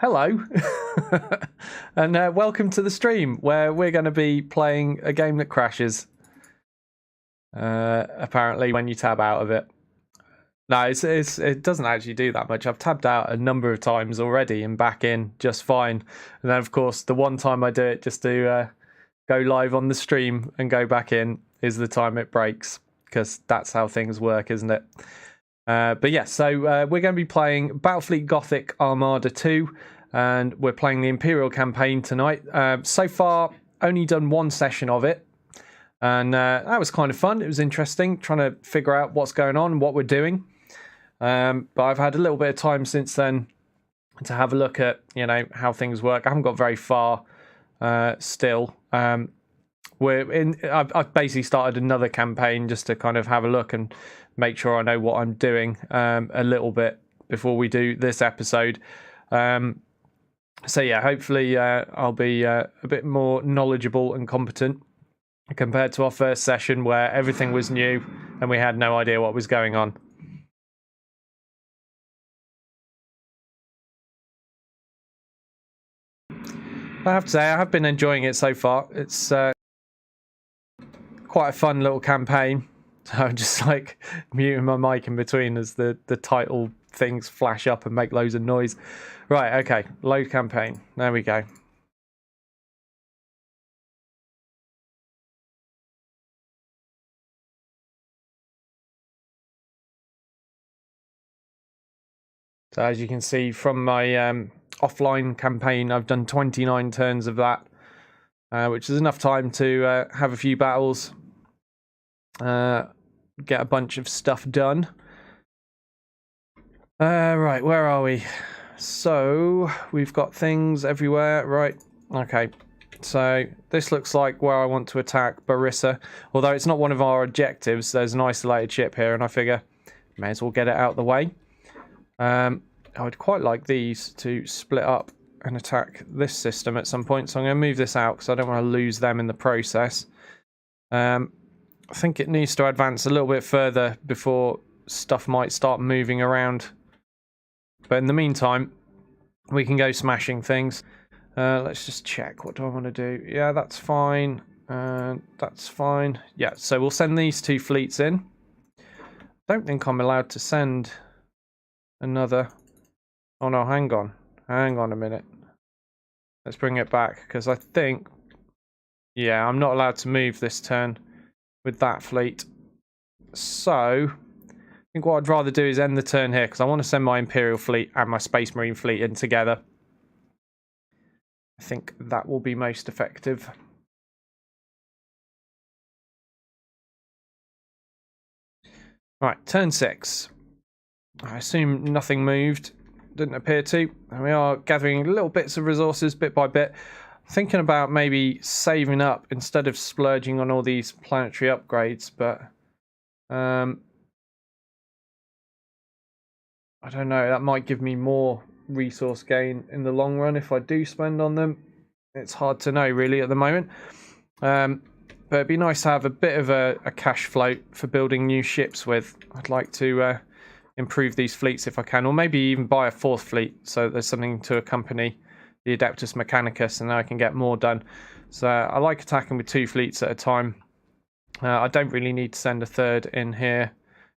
Hello, and welcome to the stream where we're going to be playing a game that crashes. Apparently, when you tab out of it. No, it doesn't actually do that much. I've tabbed out a number of times already and back in just fine. And then, of course, the one time I do it just to go live on the stream and go back in is the time it breaks, because that's how things work, isn't it? But yeah, so we're going to be playing Battlefleet Gothic Armada 2, and we're playing the Imperial campaign tonight. So far, only done one session of it, and that was kind of fun. It was interesting, trying to figure out what's going on, what we're doing. But I've had a little bit of time since then to have a look at, how things work. I haven't got very far still. I've basically started another campaign just to kind of have a look and make sure I know what I'm doing a little bit before we do this episode. So yeah, hopefully I'll be a bit more knowledgeable and competent compared to our first session where everything was new and we had no idea what was going on. I have to say, I have been enjoying it so far. It's quite a fun little campaign. So I'm just like muting my mic in between as the title things flash up and make loads of noise. Right, okay, load campaign. There we go. So as you can see from my offline campaign, I've done 29 turns of that, which is enough time to have a few battles, get a bunch of stuff done. Right, where are we? So we've got things everywhere. Right, okay. So this looks like where I want to attack Barissa. Although it's not one of our objectives, there's an isolated ship here, and I figure may as well get it out of the way. I would quite like these to split up and attack this system at some point. So I'm going to move this out because I don't want to lose them in the process. I think it needs to advance a little bit further before stuff might start moving around. But in the meantime, we can go smashing things. Let's just check. What do I want to do? Yeah, that's fine. That's fine. Yeah, so we'll send these two fleets in. Don't think I'm allowed to send another. Oh no, hang on. Hang on a minute. Let's bring it back, because I think... Yeah, I'm not allowed to move this turn with that fleet. So... I think what I'd rather do is end the turn here, because I want to send my Imperial fleet and my Space Marine fleet in together. I think that will be most effective. Right, turn 6. I assume nothing moved. Didn't appear to. And we are gathering little bits of resources bit by bit. Thinking about maybe saving up instead of splurging on all these planetary upgrades, but... I don't know, that might give me more resource gain in the long run if I do spend on them. It's hard to know really at the moment. But it'd be nice to have a bit of a cash float for building new ships with. I'd like to improve these fleets if I can, or maybe even buy a fourth fleet so that there's something to accompany the Adeptus Mechanicus and I can get more done. So I like attacking with 2 fleets at a time. I don't really need to send a third in here,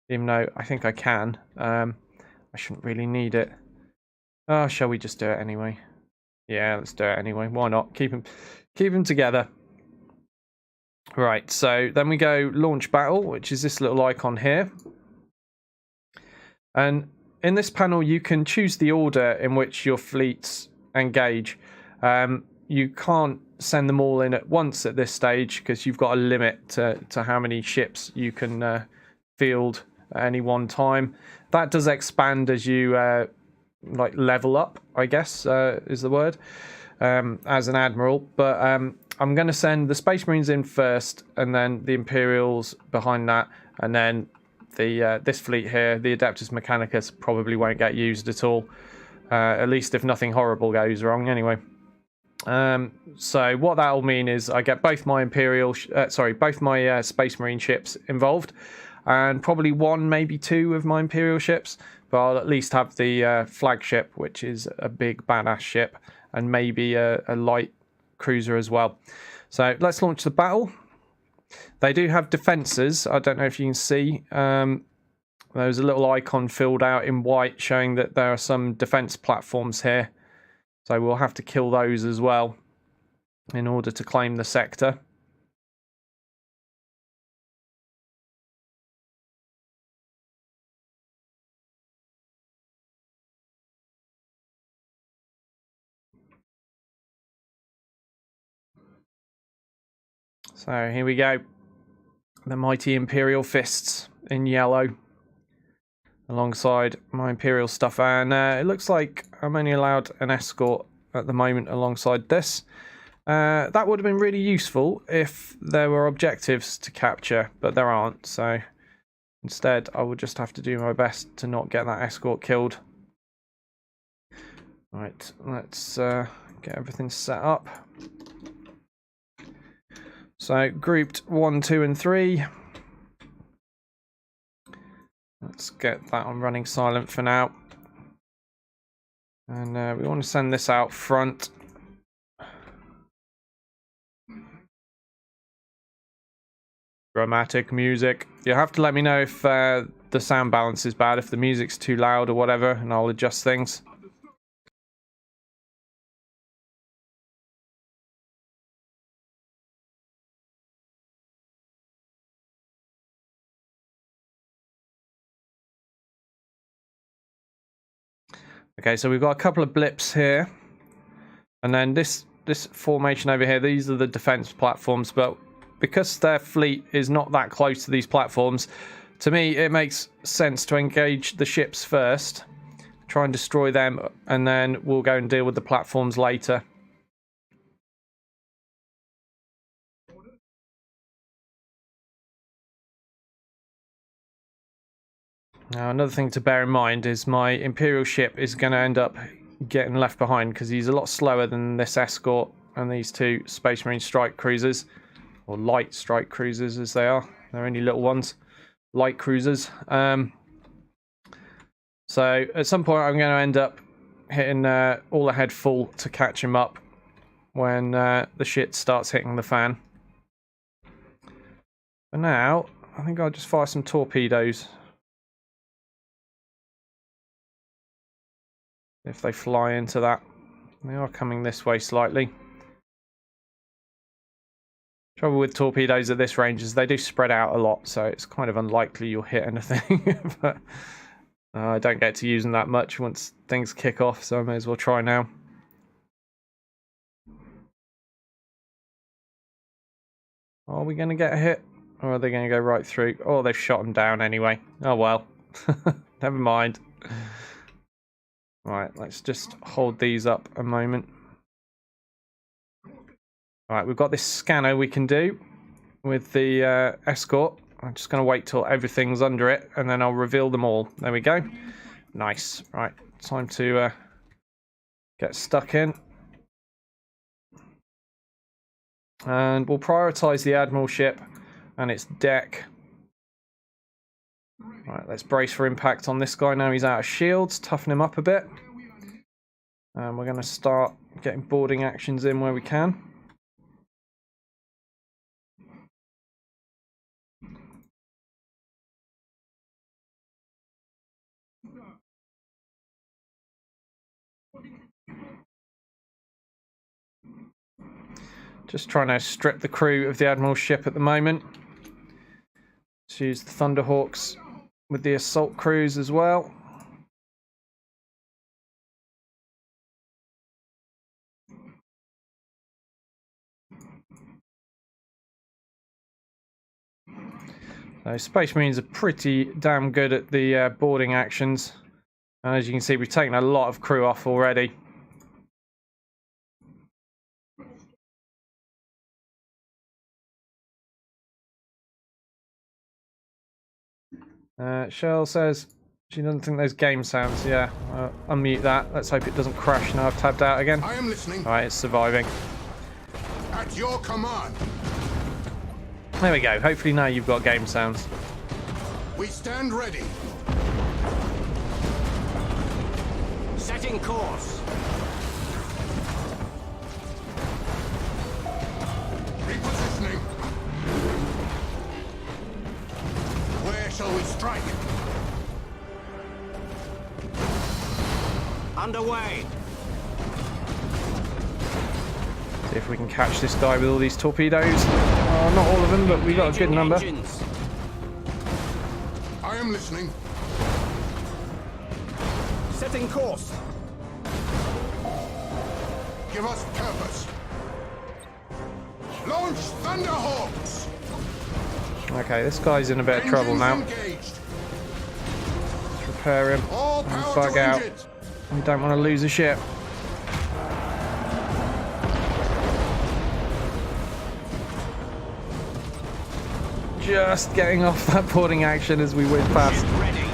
even though I think I can. I shouldn't really need it. Oh, shall we just do it anyway? Yeah, let's do it anyway. Why not? Keep them together. Right, so then we go launch battle, which is this little icon here. And in this panel, you can choose the order in which your fleets engage. You can't send them all in at once at this stage because you've got a limit to how many ships you can field at any one time. That does expand as you like level up, I guess is the word, as an admiral. But I'm going to send the Space Marines in first, and then the Imperials behind that, and then the this fleet here, the Adeptus Mechanicus, probably won't get used at all. At least if nothing horrible goes wrong, anyway. So what that will mean is I get both my both my Space Marine ships involved. And probably 1, maybe 2 of my Imperial ships, but I'll at least have the flagship, which is a big badass ship, and maybe a light cruiser as well. So let's launch the battle. They do have defences. I don't know if you can see. There's a little icon filled out in white showing that there are some defence platforms here. So we'll have to kill those as well in order to claim the sector. So here we go. The mighty Imperial fists in yellow alongside my Imperial stuff. And it looks like I'm only allowed an escort at the moment alongside this. That would have been really useful if there were objectives to capture, but there aren't. So instead, I will just have to do my best to not get that escort killed. Right, let's get everything set up. So grouped 1, 2, and 3. Let's get that on running silent for now. And we want to send this out front. Dramatic music. You'll have to let me know if the sound balance is bad, if the music's too loud or whatever, and I'll adjust things. Okay, so we've got a couple of blips here, and then this formation over here. These are the defense platforms, but because their fleet is not that close to these platforms, to me it makes sense to engage the ships first, try and destroy them, and then we'll go and deal with the platforms later. Now, another thing to bear in mind is my Imperial ship is going to end up getting left behind because he's a lot slower than this escort and these two Space Marine strike cruisers, or light strike cruisers as they are. They're only little ones, light cruisers. So at some point I'm going to end up hitting all ahead full to catch him up when the shit starts hitting the fan. For now, I think I'll just fire some torpedoes. If they fly into that. They are coming this way slightly. Trouble with torpedoes at this range is they do spread out a lot, so it's kind of unlikely you'll hit anything. But I don't get to use them that much once things kick off, so I may as well try now. Are we going to get a hit? Or are they going to go right through? Oh, they've shot them down anyway. Oh well. Never mind. Right, let's just hold these up a moment. Right, we've got this scanner we can do with the escort. I'm just going to wait till everything's under it, and then I'll reveal them all. There we go. Nice. Right, time to get stuck in. And we'll prioritise the Admiral ship and its deck. Right, let's brace for impact on this guy now. He's out of shields. Toughen him up a bit. And we're going to start getting boarding actions in where we can. Just trying to strip the crew of the Admiral's ship at the moment. Let's use the Thunderhawks with the assault crews as well. So Space Marines are pretty damn good at the boarding actions. And as you can see, we've taken a lot of crew off already. Cheryl says she doesn't think there's game sounds. Yeah, unmute that. Let's hope it doesn't crash now I've tabbed out again. I am listening. Alright, it's surviving. At your command. There we go. Hopefully now you've got game sounds. We stand ready. Setting course. Repositioning. Where shall we strike? Underway. See if we can catch this guy with all these torpedoes. Oh, not all of them, but we got a good number. Engines. I am listening. Setting course. Give us purpose. Launch Thunderhawks. Okay, this guy's in a bit of trouble Engines now. engaged. Let's repair him All and power bug to out. engines. We don't want to lose a ship. Just getting off that boarding action as we whiz past. Ship ready.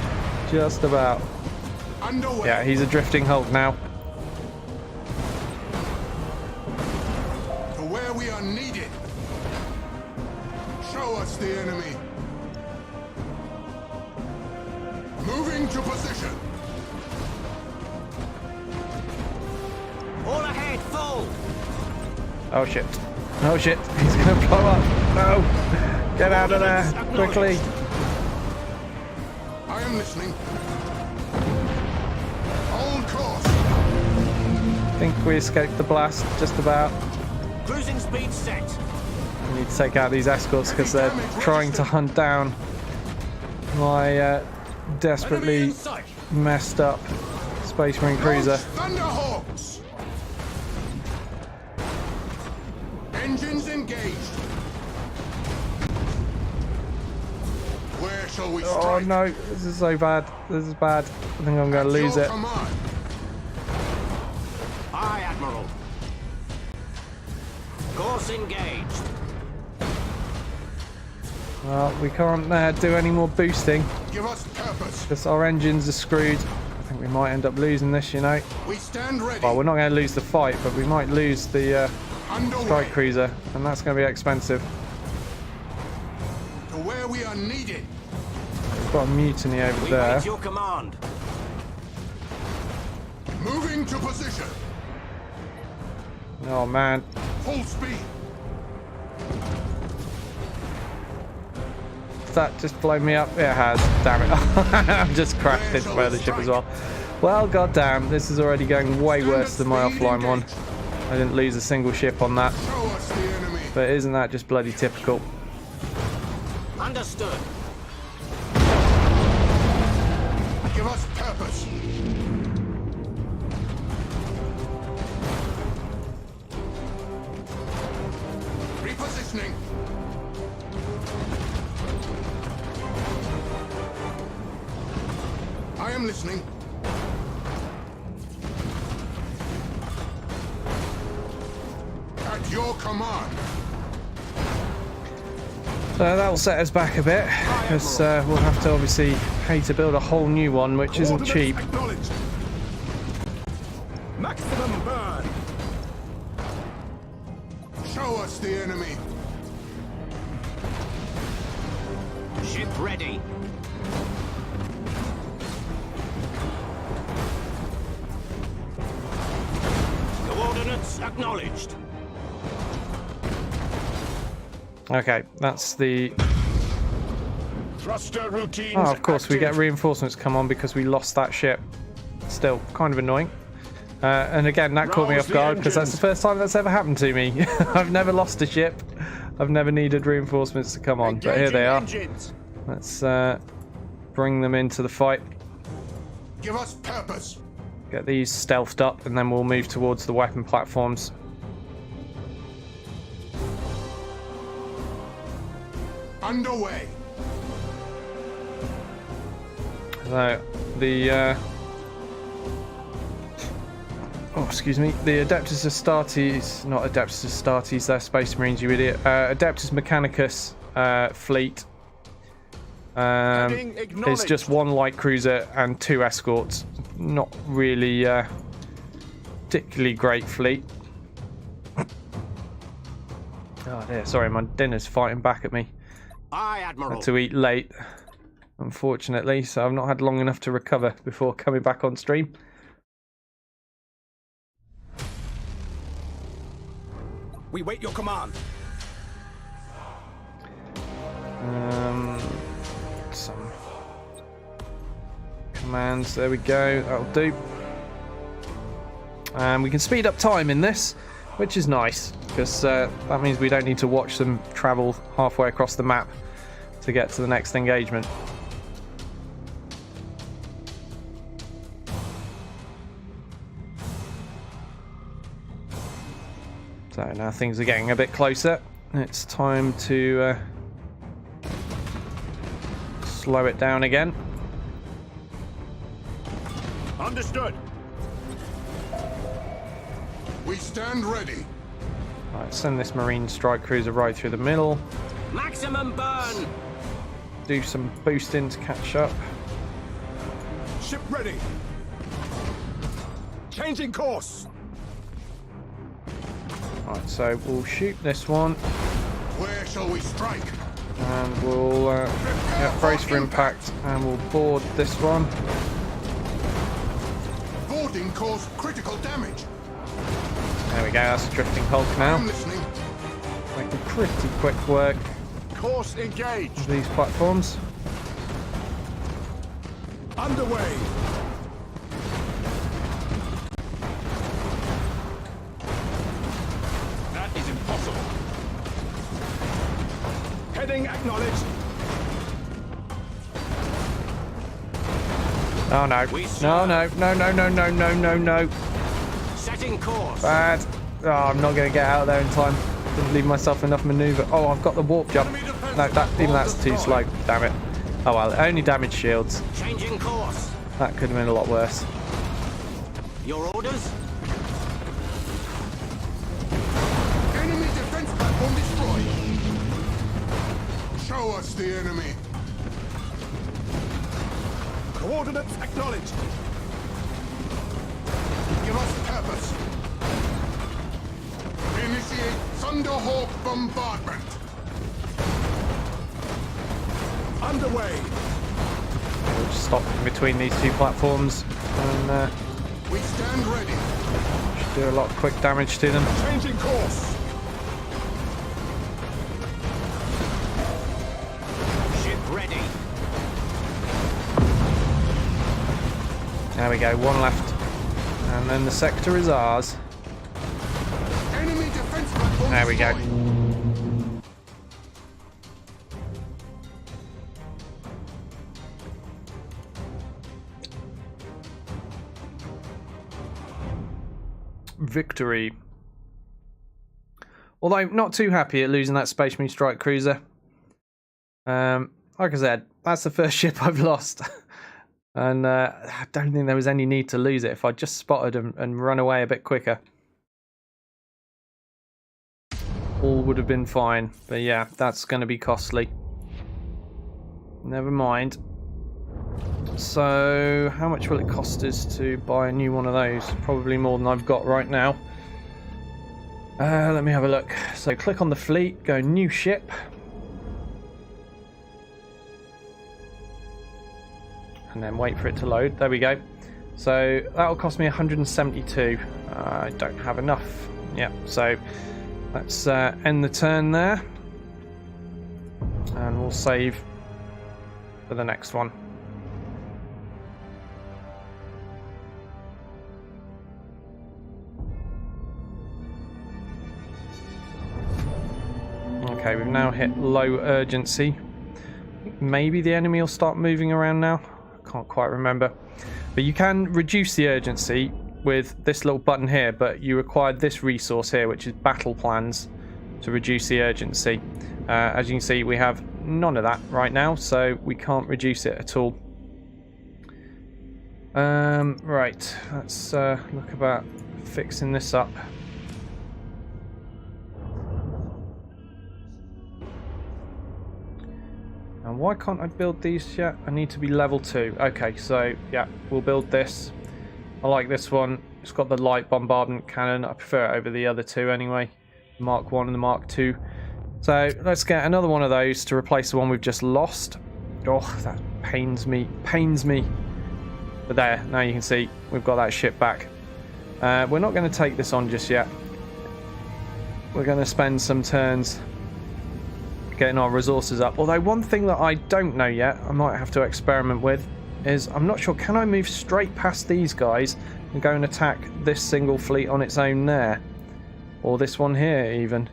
Just about. Underway. Yeah, he's a drifting hulk now. To where we are needed. Show us the enemy. Moving to position. All ahead, full. Oh shit. Oh shit. He's gonna blow up. No. Get out of there quickly. I am listening. Hold course. I think we escaped the blast just about. Cruising speed set. We need to take out these escorts because they're trying to hunt down my Enemy desperately in sight. messed up Space Marine cruiser. Launch Thunderhawks. Engines engaged. Where shall we strike? Oh no, this is so bad. This is bad. I think I'm going to lose Your it. command. Aye, Admiral. Course engaged. Well, we can't do any more boosting Give us purpose. because our engines are screwed. I think we might end up losing this, you know. We stand ready. Well, we're not going to lose the fight, but we might lose the Underway. strike cruiser, and that's going to be expensive. To where we are needed. We've got a mutiny over We there. wait your command. Moving to position. Oh man. Full speed. Does that just blow me up? It has. Damn it. I've just crashed into my other ship as well. Well, goddamn, this is already going way worse than my offline one. I didn't lose a single ship on that. Show us the enemy. But isn't that just bloody typical? Understood. Give us purpose. Repositioning. I am listening. At your command. So that'll set us back a bit, because we'll have to obviously pay to build a whole new one, which isn't cheap. Acknowledged. Maximum burn. Show us the enemy. Ship ready. Coordinates acknowledged. Okay, that's the... Thruster routines. Oh, of course, we get reinforcements come on because we lost that ship. Still, kind of annoying. And again, that caught me Rouse off the guard because that's the engines. first time that's ever happened to me. I've never lost a ship. I've never needed reinforcements to come on, but here they are. Engines. Let's bring them into the fight. Give us purpose. Get these stealthed up, and then we'll move towards the weapon platforms. Underway. So the oh, excuse me, the Adeptus Astartes, not Adeptus Astartes, they're Space Marines, you idiot. Adeptus Mechanicus fleet is just one light cruiser and 2 escorts. Not really particularly great fleet. Oh dear, sorry, my dinner's fighting back at me. Aye, Admiral. Had to eat late, unfortunately, so I've not had long enough to recover before coming back on stream. We wait your command. Some commands. There we go. That'll do. And we can speed up time in this, which is nice because that means we don't need to watch them travel halfway across the map to get to the next engagement. So now things are getting a bit closer. It's time to slow it down again. Understood. We stand ready. Right, send this Marine strike cruiser right through the middle. Maximum burn. Do some boosting to catch up. Ship ready. Changing course. Right, so we'll shoot this one. Where shall we strike? And we'll brace for impact, and we'll board this one. Boarding caused critical damage. There we go, that's a drifting hulk now. I'm listening. Making pretty quick work Course engaged. of these platforms. Underway. That is impossible. Heading acknowledged. Oh no. No. Setting course. Bad. Oh, I'm not going to get out of there in time. Didn't leave myself enough manoeuvre. Oh, I've got the warp jump. No, that's too slow. Damn it. Oh well, it only damaged shields. Changing course. That could have been a lot worse. Your orders? Enemy defense platform destroyed. Show us the enemy. Coordinates acknowledged. Give us purpose. Initiate Thunderhawk bombardment. Underway. We'll just stop in between these two platforms and We stand ready. should do a lot of quick damage to them. Changing course. Ship ready. There we go, one left. And then the sector is ours. Enemy defense platform There we go. destroyed. Victory. Although not too happy at losing that Space Marine strike cruiser. Like I said, that's the first ship I've lost. And I don't think there was any need to lose it if I just spotted and run away a bit quicker. All would have been fine. But yeah, that's going to be costly. Never mind. So, how much will it cost us to buy a new one of those? Probably more than I've got right now. Let me have a look. So, click on the fleet, go new ship. And then wait for it to load. There we go. So, that'll cost me 172. I don't have enough. Yeah, so let's end the turn there. And we'll save for the next one. Okay, we've now hit low urgency. Maybe the enemy will start moving around now. I can't quite remember. But you can reduce the urgency with this little button here, but you require this resource here, which is battle plans, to reduce the urgency. As you can see, we have none of that right now, so we can't reduce it at all. Right, let's look about fixing this up. And why can't I build these yet? I need to be level 2. Okay, so yeah, we'll build this. I like this one. It's got the light bombardment cannon. I prefer it over the other two anyway. The Mark 1 and the Mark 2. So let's get another one of those to replace the one we've just lost. Oh, that pains me. Pains me. But there, now you can see, we've got that ship back. We're not going to take this on just yet. We'll build this. I like this one. It's got the light bombardment cannon. I prefer it over the other two anyway. The Mark 1 and the Mark 2. So let's get another one of those to replace the one we've just lost. Oh, that pains me. Pains me. But there, now you can see, we've got that ship back. we're going to spend some turns getting our resources up. Although one thing that I don't know yet, I might have to experiment with, is I'm not sure, can I move straight past these guys and go and attack this single fleet on its own there? Or this one here even?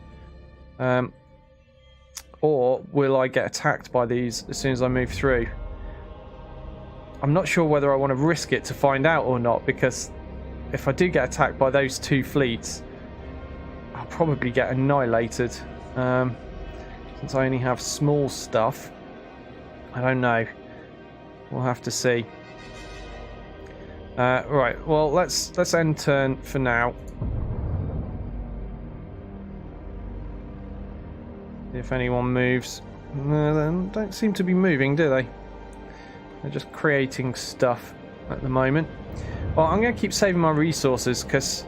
Or will I get attacked by these as soon as I move through? I'm not sure whether I want to risk it to find out or not, because if I do get attacked by those two fleets, I'll probably get annihilated. Since I only have small stuff, I don't know. We'll have to see. Right, well, let's end turn for now. If anyone moves. No, they don't seem to be moving, do they? They're just creating stuff at the moment. Well, I'm going to keep saving my resources because,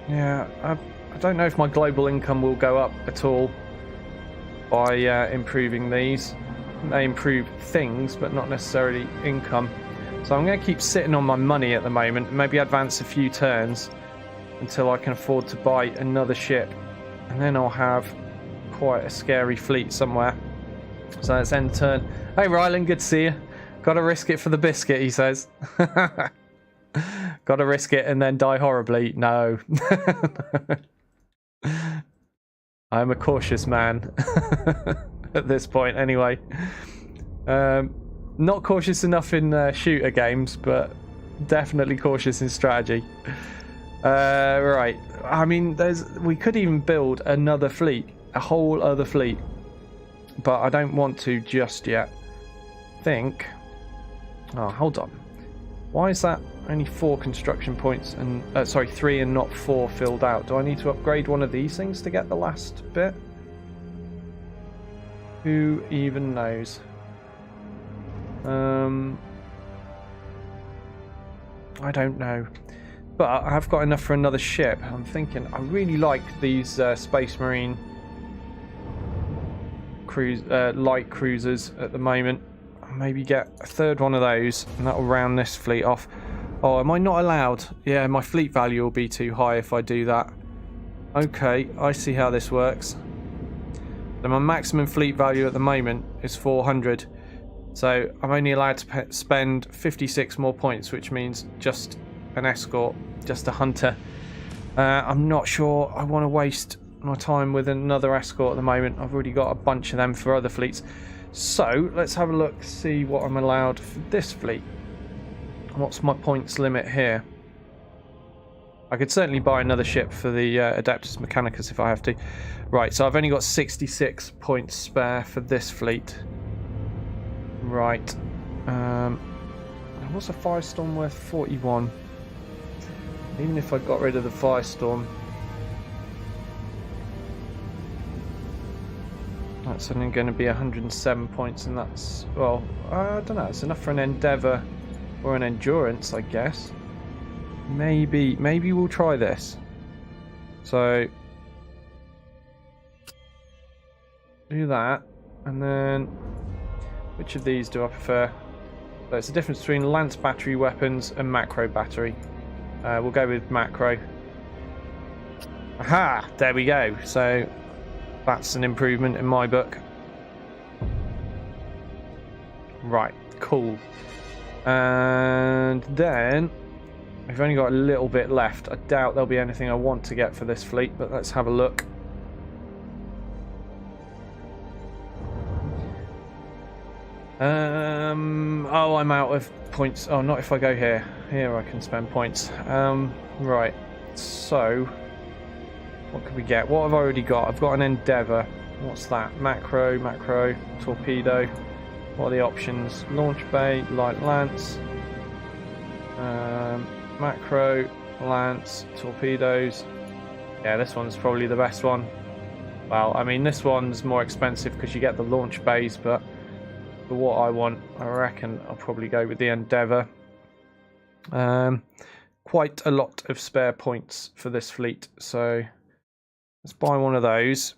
yeah, I don't know if my global income will go up at all by improving these. They improve things, but not necessarily income. So I'm going to keep sitting on my money at the moment, maybe advance a few turns until I can afford to buy another ship, and then I'll have quite a scary fleet somewhere. So let's end turn. Hey Ryland, good to see you. Gotta risk it for the biscuit, he says. Gotta risk it and then die horribly. No. I'm a cautious man at this point anyway. Not cautious enough in shooter games, but definitely cautious in strategy. Right, I mean, we could even build another fleet, a whole other fleet, but I don't want to just yet. Oh, hold on, why is that only 4 construction points and sorry, 3 and not 4 filled out? Do I need to upgrade one of these things to get the last bit? Who even knows? I don't know, but I've got enough for another ship. I'm thinking I really like these Space Marine light cruisers at the moment. Maybe get a third one of those and that'll round this fleet off. Oh, am I not allowed? Yeah, my fleet value will be too high if I do that. Okay, I see how this works. So my maximum fleet value at the moment is 400. So I'm only allowed to spend 56 more points, which means just an escort, just a hunter. I'm not sure I want to waste my time with another escort at the moment. I've already got a bunch of them for other fleets. So let's have a look, see what I'm allowed for this fleet. What's my points limit here? I could certainly buy another ship for the Adeptus Mechanicus if I have to. Right, so I've only got 66 points spare for this fleet. Right. What's a Firestorm worth? 41. Even if I got rid of the Firestorm, that's only going to be 107 points, and that's, well, I don't know, it's enough for an Endeavour or an Endurance, I guess. Maybe we'll try this. So do that, and then which of these do I prefer? So it's the difference between lance battery weapons and macro battery. We'll go with macro. Aha! There we go. So that's an improvement in my book. Right, cool. And then we've only got a little bit left. I doubt there'll be anything I want to get for this fleet, but let's have a look. Oh, I'm out of points. Oh, not if I go here. Here I can spend points. Right, so what could we get? What have I already got? I've got an Endeavour. What's that? Macro, torpedo. What are the options? Launch bay, light lance, macro, lance, torpedoes. Yeah, this one's probably the best one. Well, I mean, this one's more expensive because you get the launch bays, but for what I want, I reckon I'll probably go with the Endeavour. Quite a lot of spare points for this fleet, so let's buy one of those.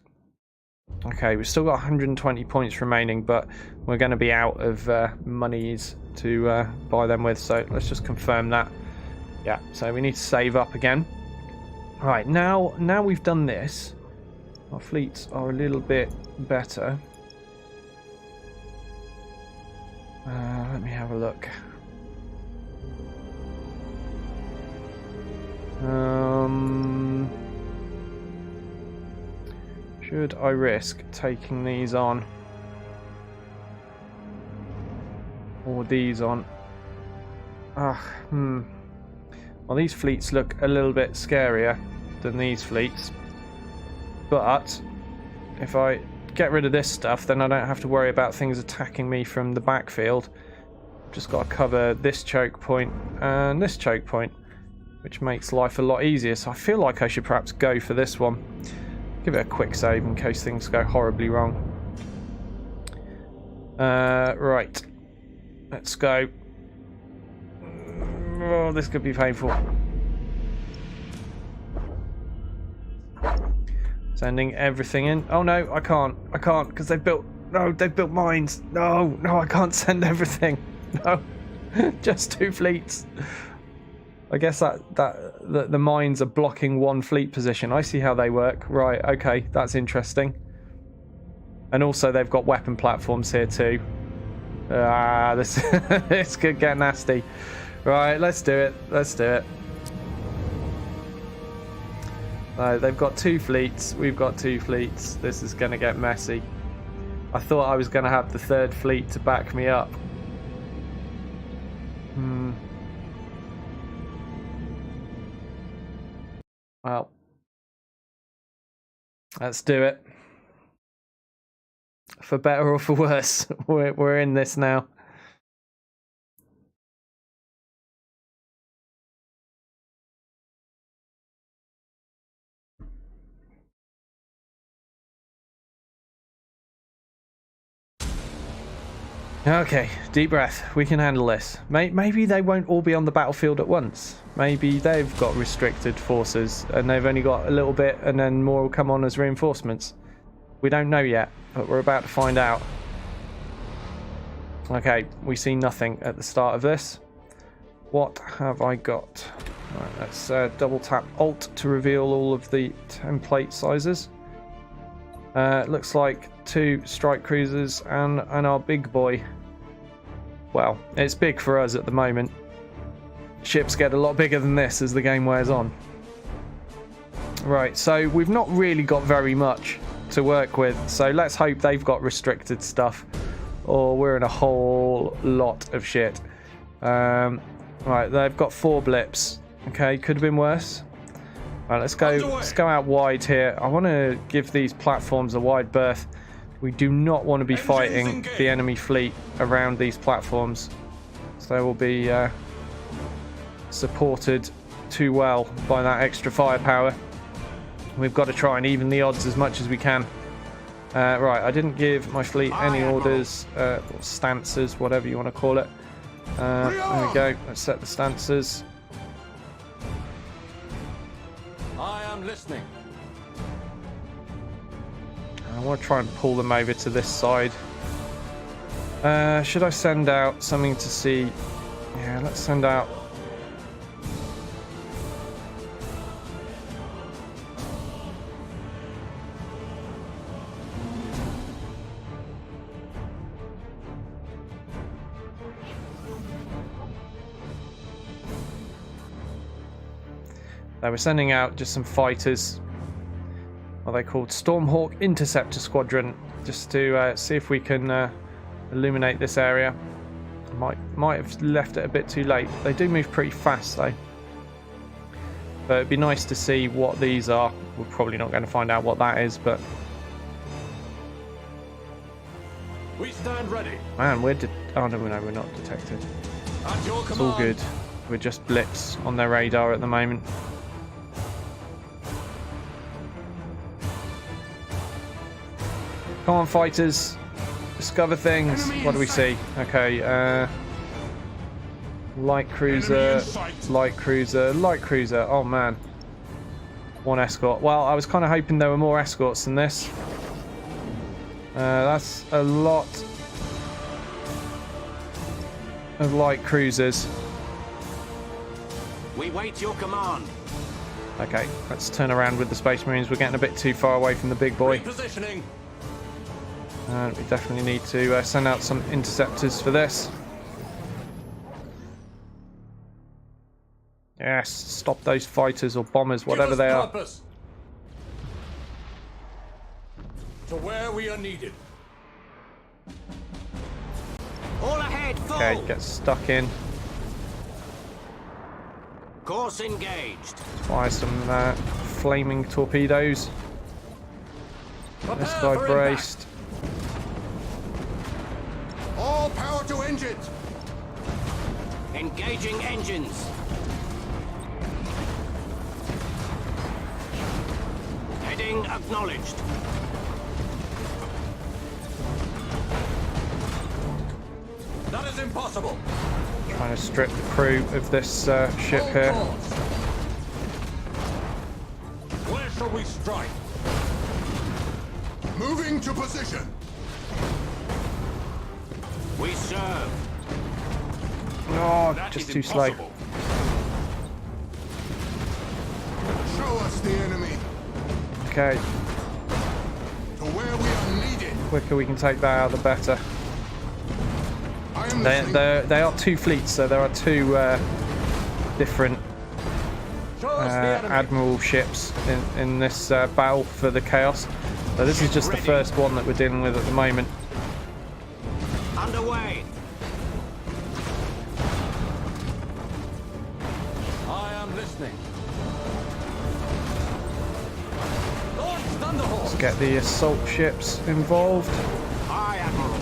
Okay, we've still got 120 points remaining, but we're going to be out of monies to buy them with, so let's just confirm that. Yeah, so we need to save up again. Right, now we've done this, our fleets are a little bit better. Let me have a look. Should I risk taking these on? Or these on? Well, these fleets look a little bit scarier than these fleets. But if I get rid of this stuff, then I don't have to worry about things attacking me from the backfield. Just got to cover this choke point and this choke point, which makes life a lot easier. So I feel like I should perhaps go for this one. Give it a quick save in case things go horribly wrong. Right. Let's go. Oh, this could be painful. Sending everything in. Oh no, I can't because they've built mines. No, I can't send everything. No. Just 2 fleets. I guess that the mines are blocking one fleet position. I see how they work. Right, okay, that's interesting. And also they've got weapon platforms here too. This this could get nasty. Right, let's do it. They've got 2 fleets. We've got 2 fleets. This is going to get messy. I thought I was going to have the 3rd fleet to back me up. Well, let's do it. For better or for worse, we're in this now. Okay, deep breath. We can handle this. Maybe they won't all be on the battlefield at once. Maybe they've got restricted forces and they've only got a little bit and then more will come on as reinforcements. We don't know yet, but we're about to find out. Okay, we see nothing at the start of this. What have I got? Right, let's double tap Alt to reveal all of the template sizes. Looks like 2 strike cruisers and our big boy. Well, it's big for us at the moment. Ships get a lot bigger than this as the game wears on. Right, so we've not really got very much to work with, so let's hope they've got restricted stuff or we're in a whole lot of shit. Right, they've got 4 blips. Okay, could have been worse. Right, let's go out wide here. I want to give these platforms a wide berth. We do not want to be fighting the enemy fleet around these platforms. So they will be supported too well by that extra firepower. We've got to try and even the odds as much as we can. Right, I didn't give my fleet any orders, or stances, whatever you want to call it. There we go. Let's set the stances. I am listening. I want to try and pull them over to this side. Should I send out something to see? Yeah, let's send out. We're sending out just some fighters. What are they called? Stormhawk Interceptor Squadron, just to see if we can illuminate this area. Might have left it a bit too late. They do move pretty fast though. But it'd be nice to see what these are. We're probably not going to find out what that is, but We stand ready. man, oh no, we're not detected. At your command. It's all good. We're just blips on their radar at the moment. Come on, fighters. Discover things. What do we see? Okay, light cruiser, light cruiser, light cruiser. Oh man. 1 escort. Well, I was kind of hoping there were more escorts than this. That's a lot of light cruisers. We wait your command. Okay, let's turn around with the Space Marines. We're getting a bit too far away from the big boy. Repositioning. We definitely need to send out some interceptors for this. Yes, stop those fighters or bombers, whatever they are. Purpose. To where we are needed. All ahead, full. Okay, get stuck in. Course engaged. Fire some flaming torpedoes. This guy for braced. All power to engines. Engaging engines. Heading acknowledged. That is impossible. Trying to strip the crew of this ship Hold here. course. Where shall we strike? Moving to position. We serve. Oh, That just is too slow. impossible. Show us the enemy. Okay, To where we are needed. quicker we can take that out, the better. I am listening. They are two fleets, so there are two different Show us the enemy. admiral ships in this battle for the Chaos. So this is just the first one that we're dealing with at the moment. Underway. I am listening. Launch Thunderhawk. Let's get the assault ships involved. Aye, Admiral.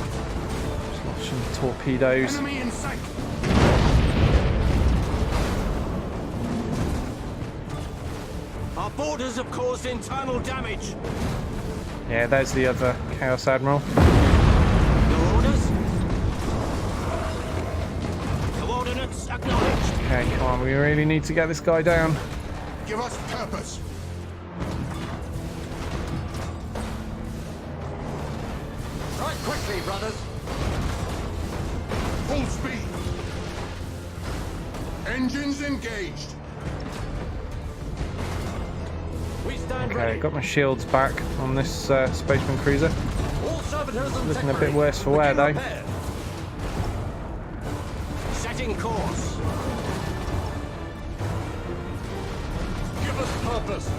Just launch some torpedoes. Enemy in sight. Our borders have caused internal damage. Yeah, there's the other Chaos Admiral. Your orders? Coordinates acknowledged. Okay, come on, we really need to get this guy down. Give us purpose. Strike quickly, brothers. Full speed. Engines engaged. We stand Okay, ready. got my shields back on this Spaceman cruiser. All servitors and Looking a tech bit marines worse for wear, begin though. repair. Setting course. Give us purpose.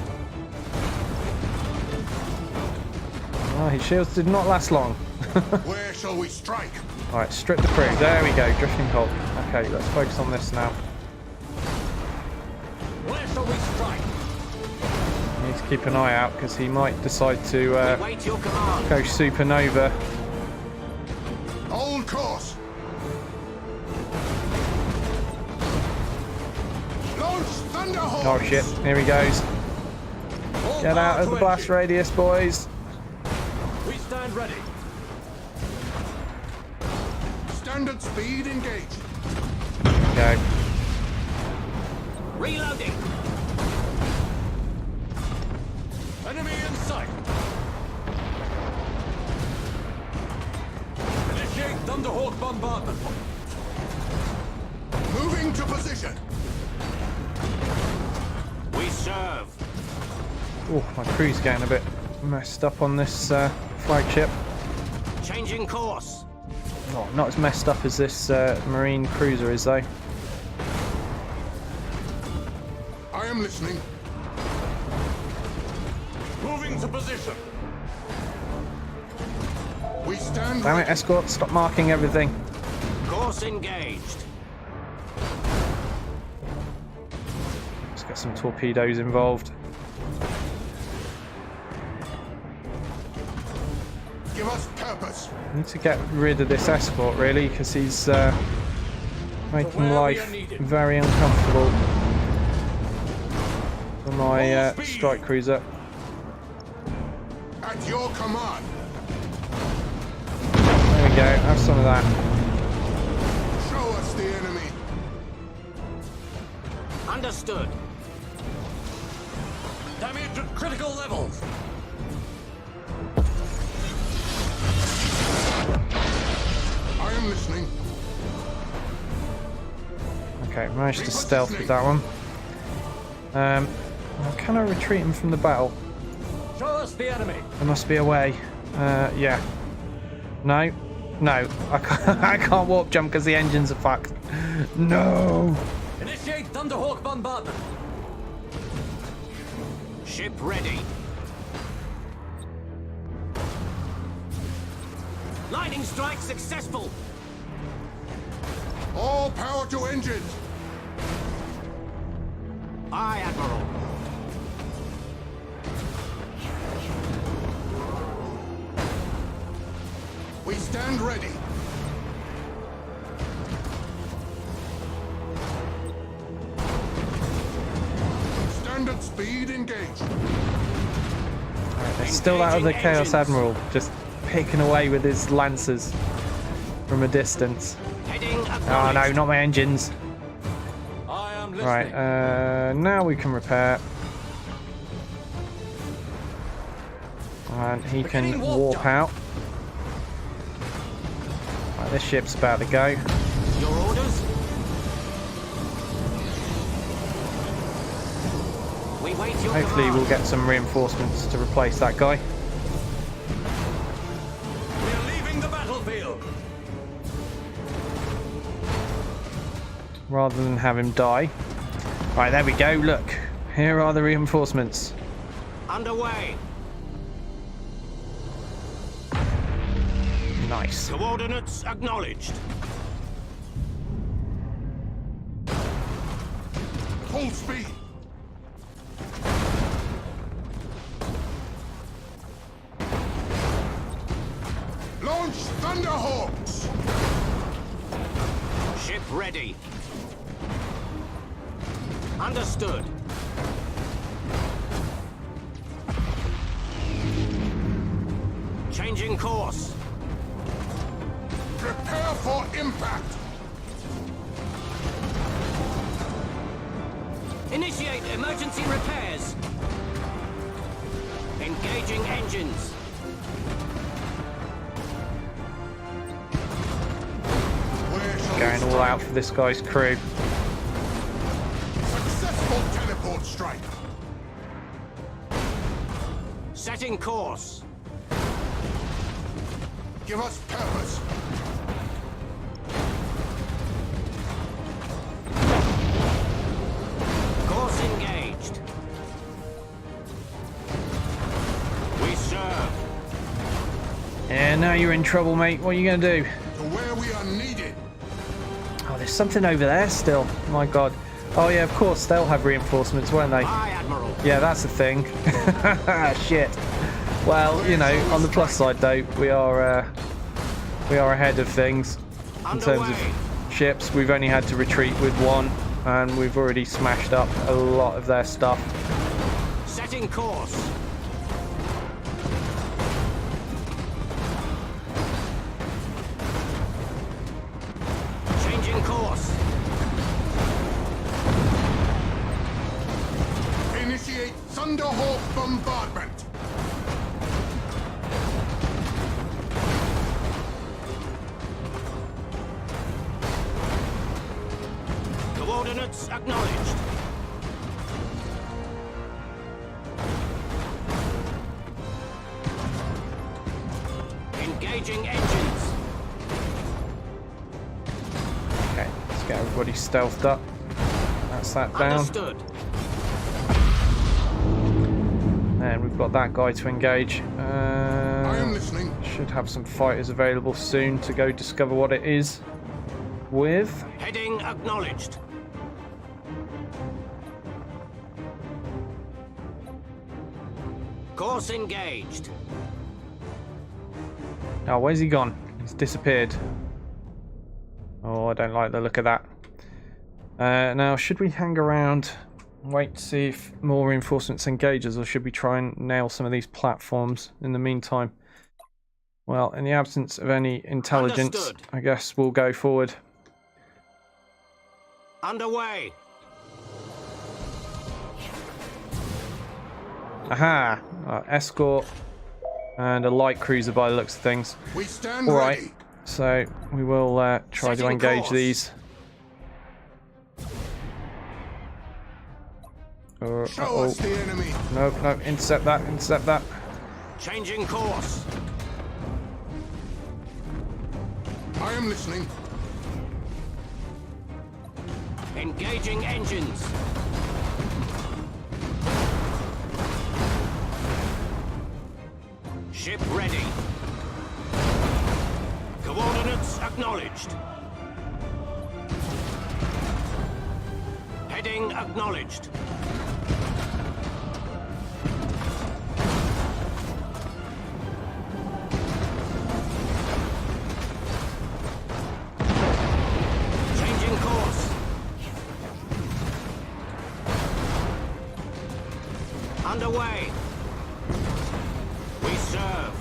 Oh, his shields did not last long. Where shall we strike? Alright, strip the crew. There we go, drifting hulk. Okay, let's focus on this now. Where shall we strike? Need to keep an eye out because he might decide to Wait your command. go supernova. Hold course. Launch Thunderhawk. Oh shit, here he goes. All Get power out of to the blast engine. radius, boys. We stand ready. Standard speed engaged. Okay. Reloading. Enemy in sight. Initiate Thunderhawk bombardment. Moving to position. We serve. Oh, my crew's getting a bit messed up on this flagship. Changing course. Oh, not as messed up as this marine cruiser is, though. I am listening. Moving to position. We stand Damn it, ready. escort, stop marking everything. Course engaged. Let's get some torpedoes involved. Give us purpose. Need to get rid of this escort, really, because he's making Where we life are needed. very uncomfortable for my Full speed. strike cruiser. At your command. There we go, have some of that. Show us the enemy. Understood. Damage at critical levels. I am listening. Okay, managed to stealth with that one. Now, can I retreat him from the battle? Show us the enemy. There must be a way. Yeah. No. No. I can't, I can't warp jump because the engines are fucked. No. Initiate Thunderhawk bombardment. Ship ready. Lightning strike successful. All power to engines. Aye, Admiral. We stand ready. Standard speed engaged. Right, there's still out of the Chaos Admiral, just picking away with his lancers from a distance. Heading Oh no, not my engines. I am listening. Right, now we can repair. And he can Beginning warp warp jump. out. Right, this ship's about to go. Your orders? We wait your Hopefully command. we'll get some reinforcements to replace that guy. We're leaving the battlefield. Rather than have him die. Right, there we go, look. Here are the reinforcements. Underway. Nice. Coordinates acknowledged. Full speed. Launch Thunderhawks. Ship ready. Understood. Changing course. Prepare for impact. Initiate emergency repairs. Engaging engines. Where shall Going we all out for this guy's crew. Successful teleport strike. Setting course. Give us purpose. Course engaged. We serve. And now you're in trouble, mate. What are you going to do? To where we are needed. Oh, there's something over there still. My god. Oh yeah, of course, they'll have reinforcements, won't they? Aye, Admiral. Yeah, that's the thing. Shit. Well, you know, on the plus side though, we are ahead of things in terms Underway. of ships. We've only had to retreat with one, and we've already smashed up a lot of their stuff. Setting course. Changing course. Initiate Thunderhawk bombardment. Coordinates acknowledged. Engaging engines. Okay, let's get everybody stealthed up. That's that down. Understood. And we've got that guy to engage. I am listening. Should have some fighters available soon to go discover what it is with. Heading acknowledged. Course engaged. Oh, where's he gone? He's disappeared. Oh, I don't like the look of that. Now, should we hang around, wait to see if more reinforcements engage us, or should we try and nail some of these platforms in the meantime? Well, in the absence of any intelligence, Understood. I guess we'll go forward. Underway. Aha! Escort and a light cruiser by the looks of things. We stand All right, ready. so we will try to Setting engage course. these. Show us the enemy. No, no, intercept that, intercept that. Changing course. I am listening. Engaging engines. Ship ready. Coordinates acknowledged. Heading acknowledged. Changing course. Underway. We serve.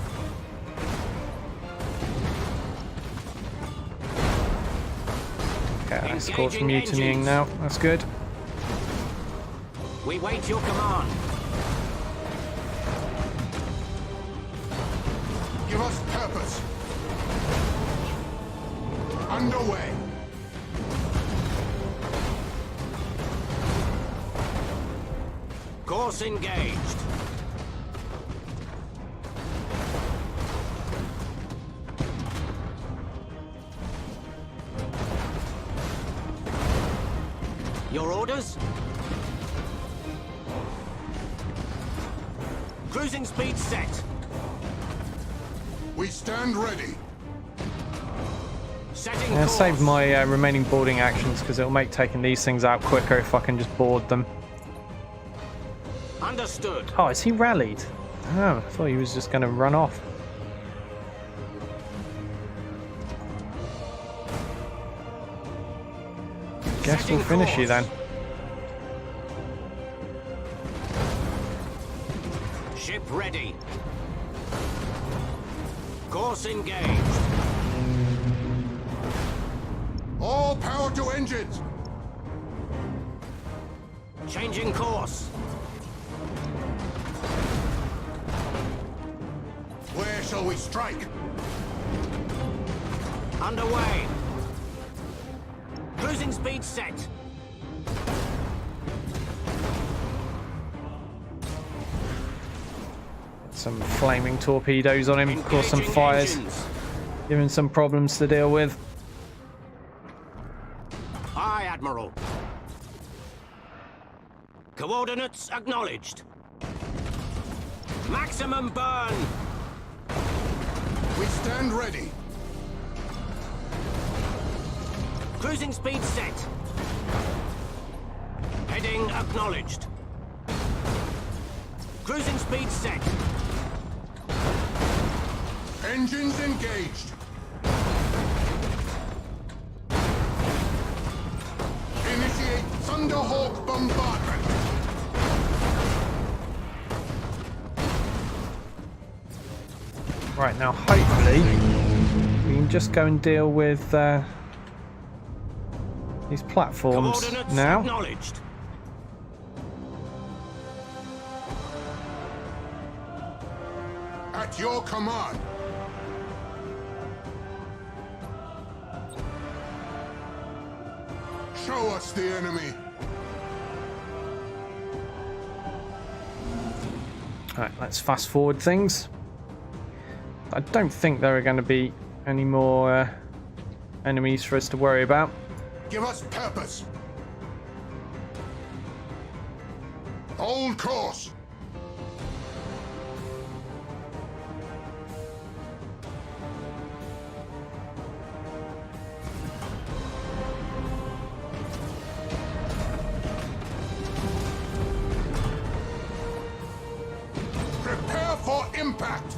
Okay, that's called for Engaging mutinying engines. now. That's good. We wait your command. Give us purpose. Underway. Course engaged. Your orders? Cruising speed set. We stand ready. Setting Yeah, course. save my remaining boarding actions because it'll make taking these things out quicker if I can just board them. Understood. Oh, is he rallied? Oh, I thought he was just going to run off. Guess we'll Setting finish you then. course. Ship ready. Course engaged. All power to engines. Changing course. Where shall we strike? Underway. Cruising speed set. Some flaming torpedoes on him, cause some Engaging fires, engines. give him some problems to deal with. Aye, Admiral. Coordinates acknowledged. Maximum burn. We stand ready. Cruising speed set. Heading acknowledged. Cruising speed set. Engines engaged. Initiate Thunderhawk bombardment. Right, now hopefully we can just go and deal with these platforms Coordinates now. acknowledged. At your command. Show us the enemy. Alright, let's fast forward things. I don't think there are going to be any more enemies for us to worry about. Give us purpose. Hold course. Prepare for impact.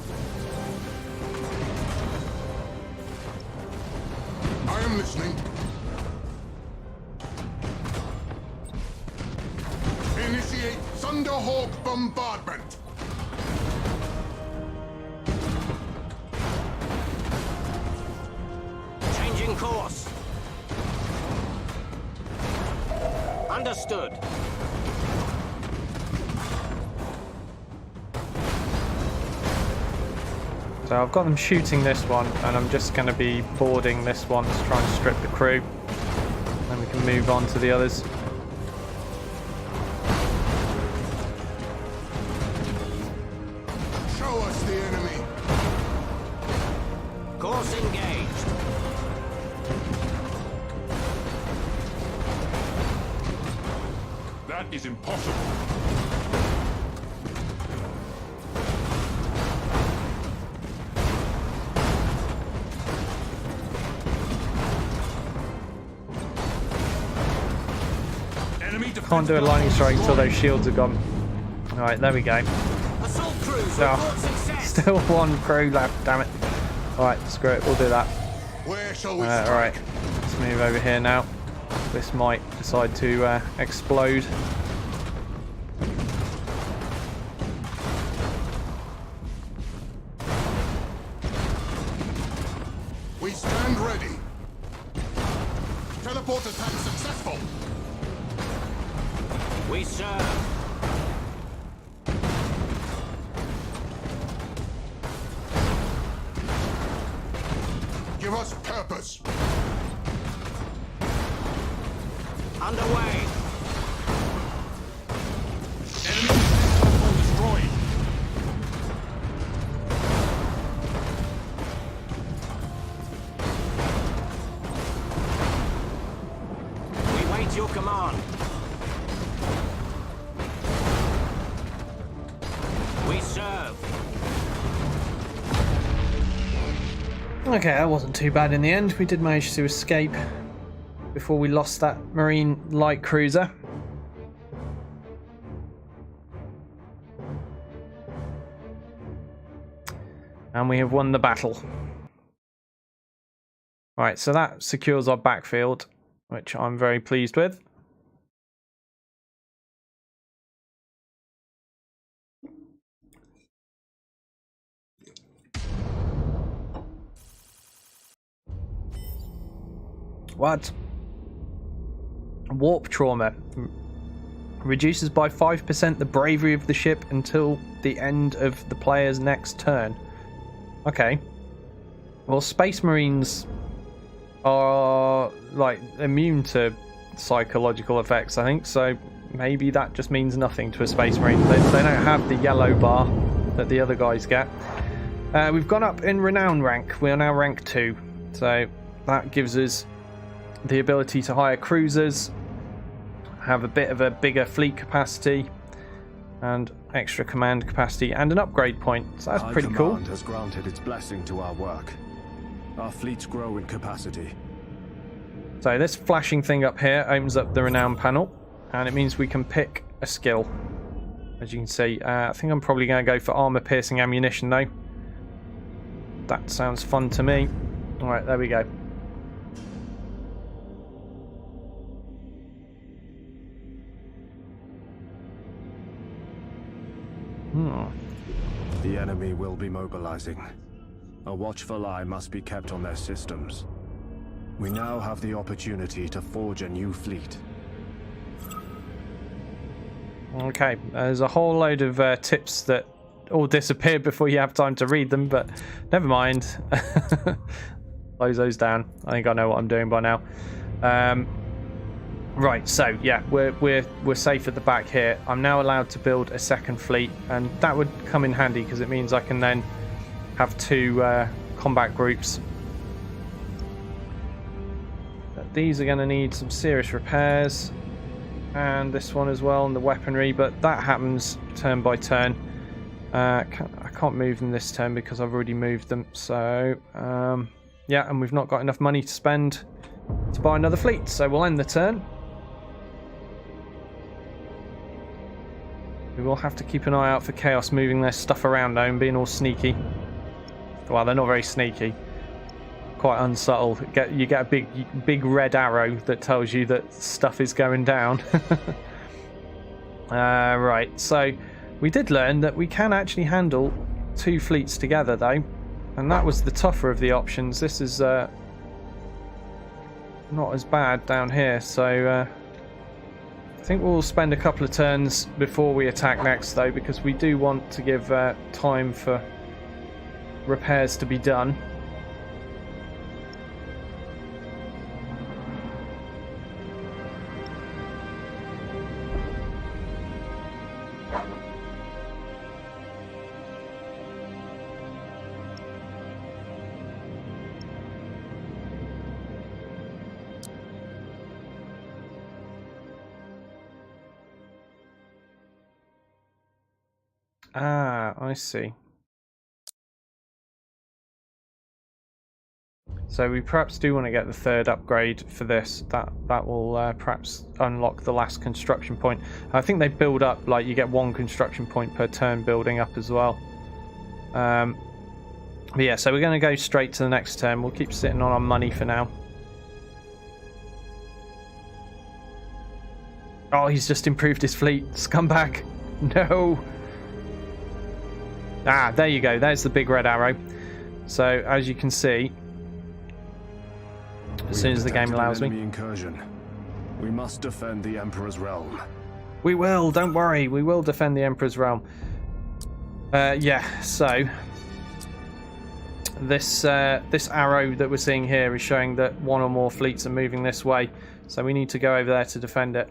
I am listening. Initiate Thunderhawk bombardment. Changing course. Understood. So I've got them shooting this one, and I'm just going to be boarding this one to try and strip the crew. Then we can move on to the others. Show us the enemy. Course engaged. That is impossible. Enemy defense. Can't do a lightning strike until those shields are gone. Alright, there we go. Assault crews Oh, report success. still one crew left, damn it. Alright, screw it, we'll do that. Where shall we strike? Alright, let's move over here now. This might decide to explode. We stand ready. Teleport attack successful. We serve. Give us purpose. Underway. Enemy platform destroyed. We wait your command. We serve. Okay, that wasn't too bad in the end. We did manage to escape before we lost that Marine light cruiser. And we have won the battle. Right, so that secures our backfield, which I'm very pleased with. What? Warp trauma reduces by 5% the bravery of the ship until the end of the player's next turn. Okay. Well, Space Marines are like immune to psychological effects, I think, so maybe that just means nothing to a Space Marine. They don't have the yellow bar that the other guys get. We've gone up in renown rank. We are now rank 2, so that gives us the ability to hire cruisers, have a bit of a bigger fleet capacity, and extra command capacity, and an upgrade point. So that's pretty cool. Command has granted its blessing to our work. Our fleets grow in capacity. So this flashing thing up here opens up the renown panel, and it means we can pick a skill. As you can see, I think I'm probably going to go for armor piercing ammunition though. That sounds fun to me. Alright, there we go. The enemy will be mobilizing. A watchful eye must be kept on their systems. We now have the opportunity to forge a new fleet. Okay, there's a whole load of tips that all disappeared before you have time to read them, but never mind. Close those down. I think I know what I'm doing by now. Right, so yeah, we're safe at the back here. I'm now allowed to build a second fleet, and that would come in handy because it means I can then have 2 combat groups. But these are going to need some serious repairs, and this one as well, and the weaponry. But that happens turn by turn. I can't move them this turn because I've already moved them. So yeah, and we've not got enough money to spend to buy another fleet, so we'll end the turn. We will have to keep an eye out for Chaos moving their stuff around though and being all sneaky. Well, they're not very sneaky. Quite unsubtle. You get a big red arrow that tells you that stuff is going down. Right, so we did learn that we can actually handle 2 fleets together though. And that was the tougher of the options. This is not as bad down here, so I think we'll spend a couple of turns before we attack next though, because we do want to give time for repairs to be done. Ah, I see. So we perhaps do want to get the third upgrade for this. That will perhaps unlock the last construction point. I think they build up, like you get one construction point per turn building up as well. But yeah, so we're going to go straight to the next turn. We'll keep sitting on our money for now. Oh, he's just improved his fleet. Scumbag. No. Ah, there you go. There's the big red arrow. So as you can see, as soon as the game allows me. Incursion. We must defend the Emperor's realm. We will, don't worry. We will defend the Emperor's realm. Yeah, so this arrow that we're seeing here is showing that one or more fleets are moving this way. So we need to go over there to defend it.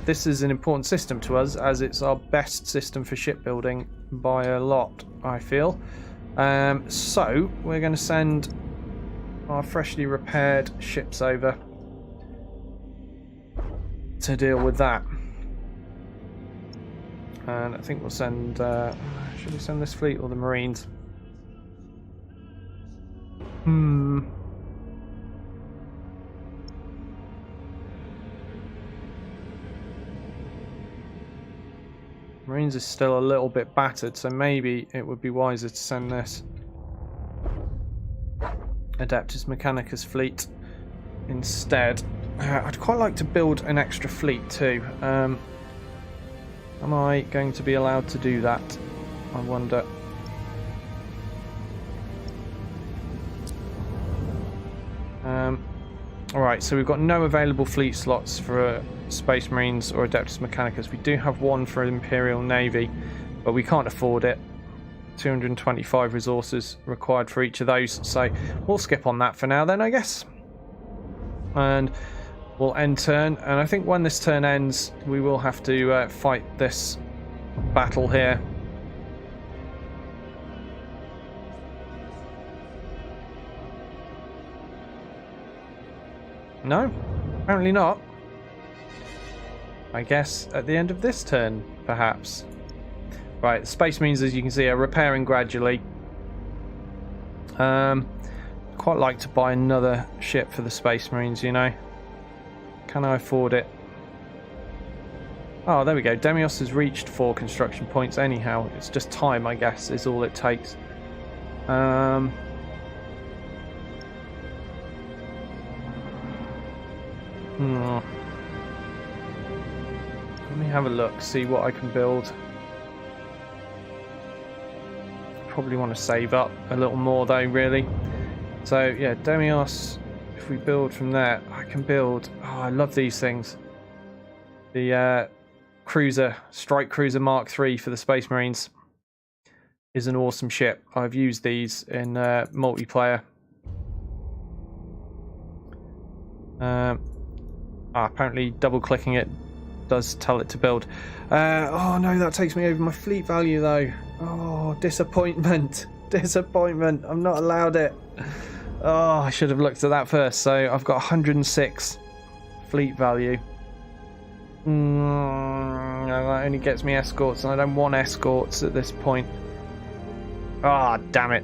This is an important system to us as it's our best system for shipbuilding by a lot, I feel. So we're going to send our freshly repaired ships over to deal with that. And I think we'll send... should we send this fleet or the Marines? Marines is still a little bit battered, so maybe it would be wiser to send this Adeptus Mechanicus fleet instead. I'd quite like to build an extra fleet too. Am I going to be allowed to do that? I wonder. Alright, so we've got no available fleet slots for Space Marines or Adeptus Mechanicus. We do have one for Imperial Navy, but we can't afford it. 225 resources required for each of those, so we'll skip on that for now then, I guess. And we'll end turn, and I think when this turn ends we will have to fight this battle here. No, apparently not. I guess at the end of this turn, perhaps. Right, Space Marines, as you can see, are repairing gradually. Quite like to buy another ship for the Space Marines, you know. Can I afford it? Oh, there we go. Demios has reached 4 construction points anyhow. It's just time, I guess, is all it takes. Let me have a look, see what I can build. Probably want to save up a little more though, really. So yeah, Demios, if we build from there, I can build... Oh, I love these things. The cruiser, Strike Cruiser Mark III for the Space Marines is an awesome ship. I've used these in multiplayer. Apparently double clicking it does tell it to build. Oh no, that takes me over my fleet value though. Oh, disappointment. Disappointment. I'm not allowed it. Oh, I should have looked at that first. So I've got 106 fleet value. No, that only gets me escorts, and I don't want escorts at this point. Ah, oh, damn it.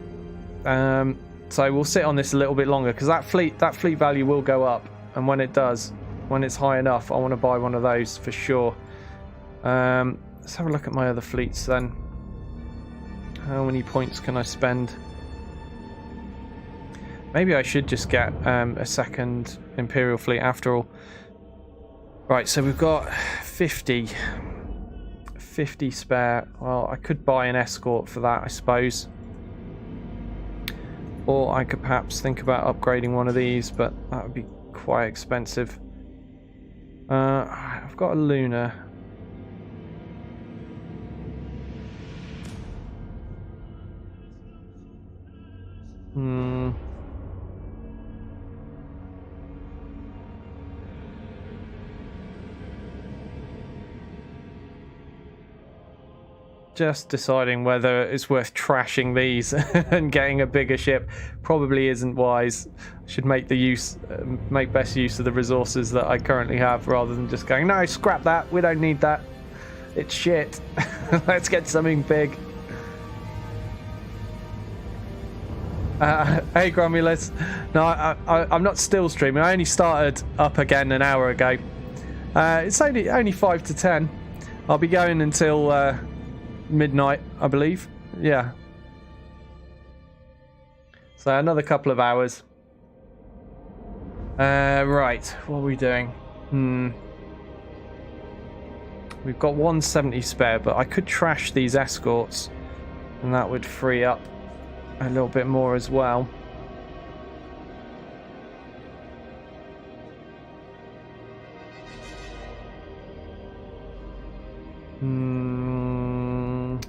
So we'll sit on this a little bit longer because that fleet value will go up, and when it does, when it's high enough, I want to buy one of those for sure. Let's have a look at my other fleets then. How many points can I spend? Maybe I should just get a second Imperial fleet after all. Right, so we've got 50 spare. Well, I could buy an escort for that, I suppose. Or I could perhaps think about upgrading one of these, but that would be quite expensive. I've got a Lunar. Just deciding whether it's worth trashing these and getting a bigger ship probably isn't wise. I should make best use of the resources that I currently have rather than just going, no, scrap that, we don't need that. It's shit. Let's get something big. Hey Gromulus. No, I'm not still streaming. I only started up again an hour ago. It's only 5 to 10. I'll be going until midnight, I believe. Yeah. So another couple of hours. Right, what are we doing? We've got 170 spare, but I could trash these escorts, and that would free up a little bit more as well. And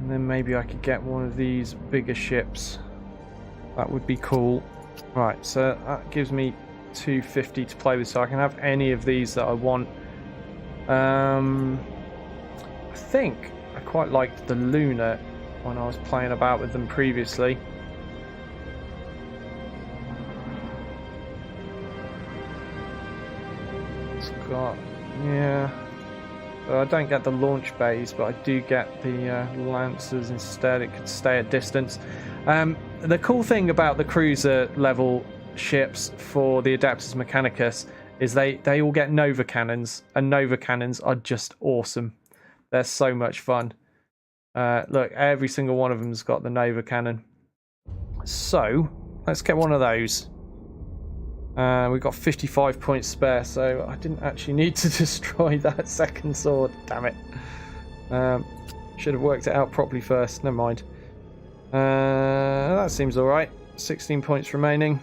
then maybe I could get one of these bigger ships. That would be cool. Right, so that gives me 250 to play with, so I can have any of these that I want. I think I quite liked the Luna when I was playing about with them previously. It's got, yeah. So I don't get the launch bays, but I do get the Lancers instead. It could stay at distance. The cool thing about the cruiser level ships for the Adeptus Mechanicus is they all get Nova Cannons, and Nova Cannons are just awesome. They're so much fun. Look, every single one of them's got the Nova Cannon. So, let's get one of those. We've got 55 points spare, so I didn't actually need to destroy that second sword. Damn it. Should have worked it out properly first. Never mind. That seems alright. 16 points remaining.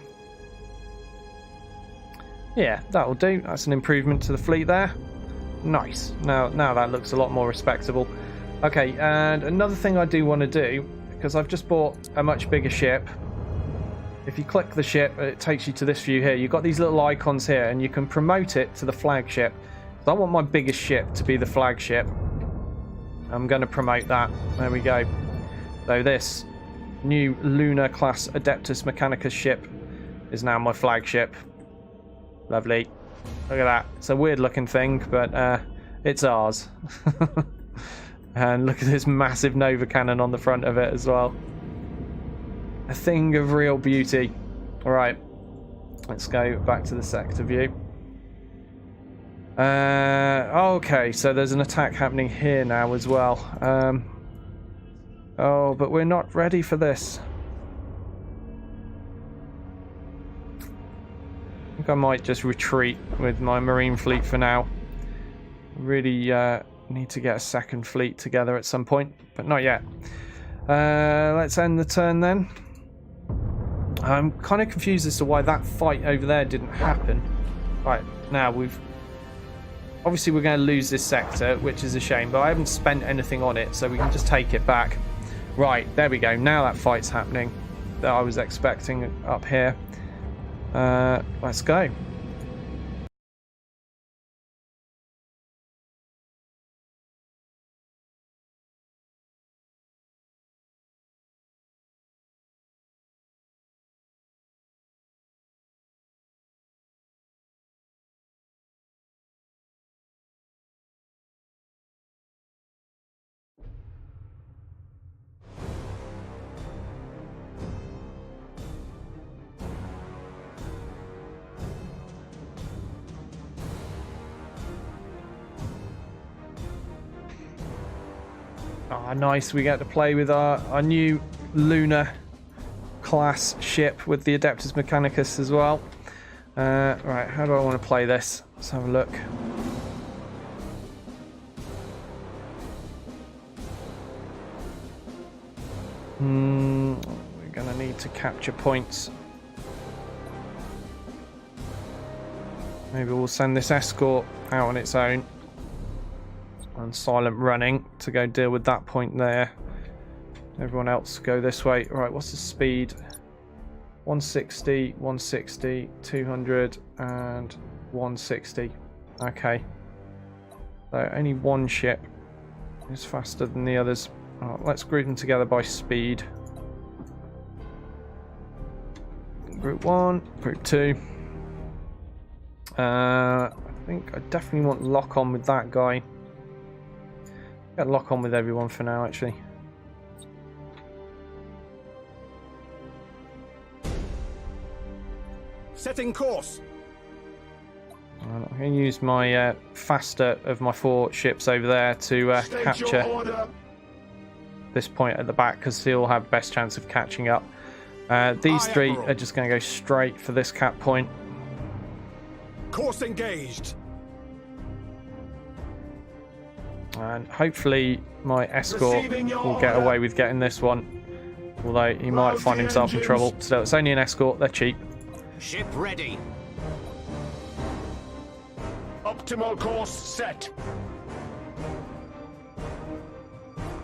Yeah, that'll do. That's an improvement to the fleet there. Nice. Now that looks a lot more respectable. Okay, and another thing I do want to do, because I've just bought a much bigger ship. If you click the ship, it takes you to this view here. You've got these little icons here, and you can promote it to the flagship. So I want my biggest ship to be the flagship. I'm going to promote that. There we go. So this new Lunar class Adeptus Mechanicus ship is now my flagship. Lovely. Look at that. It's a weird looking thing, but it's ours. And look at this massive Nova Cannon on the front of it as well. A thing of real beauty. Alright. Let's go back to the sector view. Okay, so there's an attack happening here now as well. Oh, but we're not ready for this. I think I might just retreat with my marine fleet for now. Really need to get a second fleet together at some point, but not yet. Let's end the turn then. I'm kind of confused as to why that fight over there didn't happen. Right, now obviously we're going to lose this sector, which is a shame, but I haven't spent anything on it, so we can just take it back. Right, there we go. Now that fight's happening that I was expecting up here. Let's go. Ah, nice. We get to play with our new Lunar class ship with the Adeptus Mechanicus as well. Right, how do I want to play this? Let's have a look. We're going to need to capture points. Maybe we'll send this escort out on its own. And silent running to go deal with that point there. Everyone else go this way. Right, what's the speed? 160, 160, 200 and 160. Okay. So only one ship is faster than the others. Let's group them together by speed. Group 1, Group 2. I think I definitely want lock on with that guy. Get lock on with everyone for now, actually. Setting course. I'm going to use my faster of my 4 ships over there to capture this point at the back, because he'll have best chance of catching up. These 3 are just going to go straight for this cap point. Course engaged. And hopefully my escort will get away with getting this one. Although he might find himself in trouble. Still, it's only an escort, they're cheap. Ship ready. Optimal course set.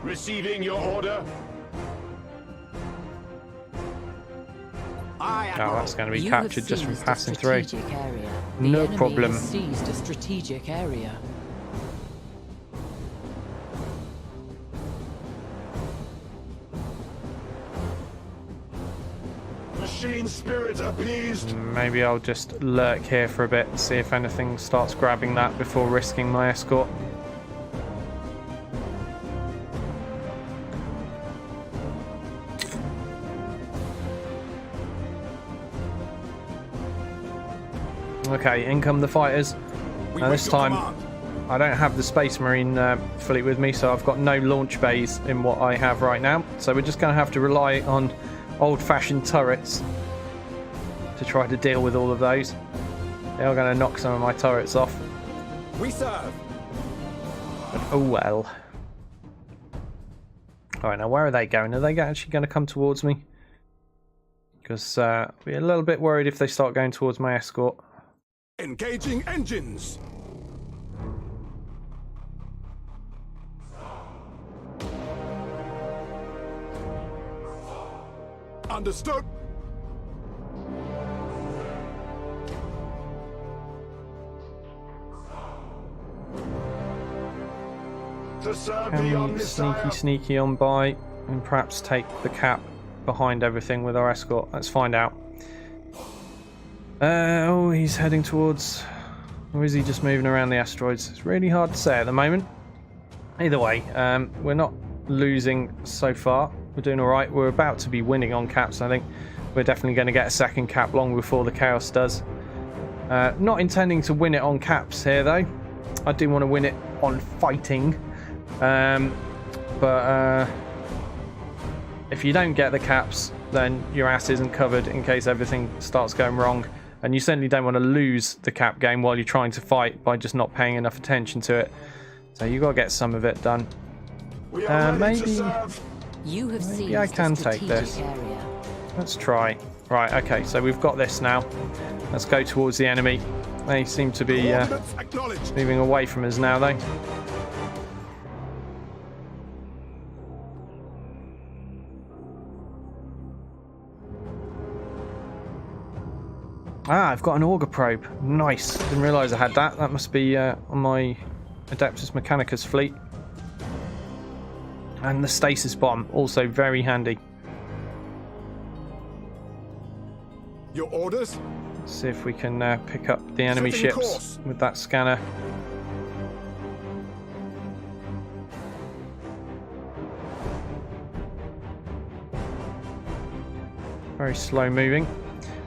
Receiving your order. Aye, Oh, Admiral. that's going to be You have captured just from seized a passing through. strategic area. No The enemy problem. has seized a strategic area. Machine spirit appeased. Maybe I'll just lurk here for a bit and see if anything starts grabbing that before risking my escort. Okay, in come the fighters. Now this time I don't have the Space Marine fleet with me, so I've got no launch bays in what I have right now. So we're just going to have to rely on old-fashioned turrets to try to deal with all of those. They are going to knock some of my turrets off. We serve. But oh well. Alright, now where are they going? Are they actually going to come towards me? Because I'll be a little bit worried if they start going towards my escort. Engaging engines. Understood. To serve Can beyond we desire. sneaky on by and perhaps take the cap behind everything with our escort? Let's find out. Oh, he's heading towards... Or is he just moving around the asteroids? It's really hard to say at the moment. Either way, we're not losing so far. We're doing alright. We're about to be winning on caps, I think. We're definitely going to get a second cap long before the Chaos does. Not intending to win it on caps here, though. I do want to win it on fighting. But if you don't get the caps, then your ass isn't covered in case everything starts going wrong. And you certainly don't want to lose the cap game while you're trying to fight by just not paying enough attention to it. So you've got to get some of it done. We are ready to Maybe serve. You have seized I can a take strategic this. area. Let's try. Right, okay, so we've got this now. Let's go towards the enemy. They seem to be Coordinates acknowledged. moving away from us now, though. Ah, I've got an auger probe. Nice. Didn't realise I had that. That must be on my Adeptus Mechanicus fleet. And the stasis bomb, also very handy. Your orders. Let's see if we can pick up the enemy Setting ships course. with that scanner. Very slow moving.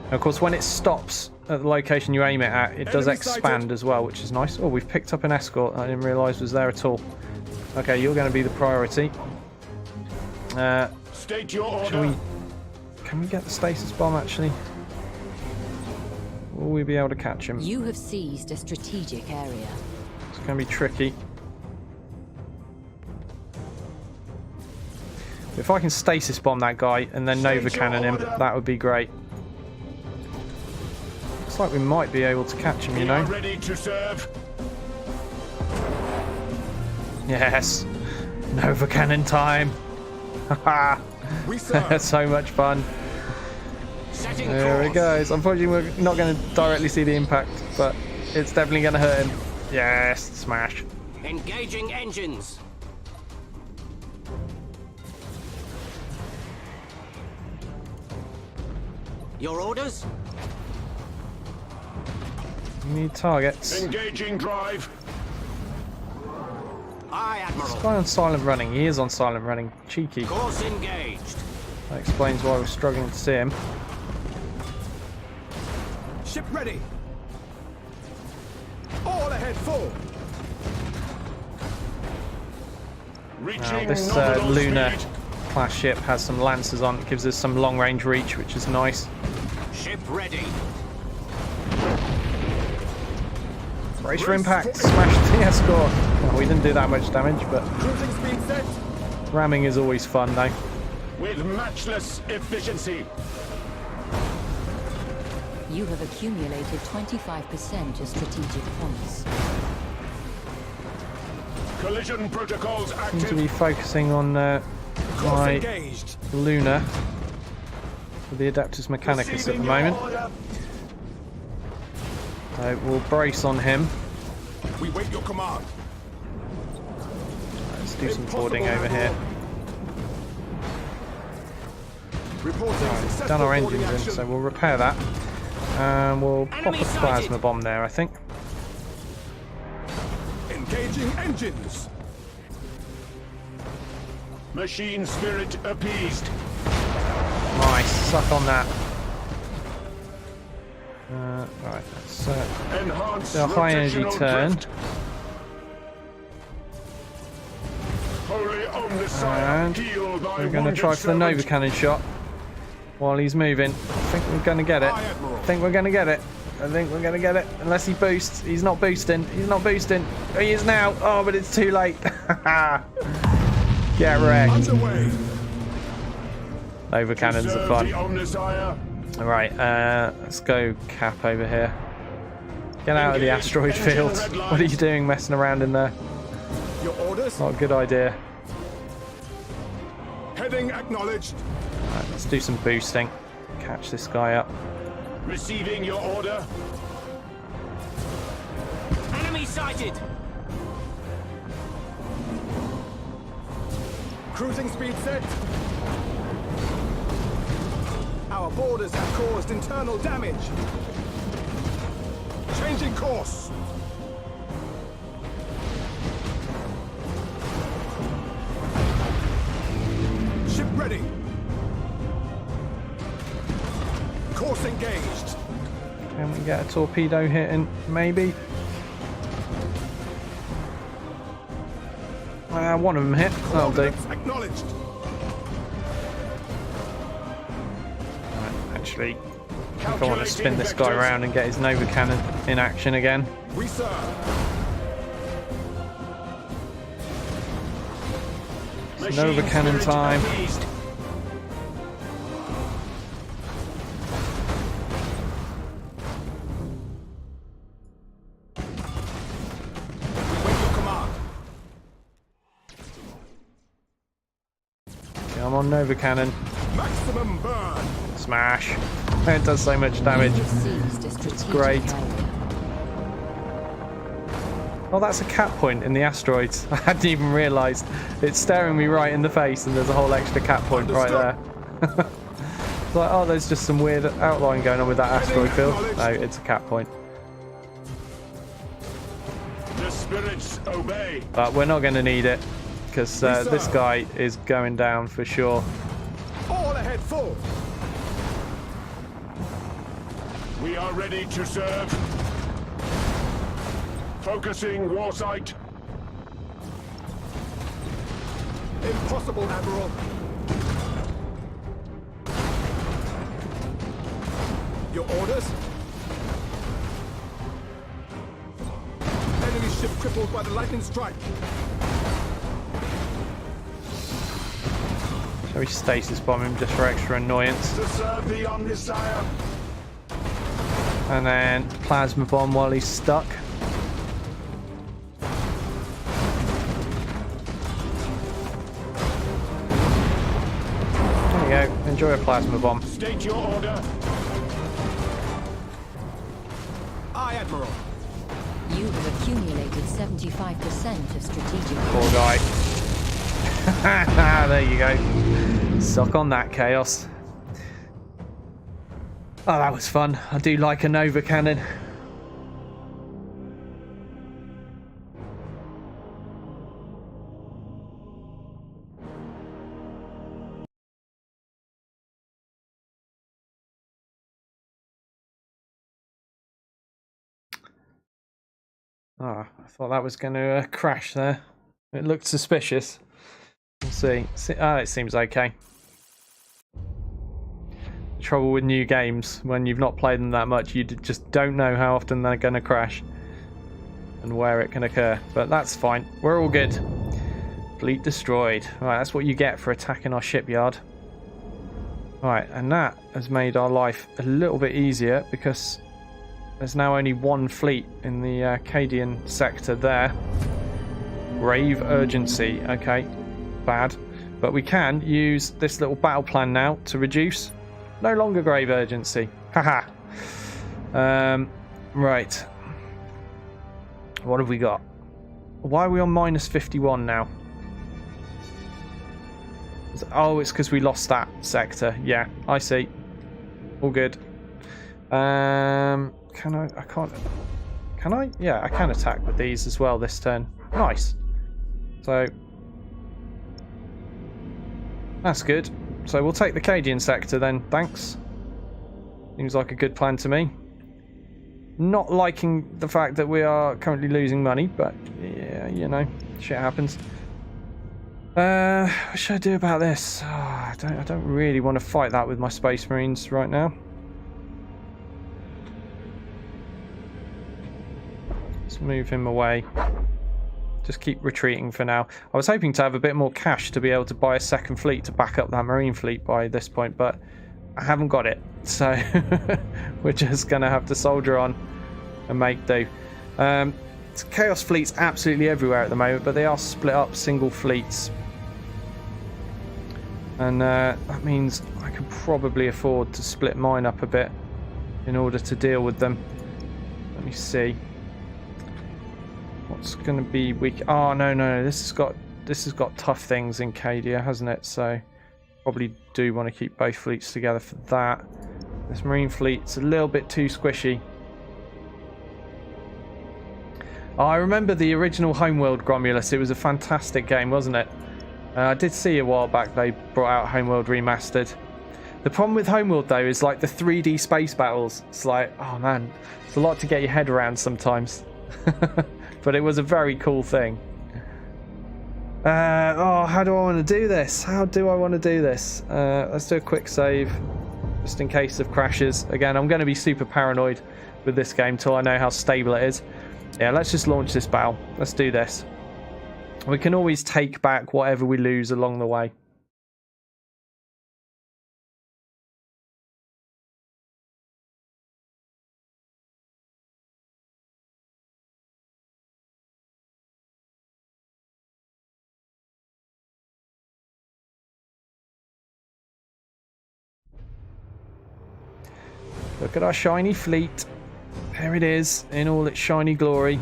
And of course, when it stops at the location you aim it at, it does Enemy expand sighted. as well, which is nice. Oh, we've picked up an escort I didn't realise was there at all. Okay, you're going to be the priority. State your Shall order. we... Can we get the stasis bomb, actually? Will we be able to catch him? You have seized a strategic area. It's going to be tricky. If I can stasis bomb that guy and then Nova Cannon him, that would be great. Looks like we might be able to catch him, you We are know? ready to serve. Yes! Nova Cannon time! Haha! We serve. That's so much fun. Setting There it course. goes. Unfortunately, we're not going to directly see the impact, but it's definitely going to hurt him. Yes! Smash. Engaging engines. Your orders. We need targets. Engaging drive. Aye, Admiral. This guy on silent running. He is on silent running. Cheeky. Course engaged. That explains why we're struggling to see him. Ship ready. All ahead full. Reaching Now, this nominal Lunar speed. class ship has some lancers on. It gives us some long range reach, which is nice. Ship ready. Brace for impact. Smash the escort. Well, we didn't do that much damage, but Cruising speed set. ramming is always fun, though. With matchless efficiency. You have accumulated 25% of strategic points. Collision protocols Seem to active. be focusing on my Engaged. Lunar with the Adeptus Mechanicus at the Receiving moment. your order. So we'll brace on him. We wait your command. Let's do some boarding over here. Reporting Done our engines in, so we'll repair that. And we'll pop Enemy a plasma sighted. bomb there, I think. Engaging engines. Machine spirit appeased. Nice, suck on that. Right, let's Enhance do a high energy rotational turn. drift. Holy Omnissiah, And heal thy we're going to wounded try for the Nova servant. Cannon shot while he's moving. I think we're going to get it. Aye, Admiral. I think we're going to get it. I think we're going to get it. Unless he boosts. He's not boosting. He's not boosting. He is now. Oh, but it's too late. Get wrecked. Underway. Nova Cannons are Serve fun. the Omnissiah. Alright, let's go Cap over here. Get out of the Engage asteroid engine field. red lines. What are you doing messing around in there? Your orders. Not a good idea. Heading acknowledged. Right, let's do some boosting. Catch this guy up. Receiving your order. Enemy sighted. Cruising speed set. Our boarders have caused internal damage. Changing course. Ship ready. Course engaged. Can we get a torpedo hitting? Maybe. One of them hit. That'll do. Coordinates acknowledged. Right, actually, I think I want to spin this guy around and get his Nova Cannon in action again. We serve. It's Nova Cannon time. Wait your command. Come on, Nova Cannon. Maximum burn. Smash. It does so much damage. You have seized a strategic great. area. Oh, that's a cap point in the asteroids. I hadn't even realised. It's staring me right in the face and there's a whole extra cap point right there. It's like, oh, there's just some weird outline going on with that asteroid field. No, it's a cap point. The spirits obey. But we're not going to need it because this guy is going down for sure. All ahead full. We are ready to serve. Focusing war sight. Impossible, Admiral. Your orders? Enemy ship crippled by the lightning strike. Shall we stasis bomb him just for extra annoyance? To serve the Omnissiah. And then plasma bomb while he's stuck. There you go. Enjoy a plasma bomb. State your order. Aye, Admiral. You have accumulated 75% of strategic Poor guy. There you go. Suck on that, Chaos. Oh, that was fun. I do like a Nova Cannon. Oh, I thought that was going to crash there. It looked suspicious. We'll see. It seems okay. The trouble with new games, when you've not played them that much, you just don't know how often they're going to crash and where it can occur. But that's fine. We're all good. Fleet destroyed. Right, that's what you get for attacking our shipyard. Right, and that has made our life a little bit easier because there's now only one fleet in the Acadian sector there. Grave urgency. Okay, bad. But we can use this little battle plan now to reduce. No longer grave urgency. Haha. Right. What have we got? Why are we on minus 51 now? Oh, it's because we lost that sector. Yeah, I see. All good. Can I can't. Can I? Yeah, I can attack with these as well this turn. Nice. So that's good. So we'll take the Acadian sector then. Thanks. Seems like a good plan to me. Not liking the fact that we are currently losing money, but yeah, you know, shit happens. What should I do about this? Oh, I don't really want to fight that with my Space Marines right now. Let's move him away. Just keep retreating for now. I was hoping to have a bit more cash to be able to buy a second fleet to back up that Marine fleet by this point, but I haven't got it. So we're just going to have to soldier on and make do. Chaos fleets absolutely everywhere at the moment, but they are split up single fleets. And that means I can probably afford to split mine up a bit in order to deal with them. Let me see. What's going to be weak? Oh, no. This has got tough things in Cadia, hasn't it? So probably do want to keep both fleets together for that. This Marine fleet's a little bit too squishy. Oh, I remember the original Homeworld Gromulus. It was a fantastic game, wasn't it? I did see a while back they brought out Homeworld Remastered. The problem with Homeworld, though, is like the 3D space battles. It's like, oh man, it's a lot to get your head around sometimes. But it was a very cool thing. How do I want to do this? How do I want to do this? Let's do a quick save, just in case of crashes. Again, I'm going to be super paranoid with this game till I know how stable it is. Yeah, let's just launch this battle. Let's do this. We can always take back whatever we lose along the way. Look at our shiny fleet. There it is, in all its shiny glory.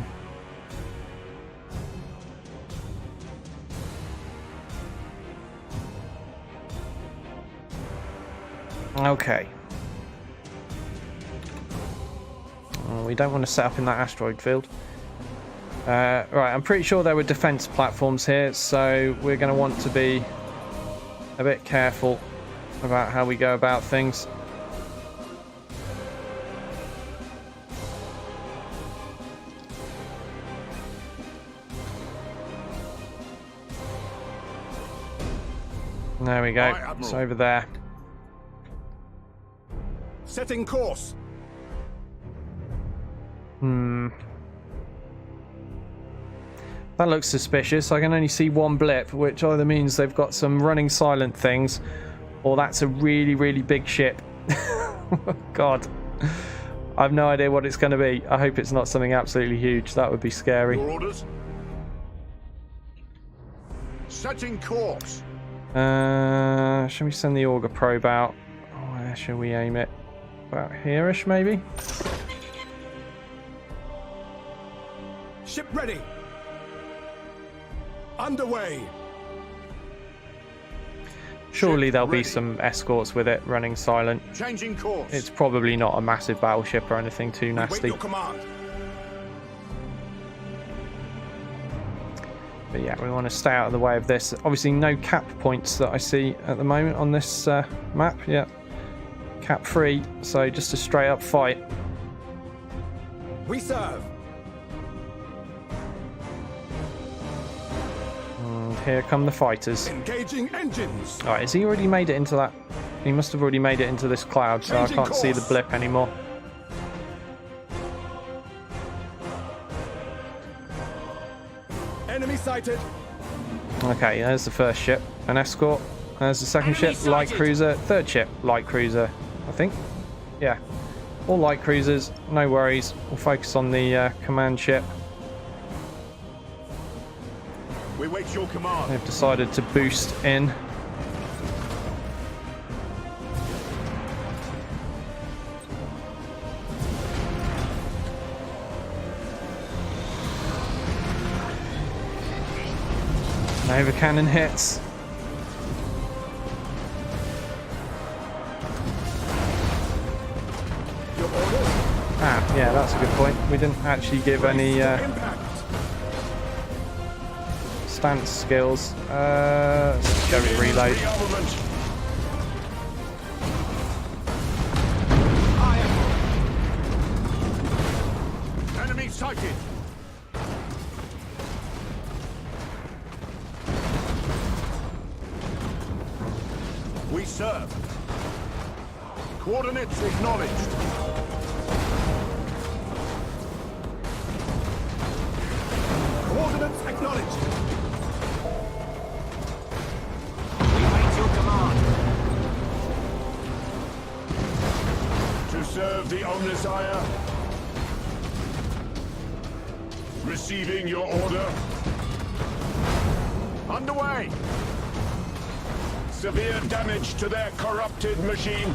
Okay. Oh, we don't want to set up in that asteroid field. Right, I'm pretty sure there were defense platforms here, so we're going to want to be a bit careful about how we go about things. There we go. It's over there. Setting course. That looks suspicious. I can only see one blip, which either means they've got some running silent things, or that's a really, really big ship. God. I have no idea what it's going to be. I hope it's not something absolutely huge. That would be scary. Your orders? Setting course. Shall we send the auger probe out? Where shall we aim it? About here-ish, maybe? Ship ready. Underway. Surely there'll be some escorts with it running silent. Changing course. It's probably not a massive battleship or anything too Wait nasty. your command. But yeah, we want to stay out of the way of this. Obviously no cap points that I see at the moment on this map. Yeah, cap free, so just a straight up fight. We serve. Here come the fighters. Engaging engines. Alright, has he already made it into that? He must have already made it into this cloud, so I Changing can't see the course. blip anymore. Enemy sighted. Okay, there's the first ship. An escort. There's the second Enemy ship, light sighted. cruiser. Third ship, light cruiser, I think. Yeah. All light cruisers, no worries. We'll focus on the command ship. We wait your command. They've decided to boost in. Nova cannon hits. Your orders. Ah, yeah, that's a good point. We didn't actually give any Impact. stance skills. Let's go with reload. Rearmament. Enemy sighted. We serve. Coordinates acknowledged. Coordinates acknowledged. We wait your command. To serve the Omnissiah. Receiving your order. Underway. Severe damage to their corrupted machine.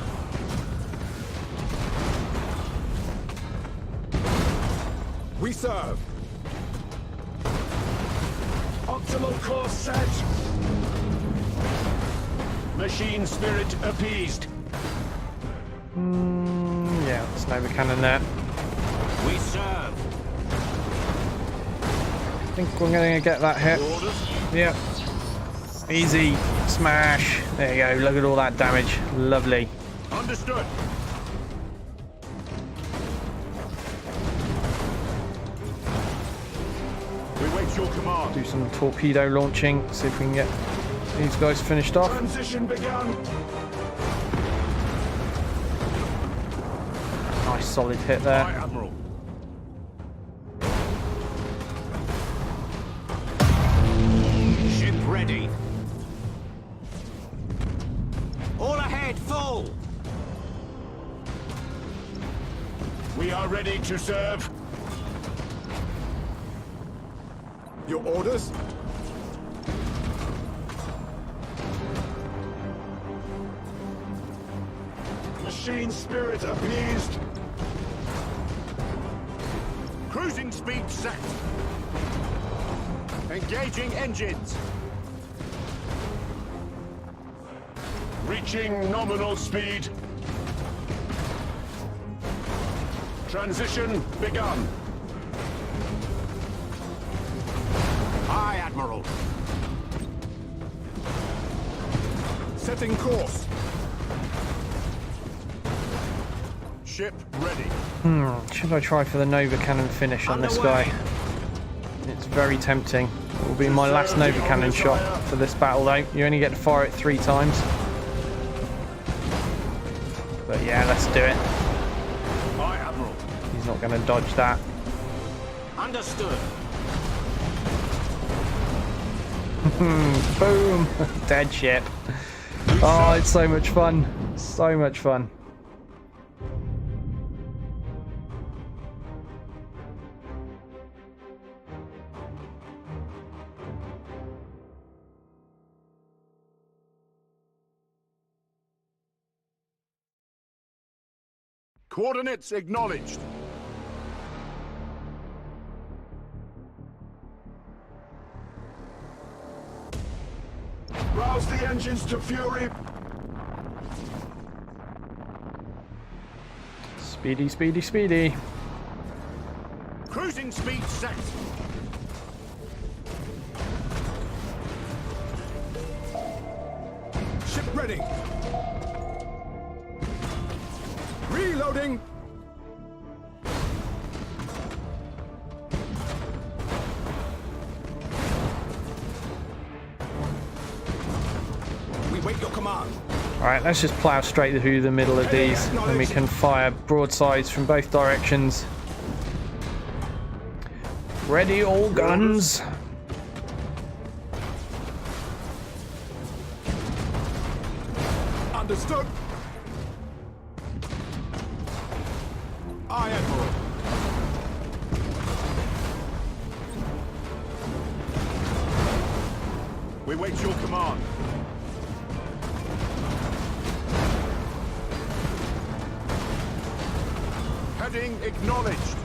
We serve. Optimal course set. Machine spirit appeased. Yeah, there's Nova cannon there. We serve. I think we're going to get that hit. Orders. Yep. Easy. Smash. There you go. Look at all that damage. Lovely. Understood. We wait your command. Do some torpedo launching. See if we can get these guys finished off. Transition begun. Nice solid hit there. Aye, Admiral. Ship ready. All ahead, full. We are ready to serve. Your orders. Machine spirit appeased. Cruising speed set. Engaging engines. Reaching nominal speed. Transition begun. Aye, Admiral. Setting course. Ship ready. Should I try for the Nova cannon finish on this Underway. guy? It's very tempting. It will be my last Nova cannon shot for this battle though. You only get to fire it 3 times. But yeah, let's do it. Aye, Admiral. He's not going to dodge that. Understood. Boom! Dead ship. Oh, it's so much fun. So much fun. Coordinates acknowledged. Rouse the engines to fury. Speedy, speedy, speedy. Cruising speed set. Ship ready. Reloading. wait your command. Alright, let's just plough straight through the middle of these, and we can fire broadsides from both directions. Ready, all guns. Understood. Aye, Admiral. We wait your command. Heading acknowledged.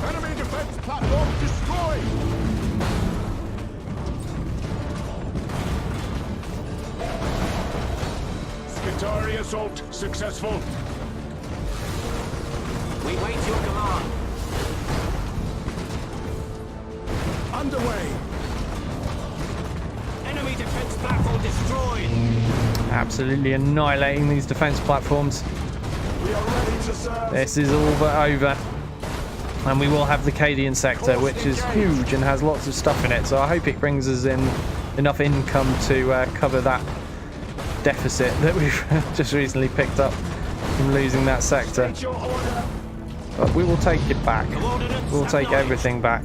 Enemy defense platform destroyed. Skitari assault successful. We wait your command. Underway. Enemy defense platform destroyed. Absolutely annihilating these defense platforms. We are ready to serve. This is all but over. And we will have the Cadian sector, which is huge and has lots of stuff in it. So I hope it brings us in enough income to cover that deficit that we've just recently picked up from losing that sector. Your order. But we will take it back. Coordinates We'll take acknowledged. everything back.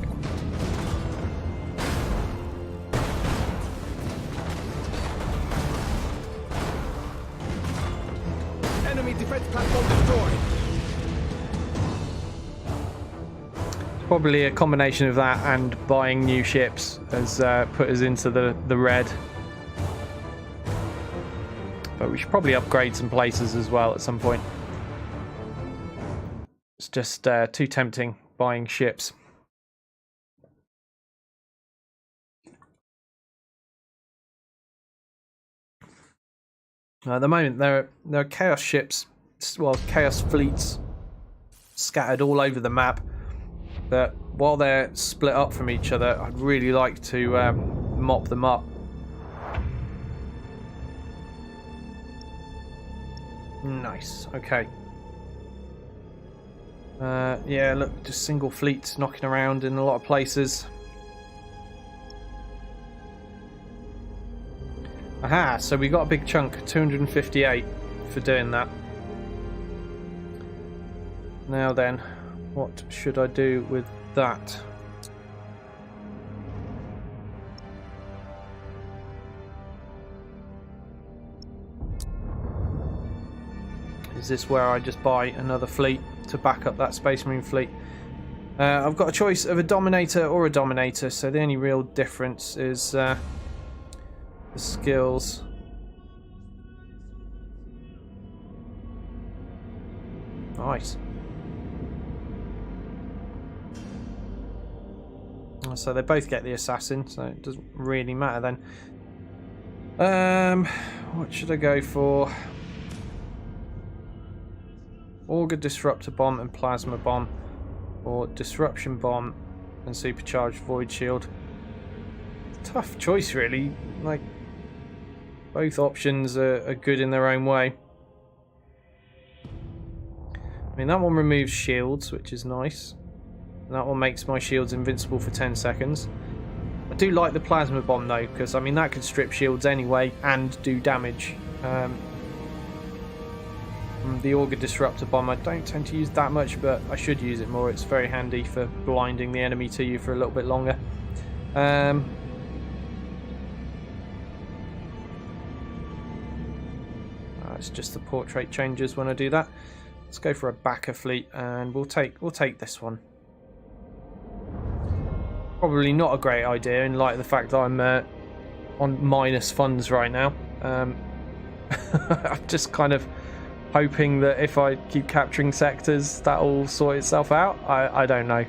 Enemy defense platform destroyed. Probably a combination of that and buying new ships has put us into the red. But we should probably upgrade some places as well at some point. It's just too tempting buying ships. At the moment, there are chaos ships, well, chaos fleets scattered all over the map. That while they're split up from each other, I'd really like to mop them up. Nice. Okay. Yeah, look, just single fleets knocking around in a lot of places. Aha, so we got a big chunk, 258 for doing that. Now then, what should I do with that? Is this where I just buy another fleet to back up that Space Marine fleet? I've got a choice of a Dominator or a Dominator, so the only real difference is the skills. Nice. So they both get the assassin, so it doesn't really matter then. What should I go for? Auger Disruptor Bomb and Plasma Bomb, or Disruption Bomb and Supercharged Void Shield. Tough choice, really. Like, both options are good in their own way. I mean, that one removes shields, which is nice. And that one makes my shields invincible for 10 seconds. I do like the Plasma Bomb, though, because, I mean, that could strip shields anyway and do damage. The Auger Disruptor Bomb, I don't tend to use that much, but I should use it more. It's very handy for blinding the enemy to you for a little bit longer. It's just the portrait changes when I do that. Let's go for a backer fleet, and we'll take this one. Probably not a great idea in light of the fact that I'm on minus funds right now. I'm just kind of hoping that if I keep capturing sectors, that'll sort itself out. I don't know.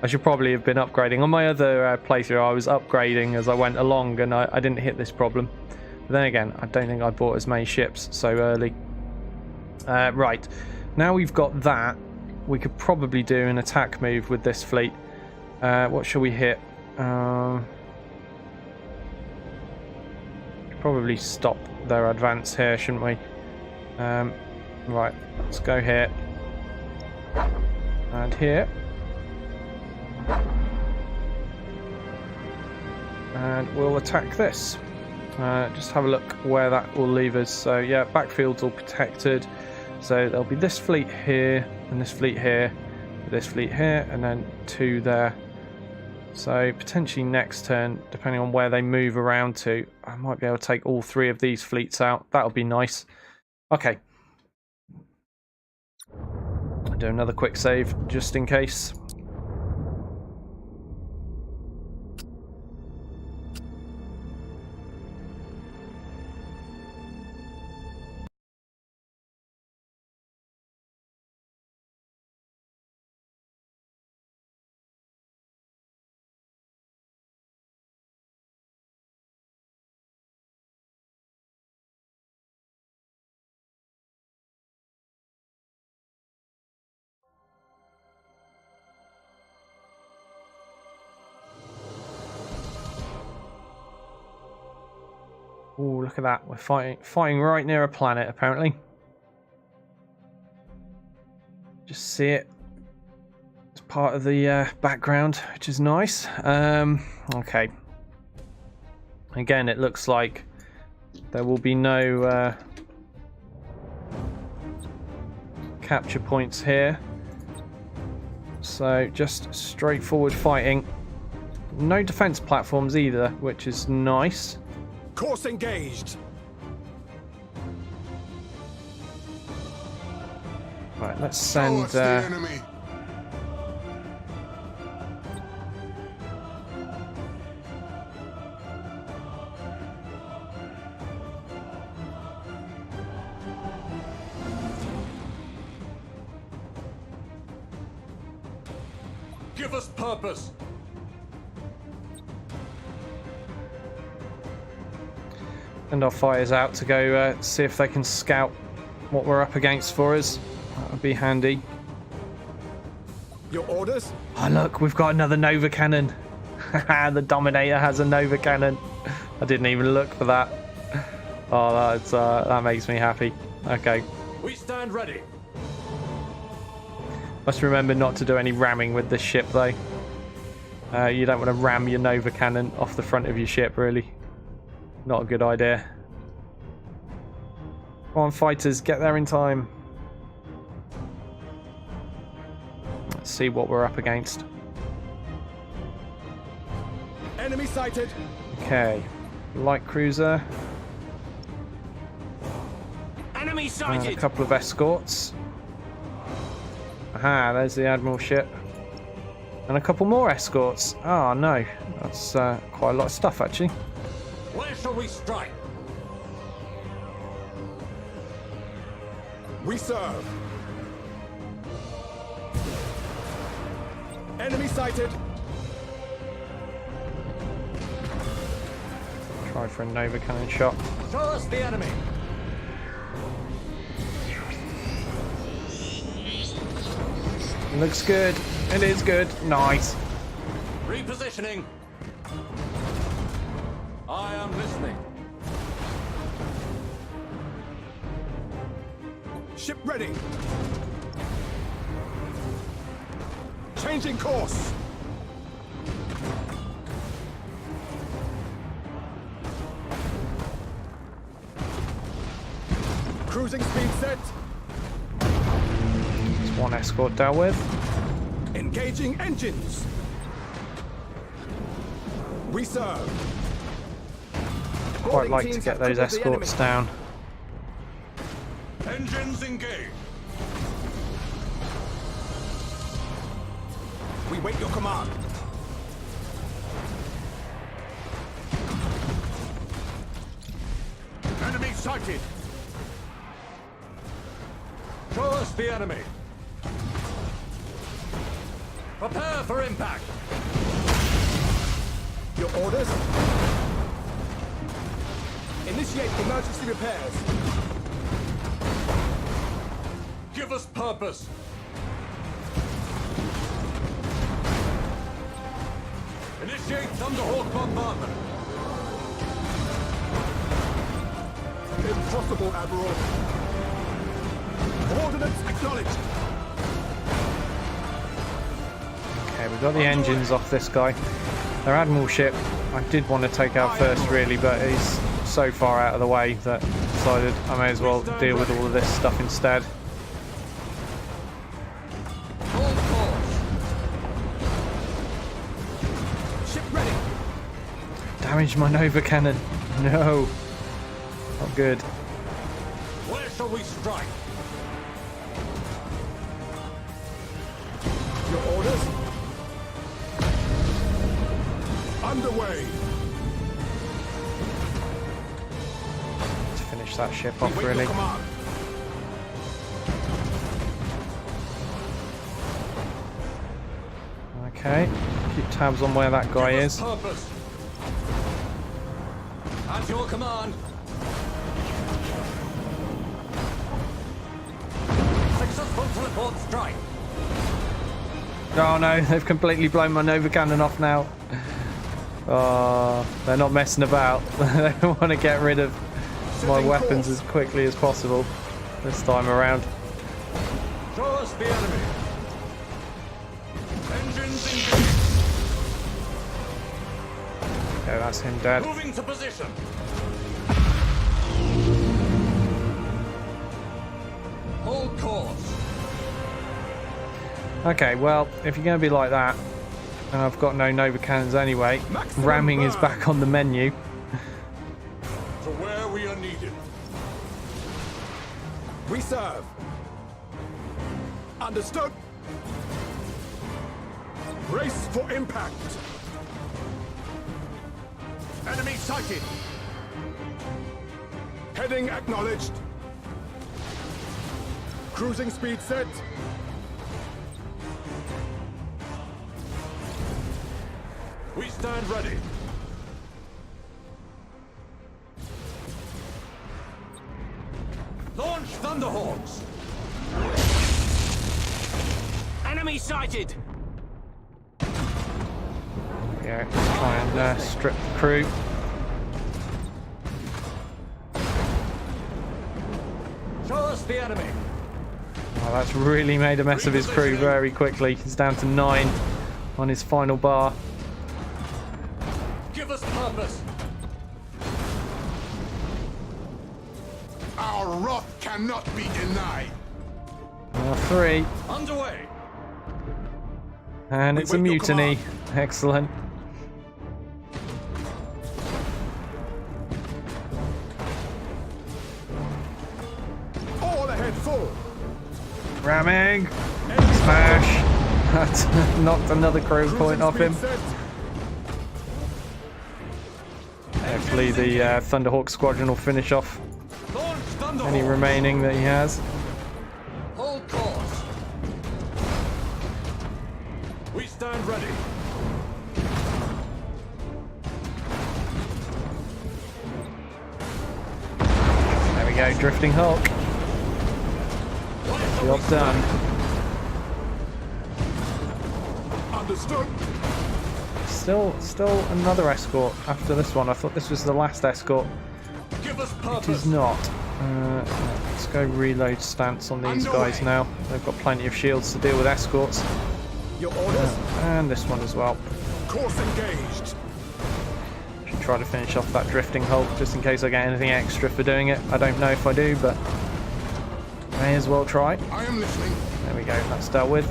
I should probably have been upgrading. On my other playthrough, I was upgrading as I went along, and I didn't hit this problem. But then again, I don't think I bought as many ships so early. Right, now we've got that, we could probably do an attack move with this fleet. What shall we hit? Probably stop their advance here, shouldn't we? Right, let's go here. And here. and we'll attack this. Just have a look where that will leave us. So yeah, backfield's all protected. So there'll be this fleet here, and this fleet here, this fleet here, and then 2 there. So potentially next turn, depending on where they move around to, I might be able to take all 3 of these fleets out. That'll be nice. Okay. I'll do another quick save just in case. Oh, look at that. We're fighting right near a planet, apparently. Just see it. It's part of the background, which is nice. Okay. Again, it looks like there will be no capture points here. So, just straightforward fighting. No defense platforms either, which is nice. Course engaged. Right, let's send. the enemy. Give us purpose. Send our fighters out to go see if they can scout what we're up against for us. That would be handy. Your orders? Oh look, we've got another Nova Cannon. The Dominator has a Nova Cannon. I didn't even look for that. Oh, that makes me happy. Okay. We stand ready. Must remember not to do any ramming with this ship though. You don't want to ram your Nova Cannon off the front of your ship, really. Not a good idea. Come on, fighters, get there in time. Let's see what we're up against. Enemy sighted. Okay, light cruiser. Enemy And a sighted. couple of escorts. Aha, there's the Admiral ship. And a couple more escorts. Oh no, that's quite a lot of stuff actually. Where shall we strike? We serve. Enemy sighted. Try for a Nova Cannon shot. Show us the enemy. Looks good. It is good. Nice. Repositioning. I am listening. Ship ready. Changing course. Cruising speed set. There's one escort dealt with. Engaging engines. We serve. Quite Boarding like to teams get have those crippled the enemy. escorts down. Engines engaged. We wait your command. Enemy sighted. Show us the enemy. Prepare for impact. Your orders? Initiate emergency repairs. Give us purpose. Initiate Thunderhawk bombardment. Impossible, Admiral. Coordinates acknowledged. Okay, we've got the engines off this guy. Their Admiral ship I did want to take out first, really, but he's so far out of the way that I decided I may as well deal with all of this stuff instead. Hold course. Ship ready. Damage my Nova Cannon. No. Not good. Where shall we strike? Your orders? Underway. To finish that ship We off, wait really. your command. Okay. Keep tabs on where that guy Give us is. purpose. At your command. Successful teleport strike. Oh no, they've completely blown my Nova Cannon off now. Oh, they're not messing about. They want to get rid of my weapons as quickly as possible this time around. Show us the enemy. Engines engaged. Okay, that's him dead. Moving to position. Hold course. Okay, well, if you're going to be like that, and I've got no Nova Cannons anyway, Maximum ramming is burn. back on the menu. To where we are needed. We serve. Understood. Brace for impact. Enemy sighted. Heading acknowledged. Cruising speed set. We stand ready. Launch Thunderhawks. Enemy sighted! Yeah, try and strip the crew. Show us the enemy. Oh, that's really made a mess of his crew very quickly. He's down to 9 on his final bar. Give us purpose. Our wrath cannot be denied. 3. Underway. And it's a wait your mutiny. Excellent. All ahead full. Ramming. Smash. That knocked another crew point off him. Speed set. Hopefully the Thunderhawk squadron will finish off Launch Thunderhawks. any remaining that he has. Hold course. We stand ready. There we go, Drifting Hulk. Job done. Understood. Still another escort after this one. I thought this was the last escort. Give us It purpose. is not. Let's go reload stance on these guys now. They've got plenty of shields to deal with escorts. Your orders. And this one as well. Course engaged. Should try to finish off that Drifting Hulk just in case I get anything extra for doing it. I don't know if I do, but may as well try. I am listening. There we go, that's dealt with.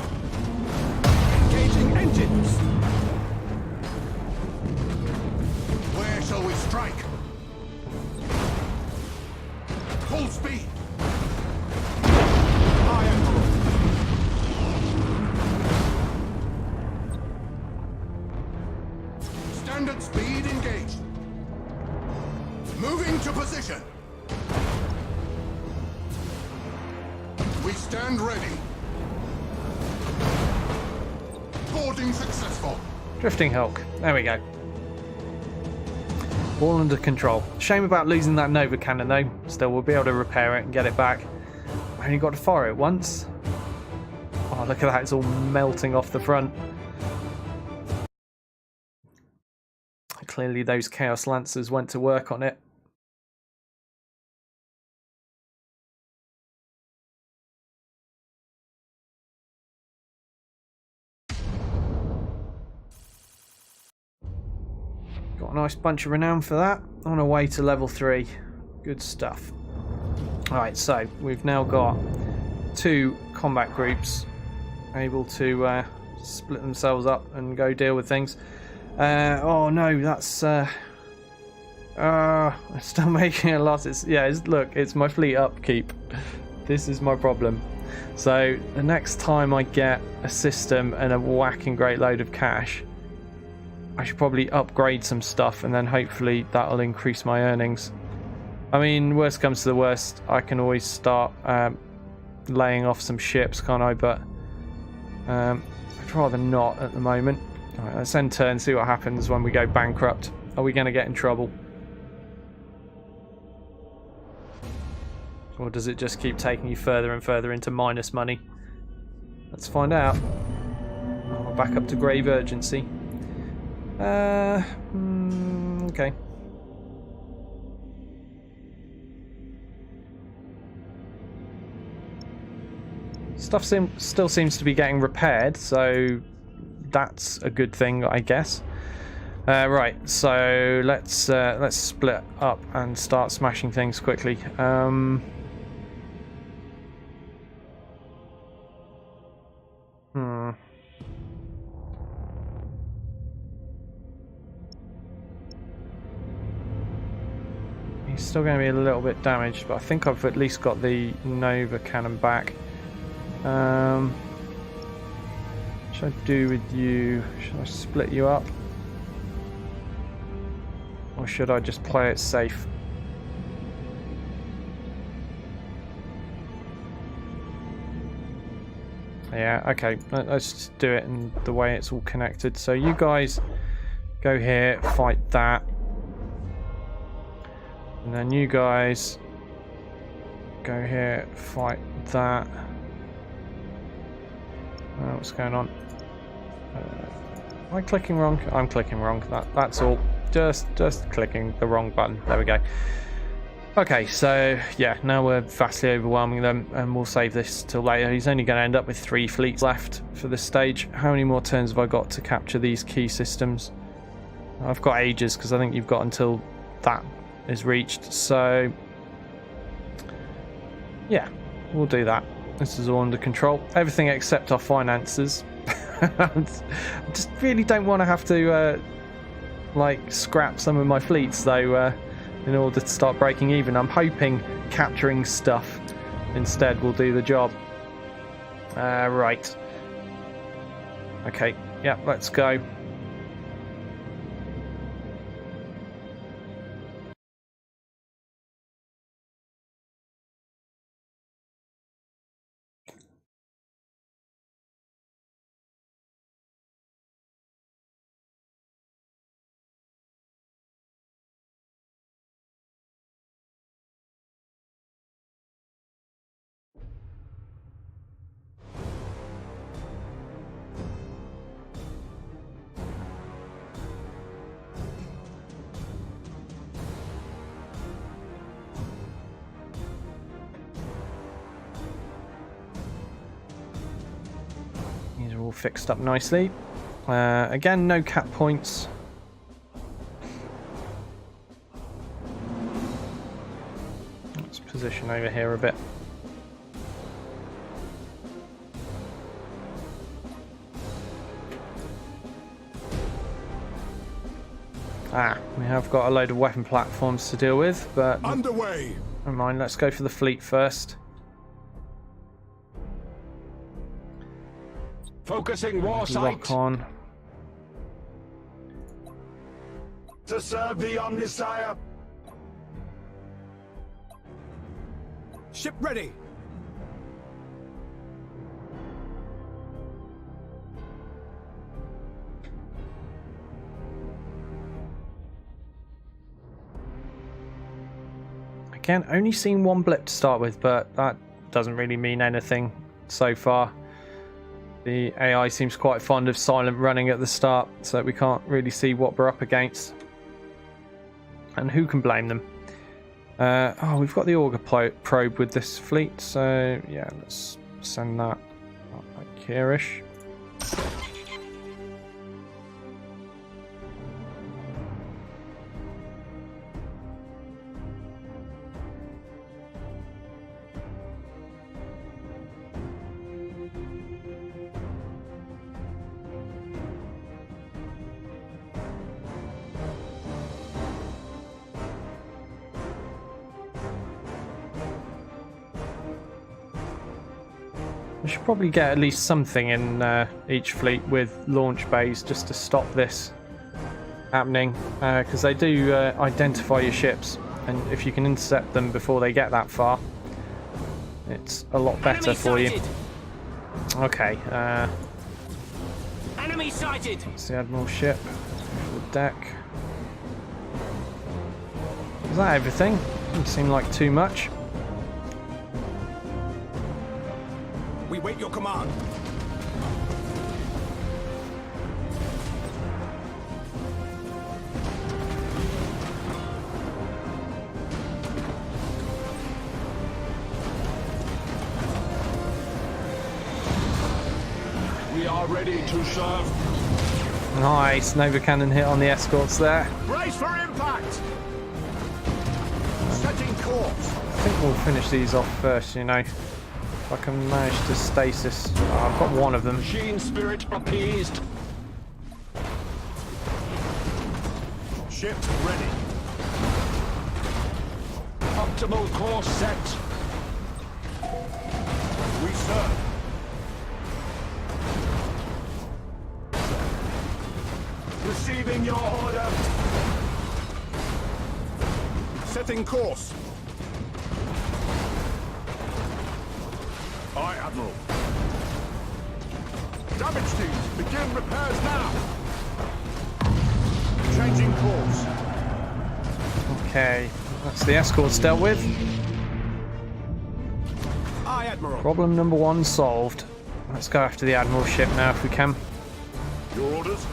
Engaging engines. Where shall we strike? Full speed. Aye, Admiral. Standard speed engaged. Moving to position. We stand ready. Boarding successful. Drifting Hulk, there we go. All under control. Shame about losing that Nova Cannon though. Still, we'll be able to repair it and get it back. I only got to fire it once. Oh, look at that, it's all melting off the front. Clearly those Chaos Lancers went to work on it. Got got a nice bunch of renown for that. On our way to level 3. Good stuff. Alright, so we've now got 2 combat groups able to split themselves up and go deal with things. Oh no, that's still making a loss. Look, it's my fleet upkeep. This is my problem. So the next time I get a system and a whacking great load of cash, I should probably upgrade some stuff, and then hopefully that'll increase my earnings. I mean, worst comes to the worst, I can always start laying off some ships, can't I? But I'd rather not at the moment. Alright, let's end turn, see what happens when we go bankrupt. Are we going to get in trouble? Or does it just keep taking you further and further into minus money? Let's find out. Oh, back up to grave urgency. Okay. Stuff still seems to be getting repaired, so that's a good thing, I guess. Right, so let's split up and start smashing things quickly. He's still going to be a little bit damaged, but I think I've at least got the Nova cannon back. What should I do with you? Should I split you up? Or should I just play it safe? Yeah, okay, let's just do it in the way it's all connected. So you guys go here, fight that. And then you guys go here, fight that. What's going on? Am I clicking wrong? I'm clicking wrong. That's all. Just clicking the wrong button. There we go. Okay, so yeah, now we're vastly overwhelming them, and we'll save this till later. He's only going to end up with 3 fleets left for this stage. How many more turns have I got to capture these key systems? I've got ages, because I think you've got until that is reached. So yeah, we'll do that. This is all under control. Everything except our finances. I just really don't want to have to like scrap some of my fleets though in order to start breaking even. I'm hoping capturing stuff instead will do the job. Right. Okay, yeah, let's go. These are all fixed up nicely. Again, no cap points. Let's position over here a bit. We have got a load of weapon platforms to deal with, but Underway. never mind, let's go for the fleet first. Focusing war Lock sight. on. To serve the Omnisire. Ship ready. Again, only seen one blip to start with, but that doesn't really mean anything so far. The AI seems quite fond of silent running at the start, so we can't really see what we're up against. And who can blame them? Oh, we've got the auger probe with this fleet, so yeah, let's send that up like here-ish. We should probably get at least something in each fleet with launch bays just to stop this happening, because they do identify your ships, and if you can intercept them before they get that far, it's a lot better Enemy for you. sighted! Okay, Enemy sighted! it's the Admiral ship. The deck. Is that everything? Doesn't seem like too much. We wait your command. We are ready to serve. Nice, Nova Cannon hit on the escorts there. Brace for impact. Setting course. I think we'll finish these off first, you know. If I can manage to stasis. Oh, I've got one of them. Machine spirit appeased. Ship ready. Optimal course set. We serve. Receiving your order. Setting course. Aye, Admiral. Damage teams, begin repairs now. Changing course. Okay, that's the escorts dealt with. Aye, Admiral. Problem number one solved. Let's go after the Admiral ship now if we can. Your orders?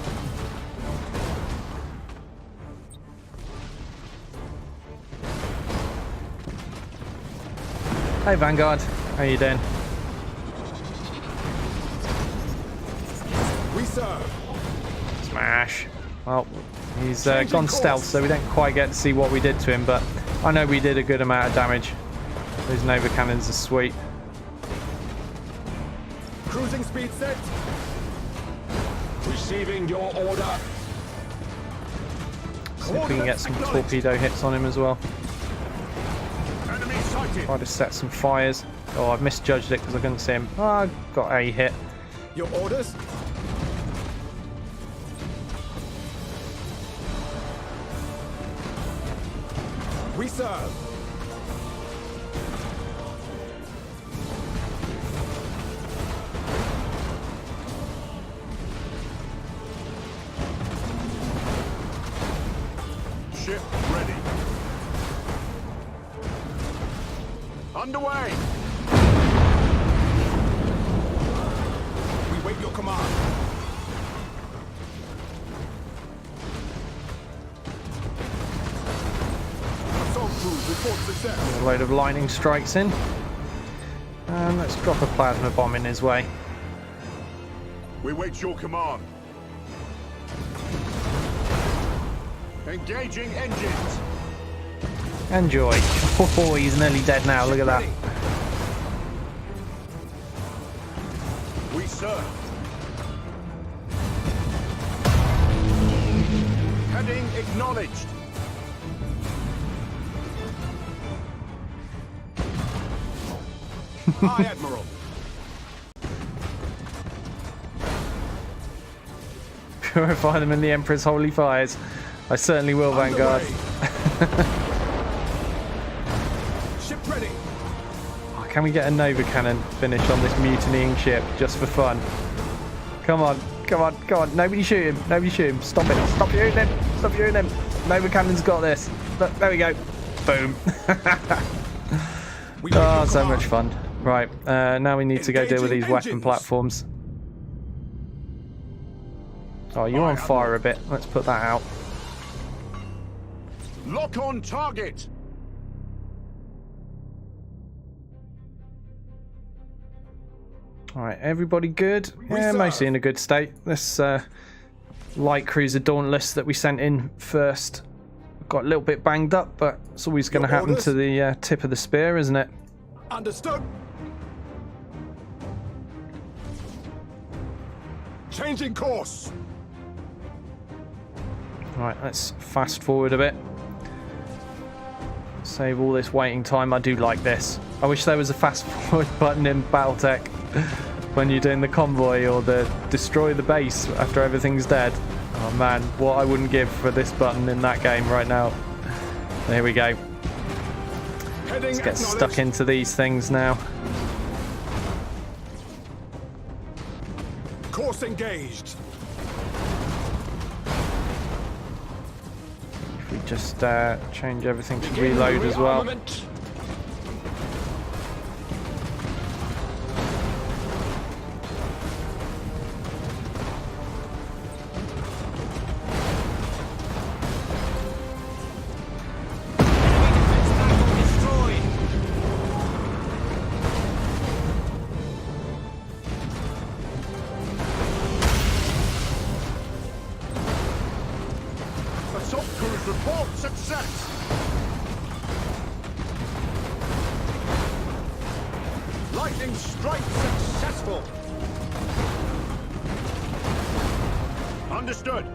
Hey Vanguard, how you doing? We serve. Smash. Well, he's gone stealth, so we don't quite get to see what we did to him, but I know we did a good amount of damage. Those Nova Cannons are sweet. Cruising speed set. Receiving your order. See if we can get some torpedo hits on him as well. Enemy sighted. Try to set some fires. Oh, I've misjudged it because I couldn't see him. Oh, I got a hit. Your orders? We serve. Ship ready. Underway. We wait your command. Assault crew report success. A load of lightning strikes in. And let's drop a plasma bomb in his way. We wait your command. Engaging engines. Enjoy. Oh, he's nearly dead now. Look at that. We serve. Heading acknowledged. Aye, Admiral. Purify them in the Emperor's holy fires. I certainly will, Vanguard. Ship ready. Oh, can we get a Nova Cannon finish on this mutinying ship just for fun? Come on, come on, come on. Nobody shoot him. Nobody shoot him. Stop it. Stop shooting him. Stop shooting him. Nova Cannon's got this. Look, there we go. Boom. Oh, so much fun. Right, now we need to go deal with these weapon platforms. Oh, you're on fire a bit. Let's put that out. Lock on target. Alright, everybody good? Yeah, mostly in a good state. This light cruiser Dauntless that we sent in first got a little bit banged up, but it's always going to happen to the tip of the spear, isn't it? Understood. Changing course. Right, let's fast forward a bit. Save all this waiting time. I do like this. I wish there was a fast forward button in Battletech. when you're doing the convoy or the destroy the base after everything's dead. Oh man, what I wouldn't give for this button in that game right now. Here we go. Let's get stuck into these things now. Course engaged. If we just change everything to reload as well. Rearmament. Assault crews report success. Lightning strike successful. Understood.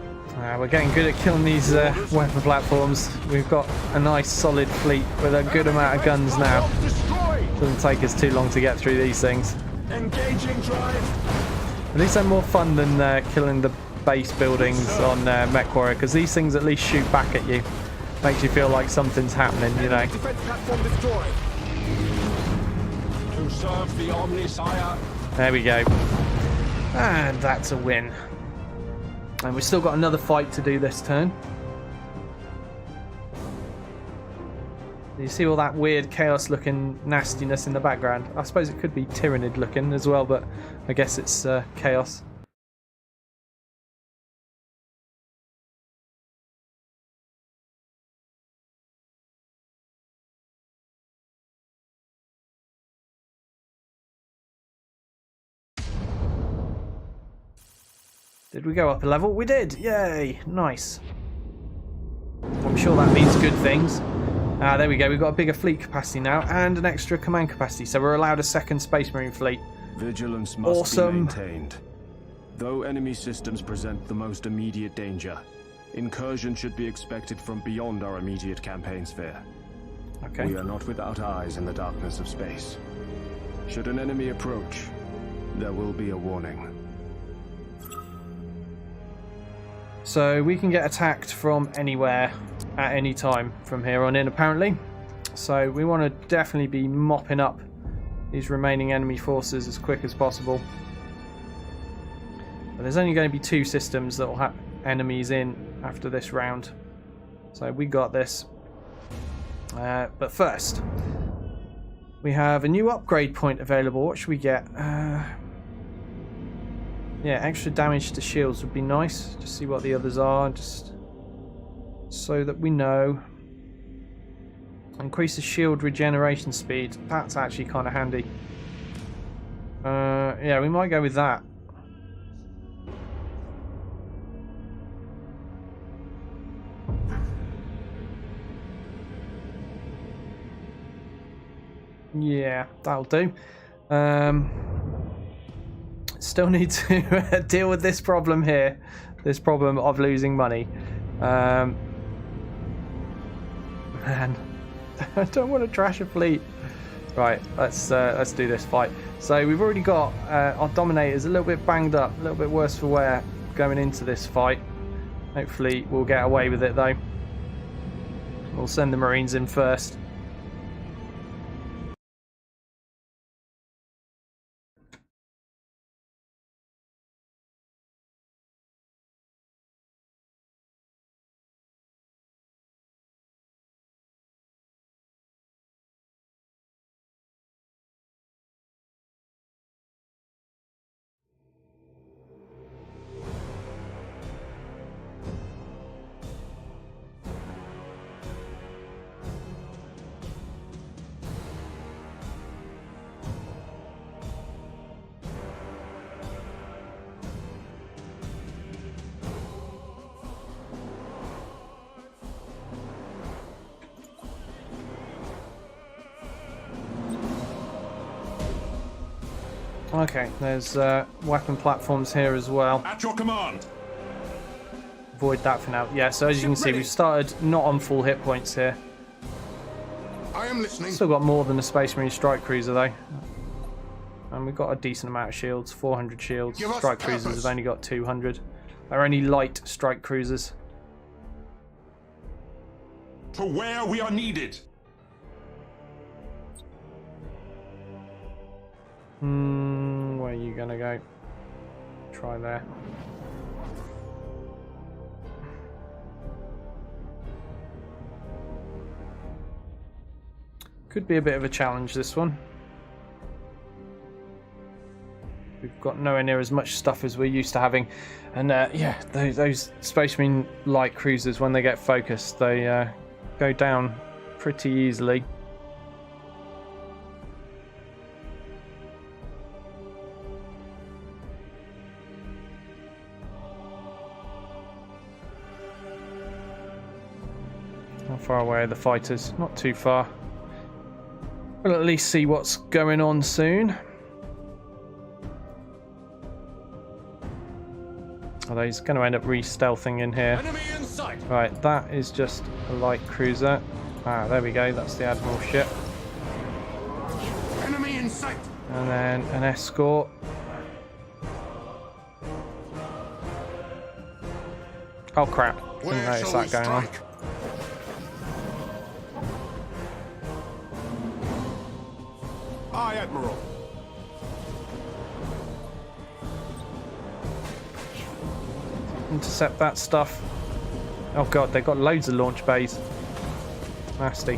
We're getting good at killing these weapon platforms. We've got a nice solid fleet with a good amount of guns now. Destroyed. Doesn't take us too long to get through these things. Engaging drive. At least they're more fun than killing the base buildings on Mech Warrior, because these things at least shoot back at you. Makes you feel like something's happening, you know. Defense platform destroyed. To serve the Omnisire. There we go. And that's a win. And we've still got another fight to do this turn. You see all that weird chaos looking nastiness in the background? I suppose it could be Tyrannid looking as well, but I guess it's chaos. Did we go up a level? We did! Yay! Nice. I'm sure that means good things. There we go. We've got a bigger fleet capacity now and an extra command capacity, so we're allowed a second Space Marine fleet. Vigilance must Awesome. be maintained. Though enemy systems present the most immediate danger, incursion should be expected from beyond our immediate campaign sphere. Okay. We are not without eyes in the darkness of space. Should an enemy approach, there will be a warning. So we can get attacked from anywhere at any time from here on in, apparently. So we want to definitely be mopping up these remaining enemy forces as quick as possible. But there's only going to be 2 systems that will have enemies in after this round. So we got this. But first, we have a new upgrade point available. What should we get? Yeah, extra damage to shields would be nice. Just see what the others are, just so that we know. Increase the shield regeneration speed. That's actually kind of handy. Yeah, we might go with that. Yeah, that'll do. Still need to deal with this problem here. This problem of losing money. Man, I don't want to trash a fleet. Right, let's do this fight. So we've already got our Dominators a little bit banged up, a little bit worse for wear going into this fight. Hopefully we'll get away with it though. We'll send the Marines in first. Okay, there's weapon platforms here as well. At your command. Avoid that for now. Yeah, so as you can see, we've started not on full hit points here. I am listening. Still got more than a Space Marine strike cruiser though. And we've got a decent amount of shields, 400 shields. Give us Strike cruisers purpose. have only got 200. They're only light strike cruisers. To where we are needed. Where are you gonna go? Try there. Could be a bit of a challenge, this one. We've got nowhere near as much stuff as we're used to having. And yeah, those Space Marine light cruisers, when they get focused, they go down pretty easily. How far away are the fighters? Not too far. We'll at least see what's going on soon. Although he's going to end up re-stealthing in here. Enemy in sight. Right, that is just a light cruiser. Ah, there we go. That's the Admiral ship. Enemy in sight. And then an escort. Oh crap! Didn't Where notice shall we that going on. strike? Aye, Admiral. Intercept that stuff. Oh god, they've got loads of launch bays. Nasty.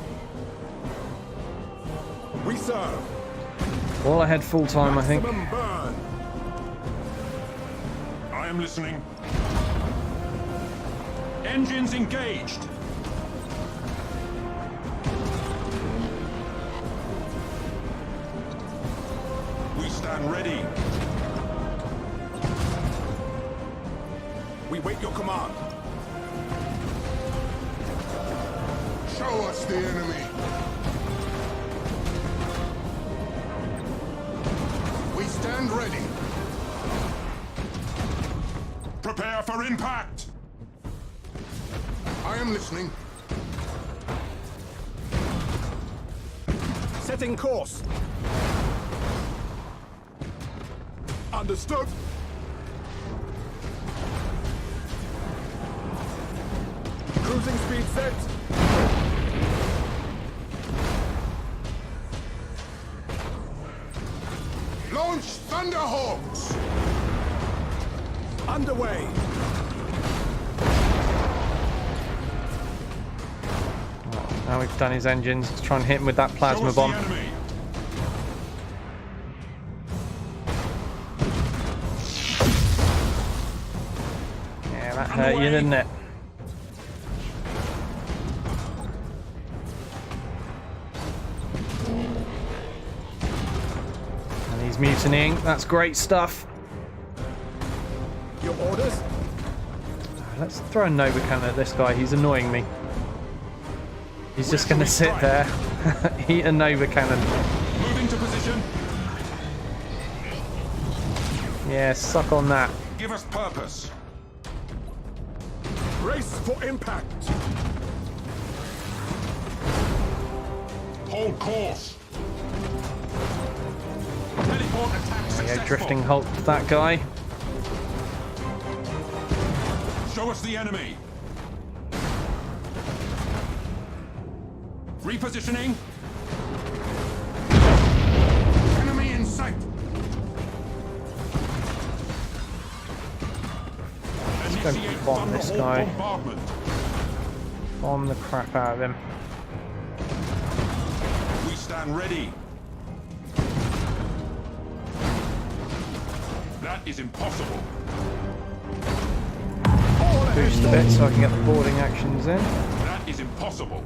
We serve. All ahead full time, I think. Maximum burn. I am listening. Engines engaged. We stand ready. We wait your command. Show us the enemy. We stand ready. Prepare for impact. I am listening. Setting course. Understood. Cruising speed set. Launch Thunderhawks. Underway. Now we've done his engines. Let's try and hit him with that Show plasma us the bomb. enemy. Yeah, that hurt you, didn't it? And he's mutinying. That's great stuff. Your orders. Let's throw a Nova Cannon at this guy. He's annoying me. He's just going to sit there, eat a Nova Cannon. Moving to position. Yeah, suck on that. Give us purpose. Brace for impact. Hold course. Teleport attack successful. Yeah, drifting Hulk, that guy. Show us the enemy. Repositioning. Enemy in sight. go Initiate bomb this Thunderhawk guy. bombardment. Bomb the crap out of him. We stand ready. That is impossible. Boost a bit so I can get the boarding actions in. That is impossible.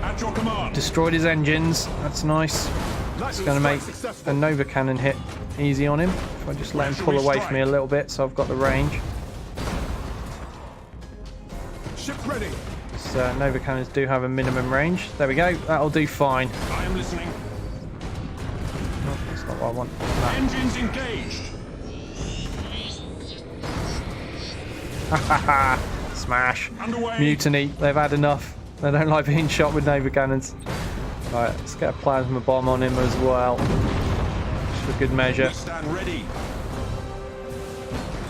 At your command. Destroyed his engines. That's nice. It's going to make a Nova Cannon hit easy on him. If I just let him pull away from me a little bit so I've got the range. Ship ready. So Nova Cannons do have a minimum range. There we go. That'll do fine. I am listening. Oh, that's not what I want. No. Engines engaged. Smash. Underway. Mutiny. They've had enough. They don't like being shot with Nova Cannons. Right, let's get a plasma bomb on him as well. Just for good measure. We stand ready.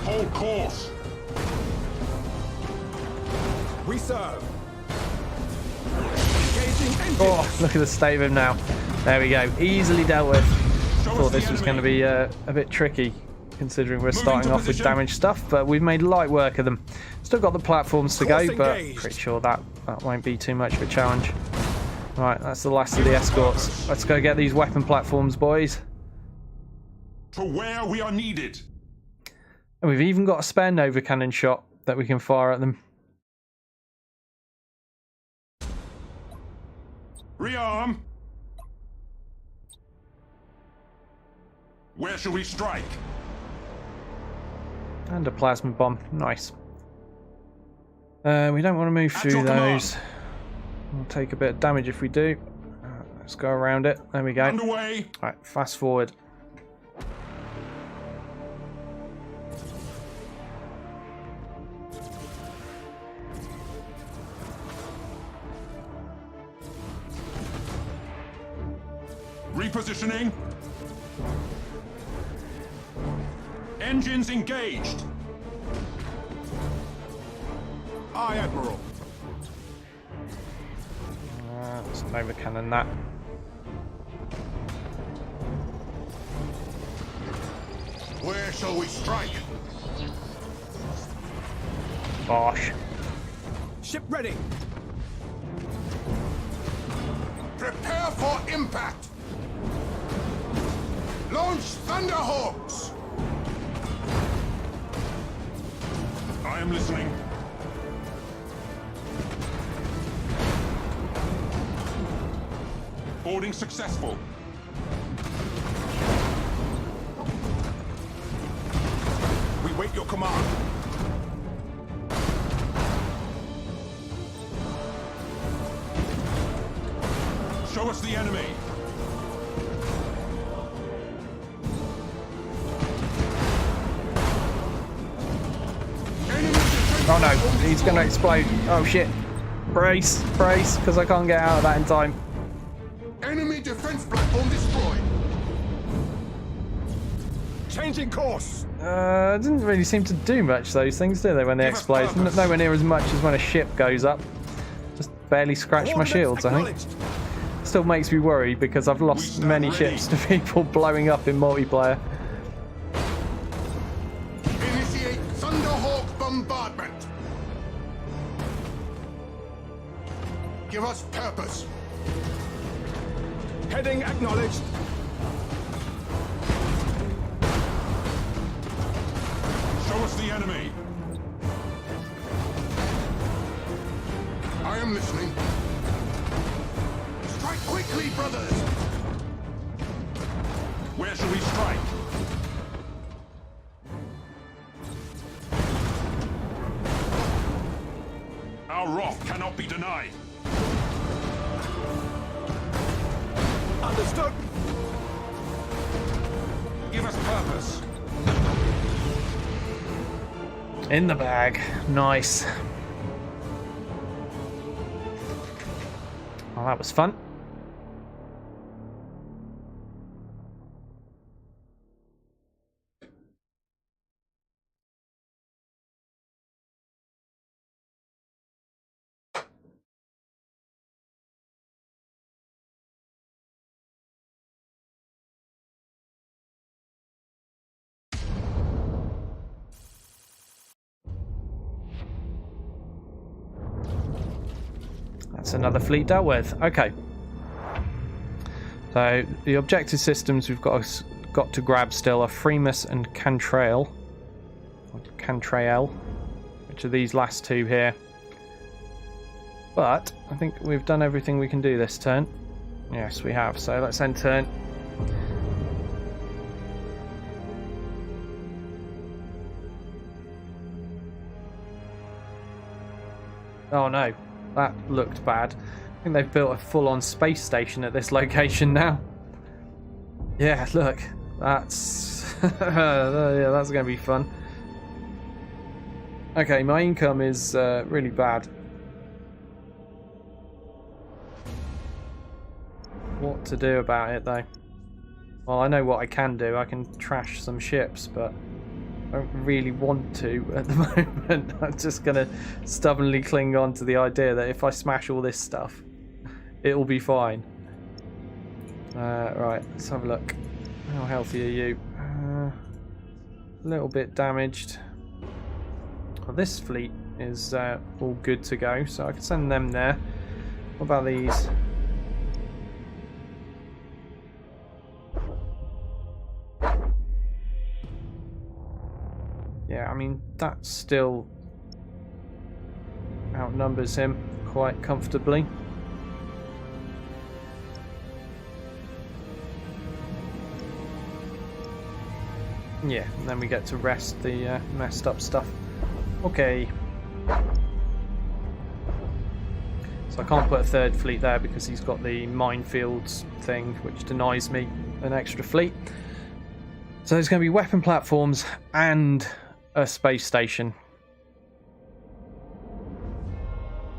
Hold course. We serve. Engaging engines. Oh, look at the state of him now. There we go. Easily dealt with. Show us Thought the this was going to enemy. be a bit tricky, considering we're Moving starting to off with position. damaged stuff, but we've made light work of them. Still got the platforms to Course go, but engaged. pretty sure that won't be too much of a challenge. Right, that's the last of the escorts. Let's go get these weapon platforms, boys. To where we are needed. And we've even got a spare Nova cannon shot that we can fire at them. Rearm. Where shall we strike? And a plasma bomb. Nice. We don't want to move At through your command. those. We'll take a bit of damage if we do. Let's go around it. There we go. Underway. Right, fast forward. Repositioning. Engines engaged. Aye, Admiral. Let's Nova cannon that. Where shall we strike? Bosh. Ship ready. Prepare for impact! Launch Thunderhawks! I am listening. Boarding successful. We wait your command. Show us the enemy. Enemy defense Oh no, platforms he's going to explode. Oh shit. Brace, brace, because I can't get out of that in time. Enemy defense platform destroyed. Changing course. Didn't really seem to do much, those things, do they, when they Give us explode? purpose. Nowhere near as much as when a ship goes up. Just barely scratched my Coordinates shields, I think. acknowledged. Still makes me worry because I've lost stand many ready. ships to people blowing up in multiplayer. Initiate Thunderhawk bombardment. Give us purpose. Heading acknowledged. Show us the enemy. I am listening. Strike quickly, brothers! Where shall we strike? Our wrath cannot be denied. Understood. Give us purpose. In the bag. Nice. Well, that was fun. That's another fleet dealt with. Okay. So the objective systems we've got to grab still are Freemus and Cantrail. Cantrail, which are these last two here. But I think we've done everything we can do this turn. Yes, we have. So let's end turn. Oh no, that looked bad. I think they've built a full-on space station at this location now. Yeah, look, that's yeah, that's going to be fun. Okay, my income is really bad. what to do about it, though. Well, I know what I can do. I can trash some ships, but I don't really want to at the moment. I'm just going to stubbornly cling on to the idea that if I smash all this stuff, it'll be fine. Right, let's have a look. How healthy are you? A little bit damaged. Well, this fleet is all good to go, so I can send them there. What about these? Yeah, I mean, that still outnumbers him quite comfortably. Yeah, and then we get to rest the messed up stuff. Okay. So I can't put a third fleet there because he's got the minefields thing, which denies me an extra fleet. So there's going to be weapon platforms and a space station.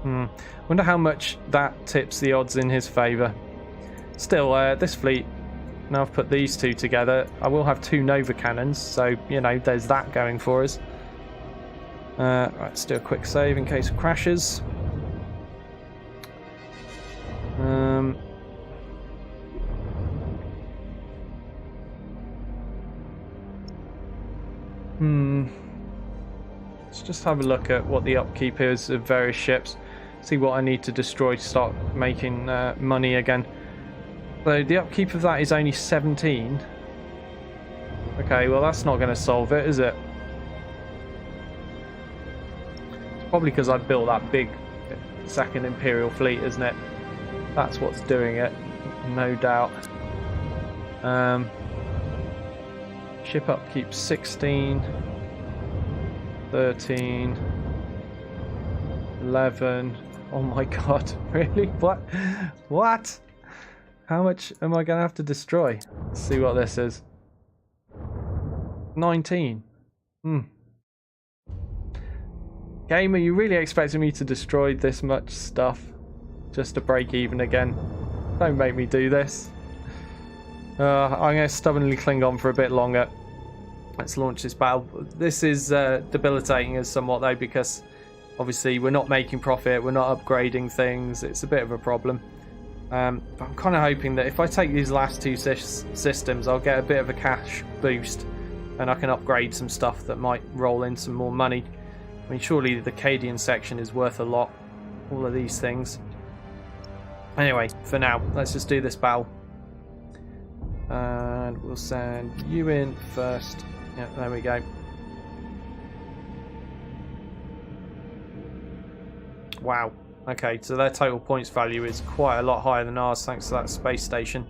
Wonder how much that tips the odds in his favour. Still, this fleet, now I've put these two together, I will have 2 Nova cannons, so, you know, there's that going for us. Right, let's do a quick save in case it crashes. Let's just have a look at what the upkeep is of various ships. See what I need to destroy to start making money again. So the upkeep of that is only 17. Okay, well that's not going to solve it, is it? It's probably because I built that big second Imperial fleet, isn't it? That's what's doing it, no doubt. Ship upkeep 16, 13, 11. Oh my god, really? What? What? How much am I going to have to destroy? Let's see what this is. 19. Game, are you really expecting me to destroy this much stuff just to break even again? Don't make me do this. I'm going to stubbornly cling on for a bit longer. Let's launch this battle. This is debilitating us somewhat though, because obviously we're not making profit, we're not upgrading things. It's a bit of a problem. But I'm kind of hoping that if I take these last 2 systems, I'll get a bit of a cash boost and I can upgrade some stuff that might roll in some more money. I mean, surely the Cadian section is worth a lot, all of these things. Anyway, for now, let's just do this battle. And we'll send you in first. Yeah, there we go. Wow. Okay, so their total points value is quite a lot higher than ours thanks to that space station.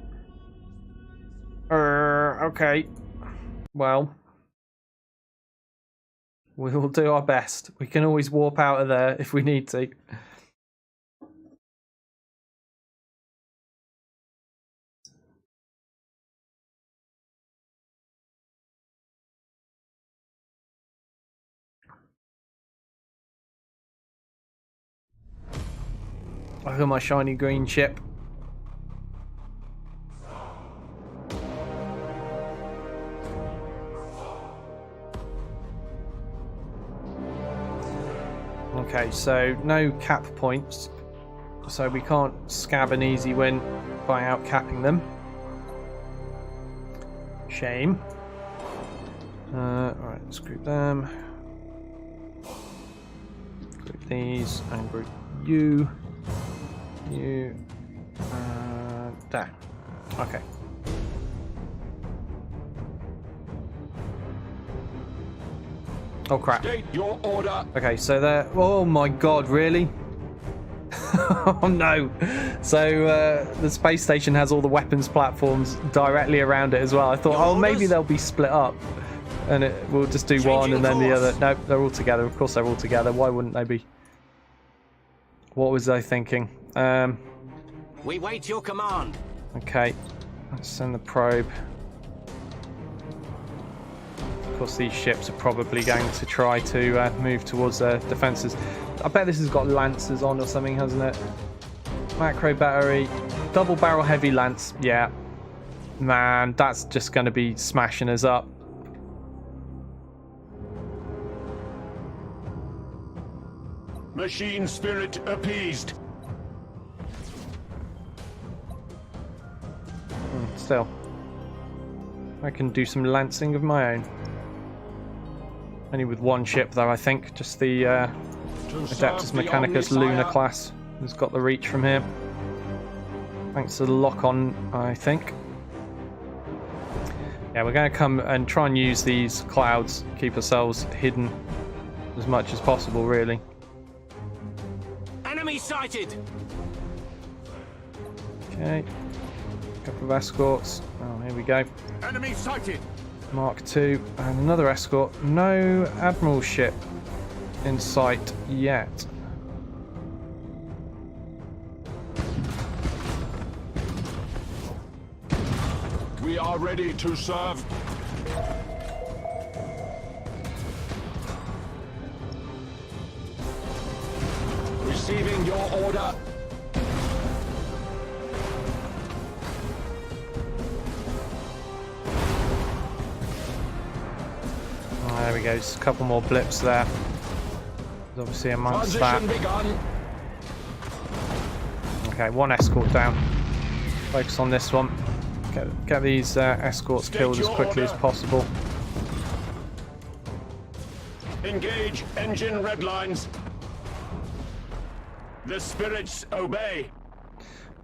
Okay. Well, we will do our best. We can always warp out of there if we need to. Look at my shiny green ship. Okay, so no cap points. So we can't scab an easy win by outcapping them. Shame. Alright, let's group them. Group these and group you. You. There. Okay. Oh crap. State your order. Okay, so there. Oh my god, really? Oh no. So the space station has all the weapons platforms directly around it as well. I thought, oh, maybe they'll be split up and we'll just do one and then the other. Nope, they're all together. Of course they're all together. Why wouldn't they be? What was I thinking? We wait your command. Okay, let's send the probe. Of course, these ships are probably going to try to move towards their defences. I bet this has got lancers on or something, hasn't it? Macro battery. Double barrel heavy lance. Yeah. Man, that's just going to be smashing us up. Machine spirit appeased. Still, I can do some lancing of my own. Only with one ship, though, I think. Just the Adeptus Mechanicus Lunar class has got the reach from here. Thanks to the lock-on, I think. Yeah, we're going to come and try and use these clouds, keep ourselves hidden as much as possible, really. Enemy sighted! Okay. Couple of escorts. Oh, here we go. Enemy sighted! Mark II and another escort. No admiral ship in sight yet. We are ready to serve. Receiving your order. Oh, there we go. Just a couple more blips there. There's obviously amongst that. Begun. Okay, one escort down. Focus on this one. Get these escorts killed as quickly as possible. Engage engine red lines. The spirits obey.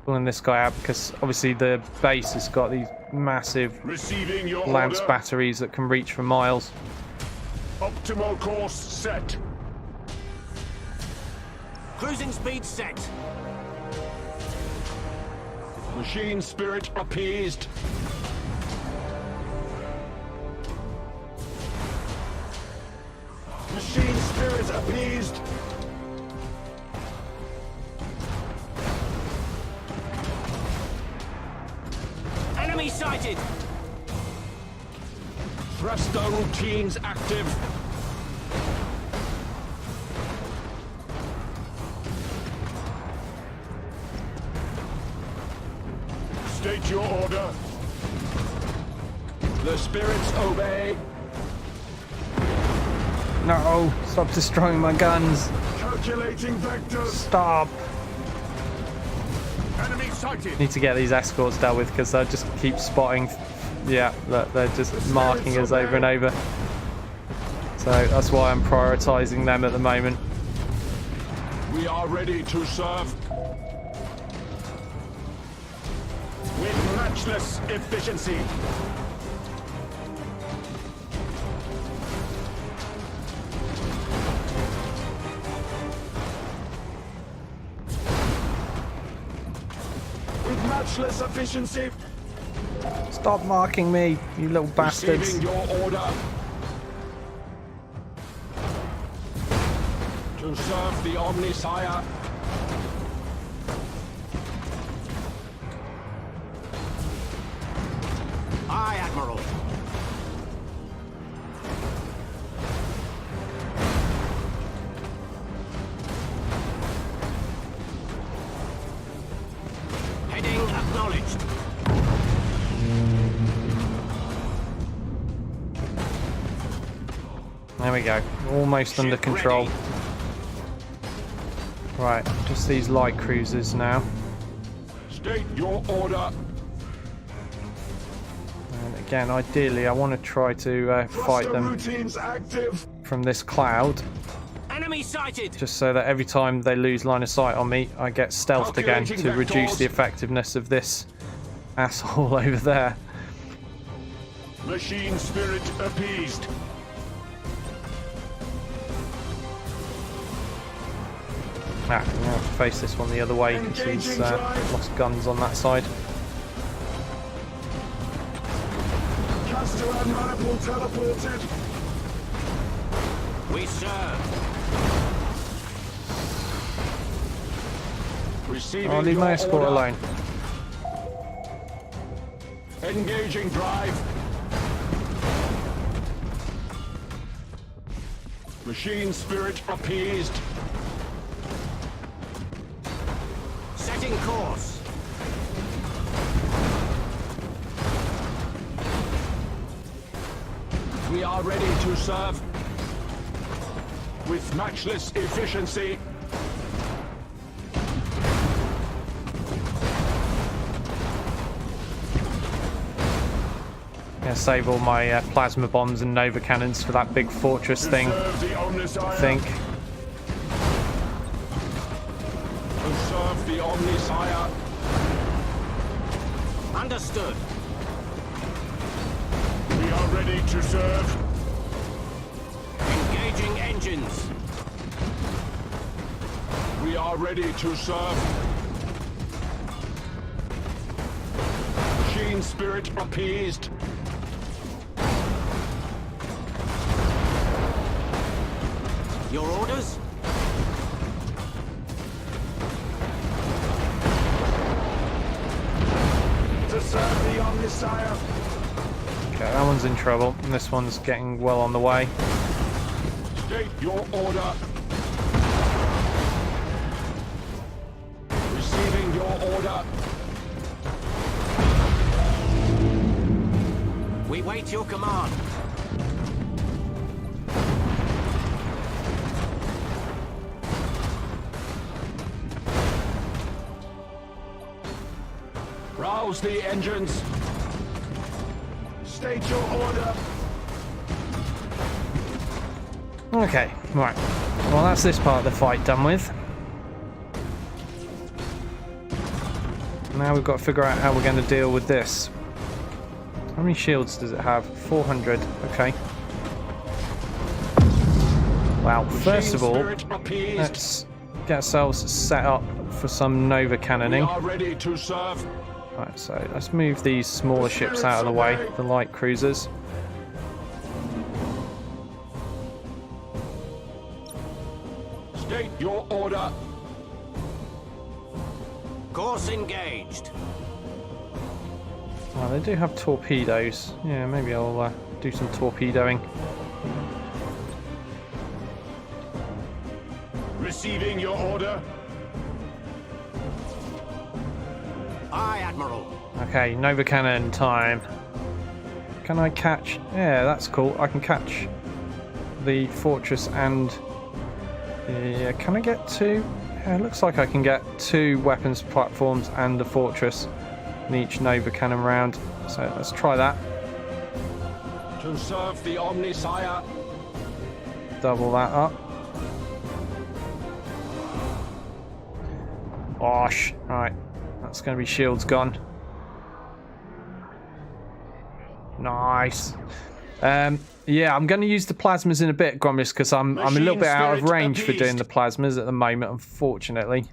Pulling this guy out because obviously the base has got these massive Receiving your lance order. batteries that can reach for miles. Optimal course set. Cruising speed set. Machine spirit appeased. Machine spirit appeased. Enemy sighted! Thruster routines active. State your order. The spirits obey. No! Stop destroying my guns! Calculating vectors. Stop! Enemy sighted! Need to get these escorts dealt with because I just keep spotting. Yeah, look, they're just marking us over and over. So that's why I'm prioritizing them at the moment. We are ready to serve. With matchless efficiency. With matchless efficiency. Stop marking me, you little bastards. Receiving your order. To serve the Omnisire. Aye, Admiral. Heading acknowledged. There we go, almost under control. Ready. Right, just these light cruisers now. State your order. And again, ideally, I want to try to fight them Routines active. from this cloud, Enemy sighted! just so that every time they lose line of sight on me, I get stealthed again to Calculating reduce vectors. the effectiveness of this asshole over there. Machine spirit appeased. Ah, I'm going to have to face this one the other way because he's Engaging drive. lost guns on that side. Castellan maniple teleported. We serve. Receiving I'll leave your my escort order. alone. Engaging drive. Machine spirit appeased. Setting course. are ready to serve. With matchless efficiency. Gonna save all my plasma bombs and nova cannons for that big fortress thing, I think. To serve the Omnisire. Understood. We are ready to serve. Engaging engines. We are ready to serve. Machine spirit appeased. Your orders? To serve the Omnisire. Okay, that one's in trouble, and this one's getting well on the way. State your order. Receiving your order. We wait your command. Rouse the engines. State your order. Okay, right. Well, that's this part of the fight done with. Now we've got to figure out how we're going to deal with this. How many shields does it have? 400. Okay. Well, first of all, let's get ourselves set up for some nova cannoning. We are ready to serve. Right, so let's move these smaller ships out of the way, the light cruisers. State your order. Course engaged. Oh, they do have torpedoes. Yeah, maybe I'll do some torpedoing. Receiving your order. Aye, Admiral. Okay, nova cannon time. Can I catch? Yeah, that's cool. I can catch the fortress and... Yeah, can I get two? Yeah, it looks like I can get 2 weapons platforms and the fortress in each nova cannon round. So let's try that. To serve the Omnisire. Double that up. Osh. Right. That's going to be shields gone. Nice. Yeah, I'm going to use the plasmas in a bit, Grumbius, because I'm a little bit out of range for doing the plasmas at the moment, unfortunately.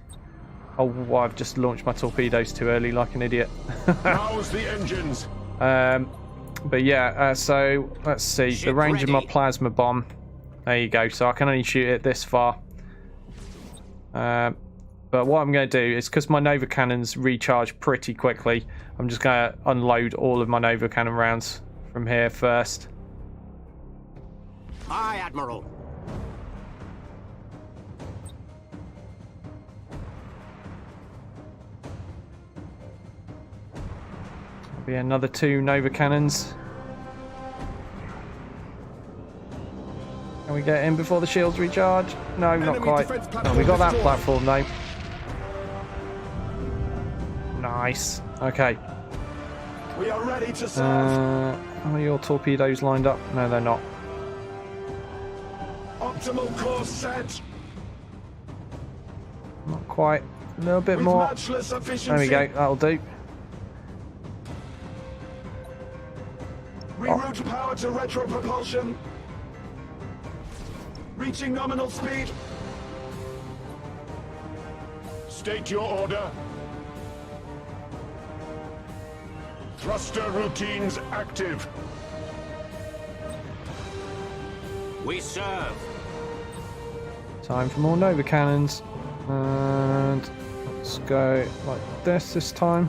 Oh, well, I've just launched my torpedoes too early, like an idiot. Rouse the engines. But yeah, so let's see. The range of my plasma bomb. There you go. So I can only shoot it this far. But what I'm going to do is, because my nova cannons recharge pretty quickly, I'm just going to unload all of my nova cannon rounds from here first. Aye, Admiral. There'll be another 2 nova cannons. Can we get in before the shields recharge? No, not quite. Oh, we got that platform though. Nice. Okay. We are ready to serve. Are your torpedoes lined up? No, they're not. Optimal course set. Not quite. A little bit With more. matchless efficiency. There we go. That'll do. Reroute power to retro propulsion. Reaching nominal speed. State your order. Thruster routines active. We serve. Time for more nova cannons. And let's go like this time.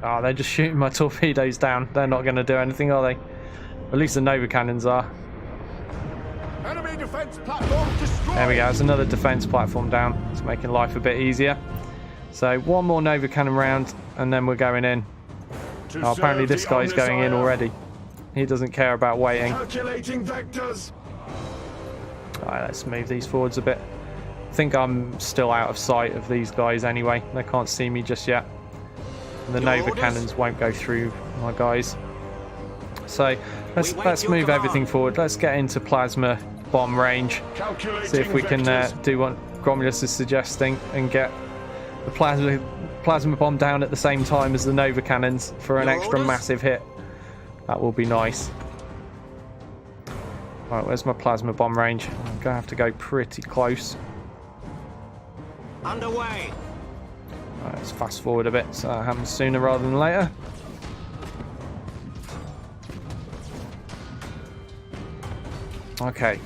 Oh, they're just shooting my torpedoes down. They're not going to do anything, are they? At least the nova cannons are. Enemy defense platform destroyed. There we go. There's another defense platform down. It's making life a bit easier. So one more nova cannon round, and then we're going in. Oh, apparently this guy's going in already. He doesn't care about waiting. Calculating vectors. Alright, let's move these forwards a bit. I think I'm still out of sight of these guys anyway. They can't see me just yet. The Nova cannons won't go through my guys. So let's move everything forward. Let's get into plasma bomb range. See if we can do what Gromulus is suggesting and get the plasma bomb down at the same time as the Nova cannons for an extra massive hit. That will be nice. Alright, where's my plasma bomb range? I'm gonna have to go pretty close. Underway. Alright, let's fast forward a bit so that happens sooner rather than later. Okay.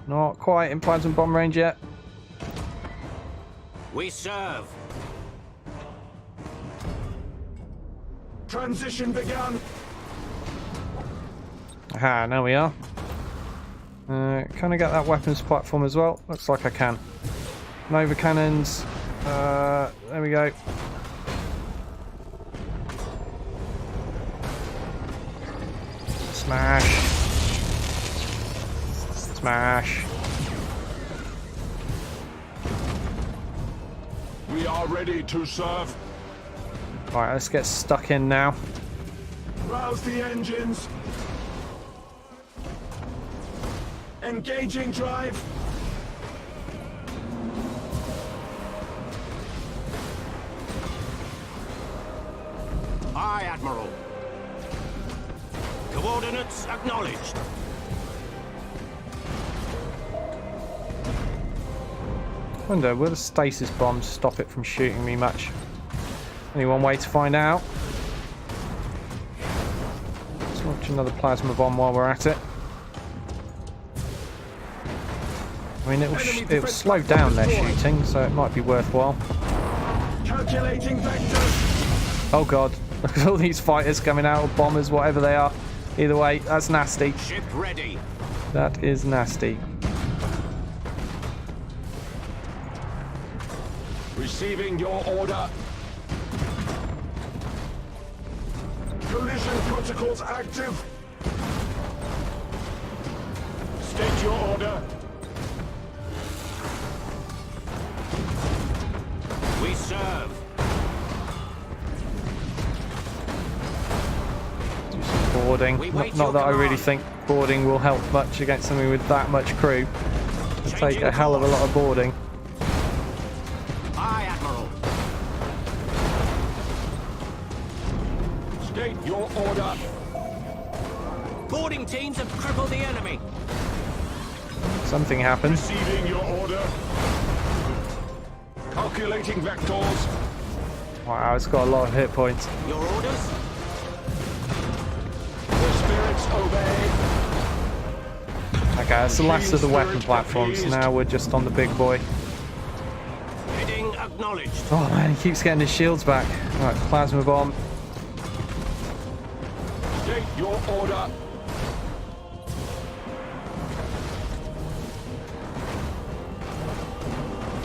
Not quite in plasma bomb range yet. We serve. Transition begun. Aha, now we are. Can I get that weapons platform as well? Looks like I can. Nova cannons. There we go. Smash. Smash. We are ready to serve. Alright, let's get stuck in now. Rouse the engines. Engaging drive. Aye, Admiral. Coordinates acknowledged. Wonder, will the stasis bombs stop it from shooting me much? Only one way to find out. Let's launch another plasma bomb while we're at it. I mean, it'll slow down their shooting, so it might be worthwhile. Calculating vectors. Oh god, look at all these fighters coming out, or bombers, whatever they are. Either way, that's nasty. Ship ready. That is nasty. Receiving your order. Collision protocols active. State your order. We serve. Do some boarding. Not that I really think boarding will help much against something with that much crew. It'll take a hell of a lot of boarding. Aye, Admiral. State your order. Boarding teams have crippled the enemy. Something happened. Receiving your order. Calculating vectors. Wow, it's got a lot of hit points. Your orders? The spirits obey. Okay, that's the last of the weapon platforms. Now we're just on the big boy. Heading acknowledged. Oh man, he keeps getting his shields back. Right, plasma bomb. State your order.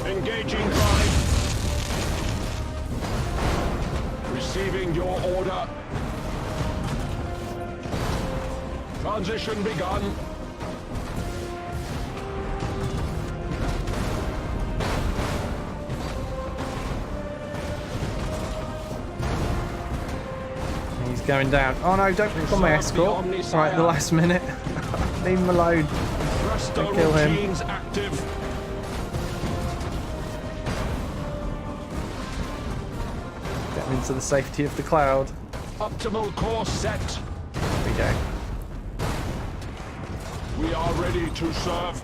Engaging drive. Receiving your order. Transition begun. He's going down. Oh no, don't click on my escort. Right, the last minute. Leave him alone. Thruster Don't kill him. routines active. Get him into the safety of the cloud. Optimal course set. There we go. We are ready to serve.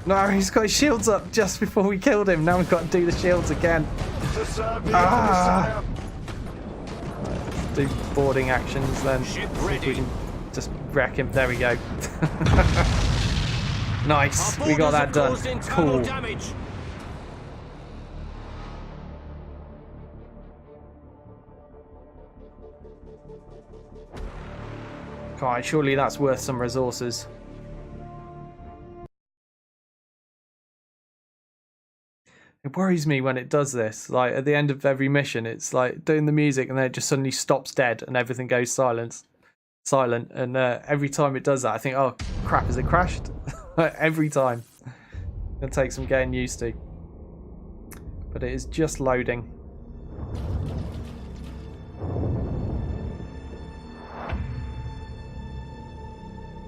No, he's got his shields up just before we killed him. Now we've got to do the shields again. To serve the Ah. Messiah. Do boarding actions then. Ship See if we ready. can just wreck him. There we go. Nice. Our We got borders that have done. caused internal Cool. damage. God, surely that's worth some resources. It worries me when it does this. Like at the end of every mission, it's like doing the music and then it just suddenly stops dead and everything goes silent. And every time it does that, I think, oh crap, has it crashed? Every time. It'll take some getting used to. But it is just loading.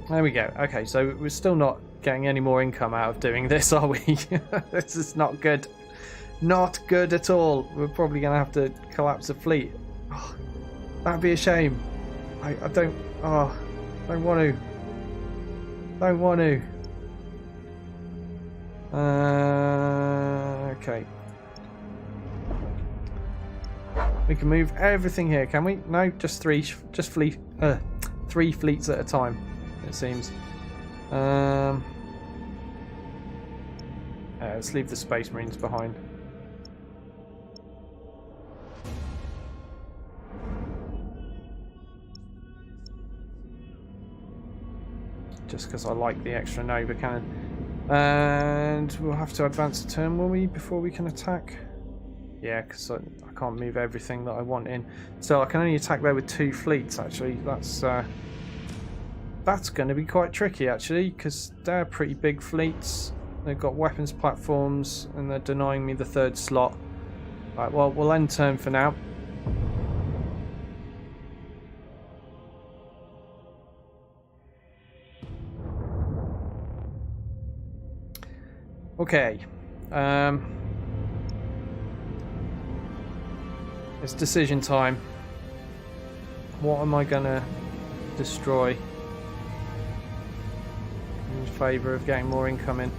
There we go. Okay, so we're still not getting any more income out of doing this, are we? This is not good. Not good at all. We're probably going to have to collapse a fleet. Oh, that'd be a shame. I don't... Oh, don't want to. Don't want to. Okay. We can move everything here, can we? No, just three fleets at a time, it seems. Let's leave the Space Marines behind. Just because I like the extra Nova cannon. And we'll have to advance a turn, will we, before we can attack? Yeah, because I can't move everything that I want in. So I can only attack there with 2 fleets, actually. That's going to be quite tricky, actually, because they're pretty big fleets. They've got weapons platforms, and they're denying me the 3rd slot. Right, well, we'll end turn for now. Okay. It's decision time. What am I gonna destroy in favour of getting more income in?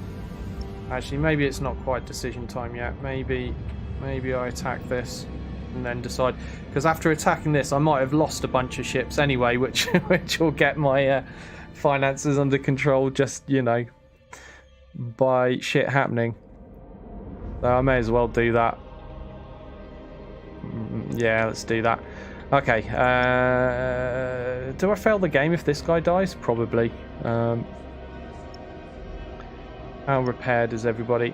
Actually, maybe it's not quite decision time yet. Maybe I attack this and then decide. Because after attacking this, I might have lost a bunch of ships anyway, which will get my finances under control. Just, you know, by shit happening. So I may as well do that. Yeah, let's do that. Okay. Do I fail the game if this guy dies? Probably. How repaired is everybody?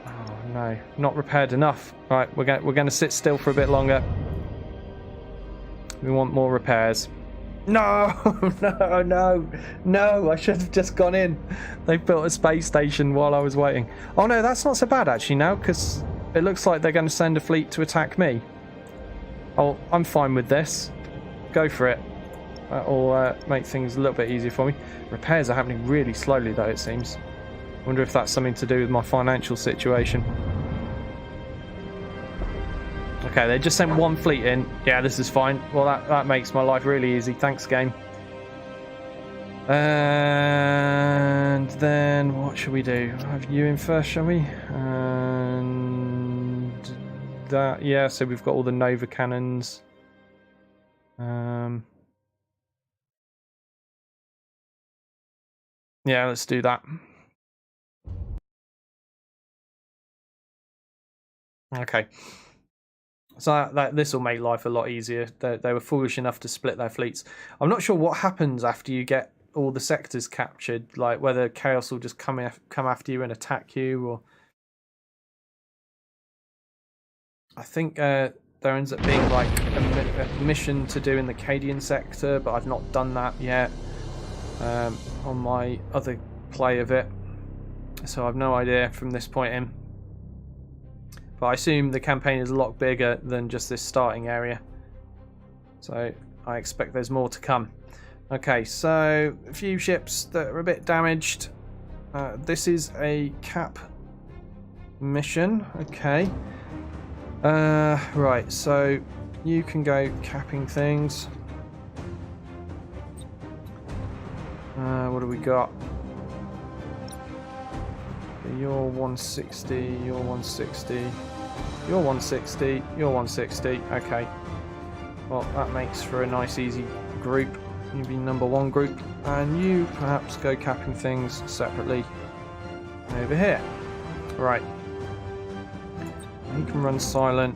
Oh no, not repaired enough. Right, we're going to sit still for a bit longer. We want more repairs. No, no! I should have just gone in. They built a space station while I was waiting. Oh no, that's not so bad actually now, because it looks like they're going to send a fleet to attack me. Oh, I'm fine with this. Go for it. That'll make things a little bit easier for me. Repairs are happening really slowly though, it seems. I wonder if that's something to do with my financial situation. Okay, they just sent 1 fleet in. Yeah, this is fine. Well, that makes my life really easy. Thanks, game. And then what should we do? Have you in first, shall we? And that, yeah. So we've got all the Nova cannons. Yeah, let's do that. Okay. So this will make life a lot easier. They were foolish enough to split their fleets. I'm not sure what happens after you get all the sectors captured, like whether Chaos will just come after you and attack you, or I think there ends up being like a mission to do in the Cadian sector, but I've not done that yet on my other play of it, so I've no idea from this point in. But I assume the campaign is a lot bigger than just this starting area. So I expect there's more to come. Okay, so a few ships that are a bit damaged. This is a cap mission. Okay. Right, so you can go capping things. What do we got? You're 160, you're 160, you're 160, you're 160. Okay. Well, that makes for a nice easy group. You be number 1 group, and you perhaps go capping things separately over here. Right. You can run silent.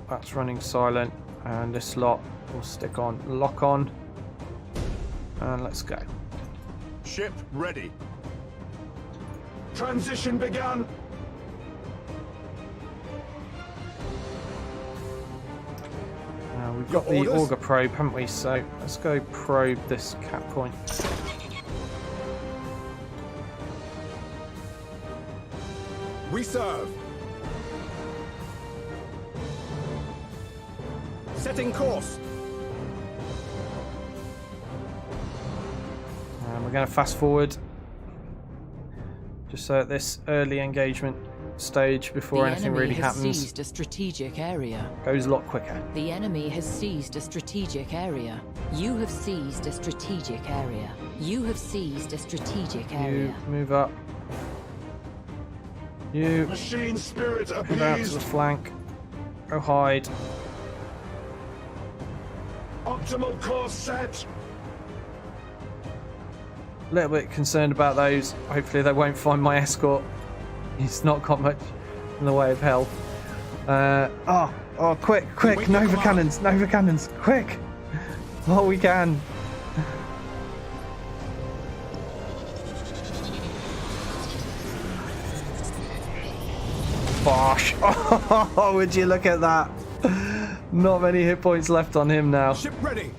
That's running silent, and this lot will stick on lock on. And let's go. Ship ready. Transition begun. We've got the auger probe, haven't we? So let's go probe this cap point. We serve. Setting course. And we're going to fast forward. Just so at this early engagement stage before anything really happens. The enemy has seized a strategic area. Goes a lot quicker. The enemy has seized a strategic area. You have seized a strategic area. You have seized a strategic area. You move up. You Machine spirit move out to the appeased. flank. Go hide. Optimal course set. A little bit concerned about those. Hopefully they won't find my escort. He's not got much in the way of health. Oh, quick, Nova cannons, quick! Oh, we can. Bosh! Oh, would you look at that? Not many hit points left on him now. Ship ready.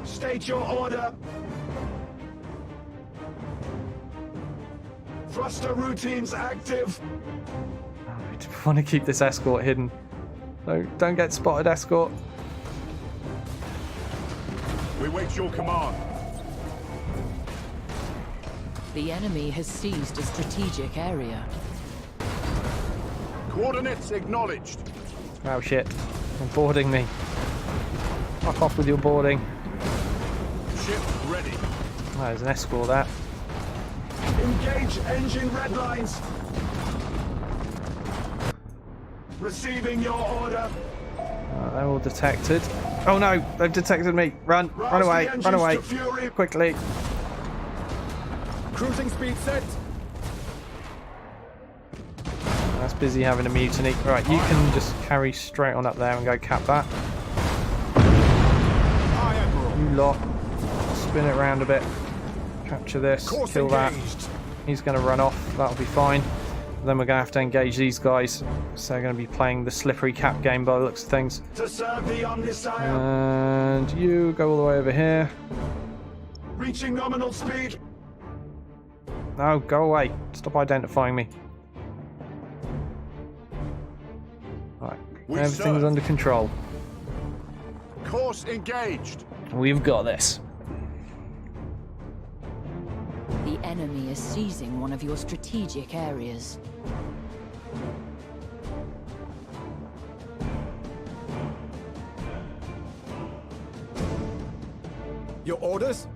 State your order. Thruster routines active. I want to keep this escort hidden. No, don't get spotted, escort. We wait your command. The enemy has seized a strategic area. Coordinates acknowledged. Oh shit. They're boarding me. Fuck off with your boarding. Ship ready. Oh, there's an escort there. Engage engine red lines. Receiving your order. They're all detected. Oh no, they've detected me. Run away, run away. Quickly. Cruising speed set. That's busy having a mutiny. Right, you can just carry straight on up there and go cap that. Aye, Admiral. You lot. Spin it around a bit. Capture this. Course Kill that. engaged. He's going to run off. That'll be fine. Then we're going to have to engage these guys. So they're going to be playing the slippery cap game by the looks of things. To serve the Omnisire. And you go all the way over here. Reaching nominal speed. No, go away. Stop identifying me. Right. We Everything's serve. under control. Course engaged. We've got this. The enemy is seizing one of your strategic areas. Your orders?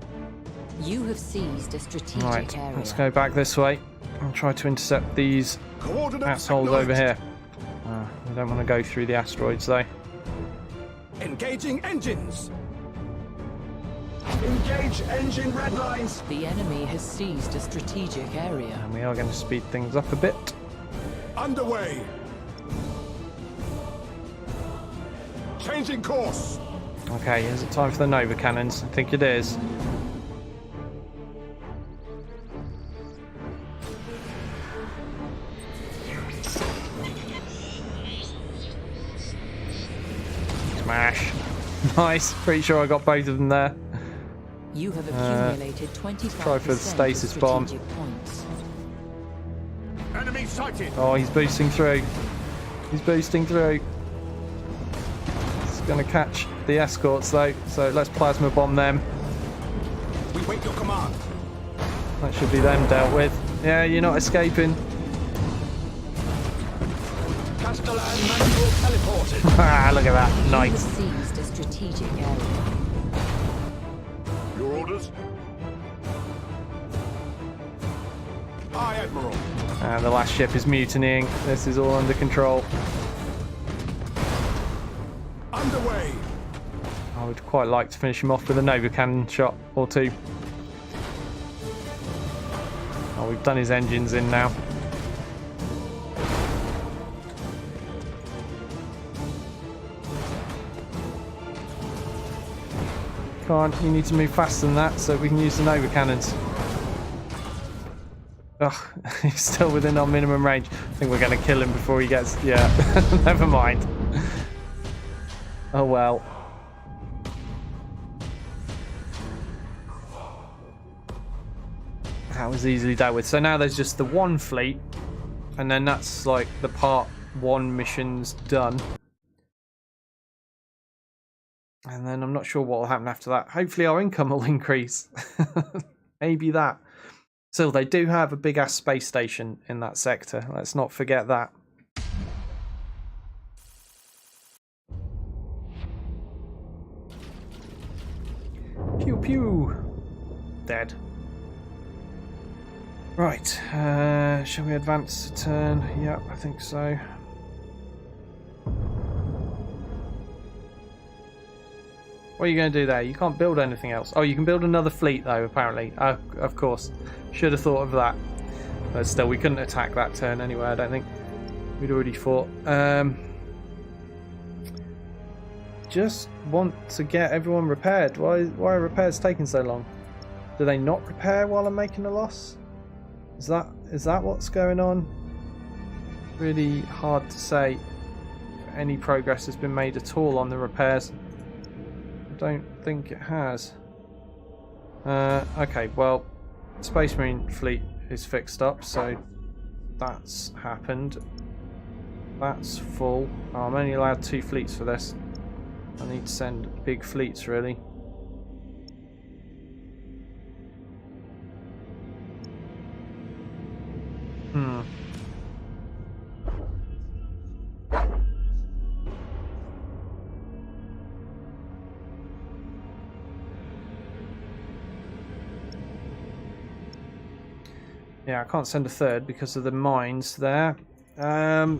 You have seized a strategic Right, area. let's go back this way and try to intercept these Coordinates assholes over acknowledged. here. We don't want to go through the asteroids though. Engaging engines. Engage engine red lines. The enemy has seized a strategic area. And we are going to speed things up a bit. Underway. Changing course. Okay, is it time for the Nova cannons? I think it is. Smash. Nice. Pretty sure I got both of them there. You have accumulated 25% try for the stasis bomb. strategic points. Enemy sighted. Oh, he's boosting through. He's boosting through. It's going to catch the escorts though, so let's plasma bomb them. We wait your command. That should be them dealt with. Yeah, you're not escaping. Castellan manual teleported. Ah, look at that. You Nice. have seized a strategic area. Your orders. Aye, Admiral. And the last ship is mutinying. This is all under control. Underway. I would quite like to finish him off with a Nova cannon shot or two. Oh, we've done his engines in now. Come on, you need to move faster than that so we can use the Nova cannons. Ugh, he's still within our minimum range. think we're going to kill him before he gets... Yeah, never mind. Oh well. That was easily dealt with. So now there's just the one fleet, and then that's like the part 1 mission's done. And then I'm not sure what will happen after that. Hopefully our income will increase. Maybe that. Still, they do have a big-ass space station in that sector. Let's not forget that. Pew pew. Dead. Right. Shall we advance a turn? Yep, I think so. What are you going to do there? You can't build anything else. Oh, you can build another fleet, though, apparently. Of course. Should have thought of that. But still, we couldn't attack that turn anyway, I don't think. We'd already fought. Just want to get everyone repaired. Why are repairs taking so long? Do they not repair while I'm making a loss? Is that what's going on? Really hard to say if any progress has been made at all on the repairs. Don't think it has. Okay, well, Space Marine fleet is fixed up, so that's happened. That's full. Oh, I'm only allowed 2 fleets for this. I need to send big fleets, really. Yeah, I can't send a third because of the mines there. Guess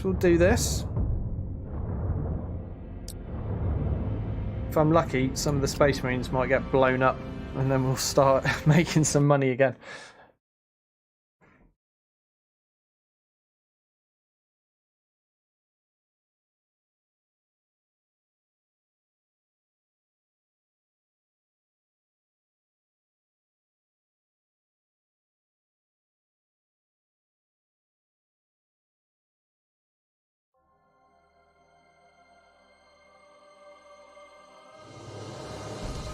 we'll do this. If I'm lucky, some of the Space Marines might get blown up, and then we'll start making some money again.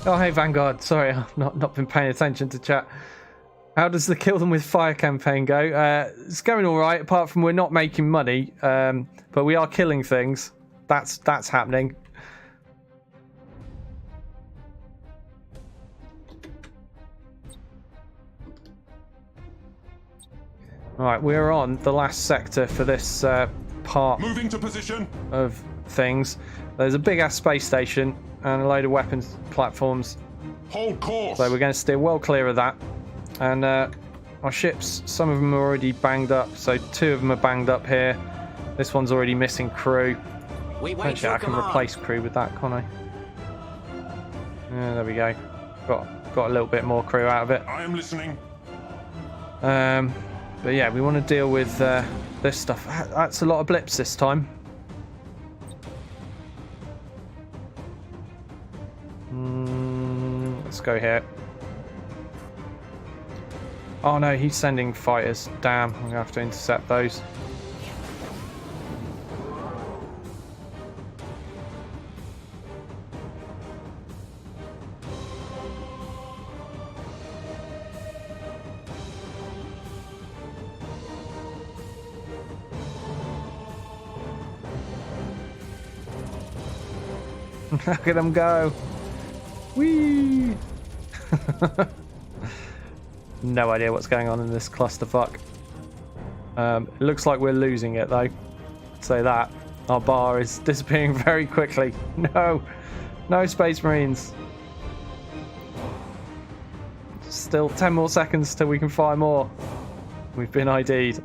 Oh, hey, Vanguard. Sorry, I've not been paying attention to chat. How does the Kill Them With Fire campaign go? It's going all right, apart from we're not making money, but we are killing things. That's happening. All right, we're on the last sector for this part. Moving to position of things. There's a big-ass space station and a load of weapons platforms. Hold course. So we're going to steer well clear of that. And our ships, some of them are already banged up. So 2 of them are banged up here. This one's already missing crew. Actually, I can replace crew with that, can't I? Yeah, there we go. Got a little bit more crew out of it. I am listening. But yeah, we want to deal with this stuff. That's a lot of blips this time. Let's go here. Oh no, he's sending fighters. Damn, I'm gonna have to intercept those. Look at them go. Whee! No idea what's going on in this clusterfuck. It looks like we're losing it though. I'd say that. Our bar is disappearing very quickly. No! No Space Marines! Still 10 more seconds till we can fire more. We've been ID'd.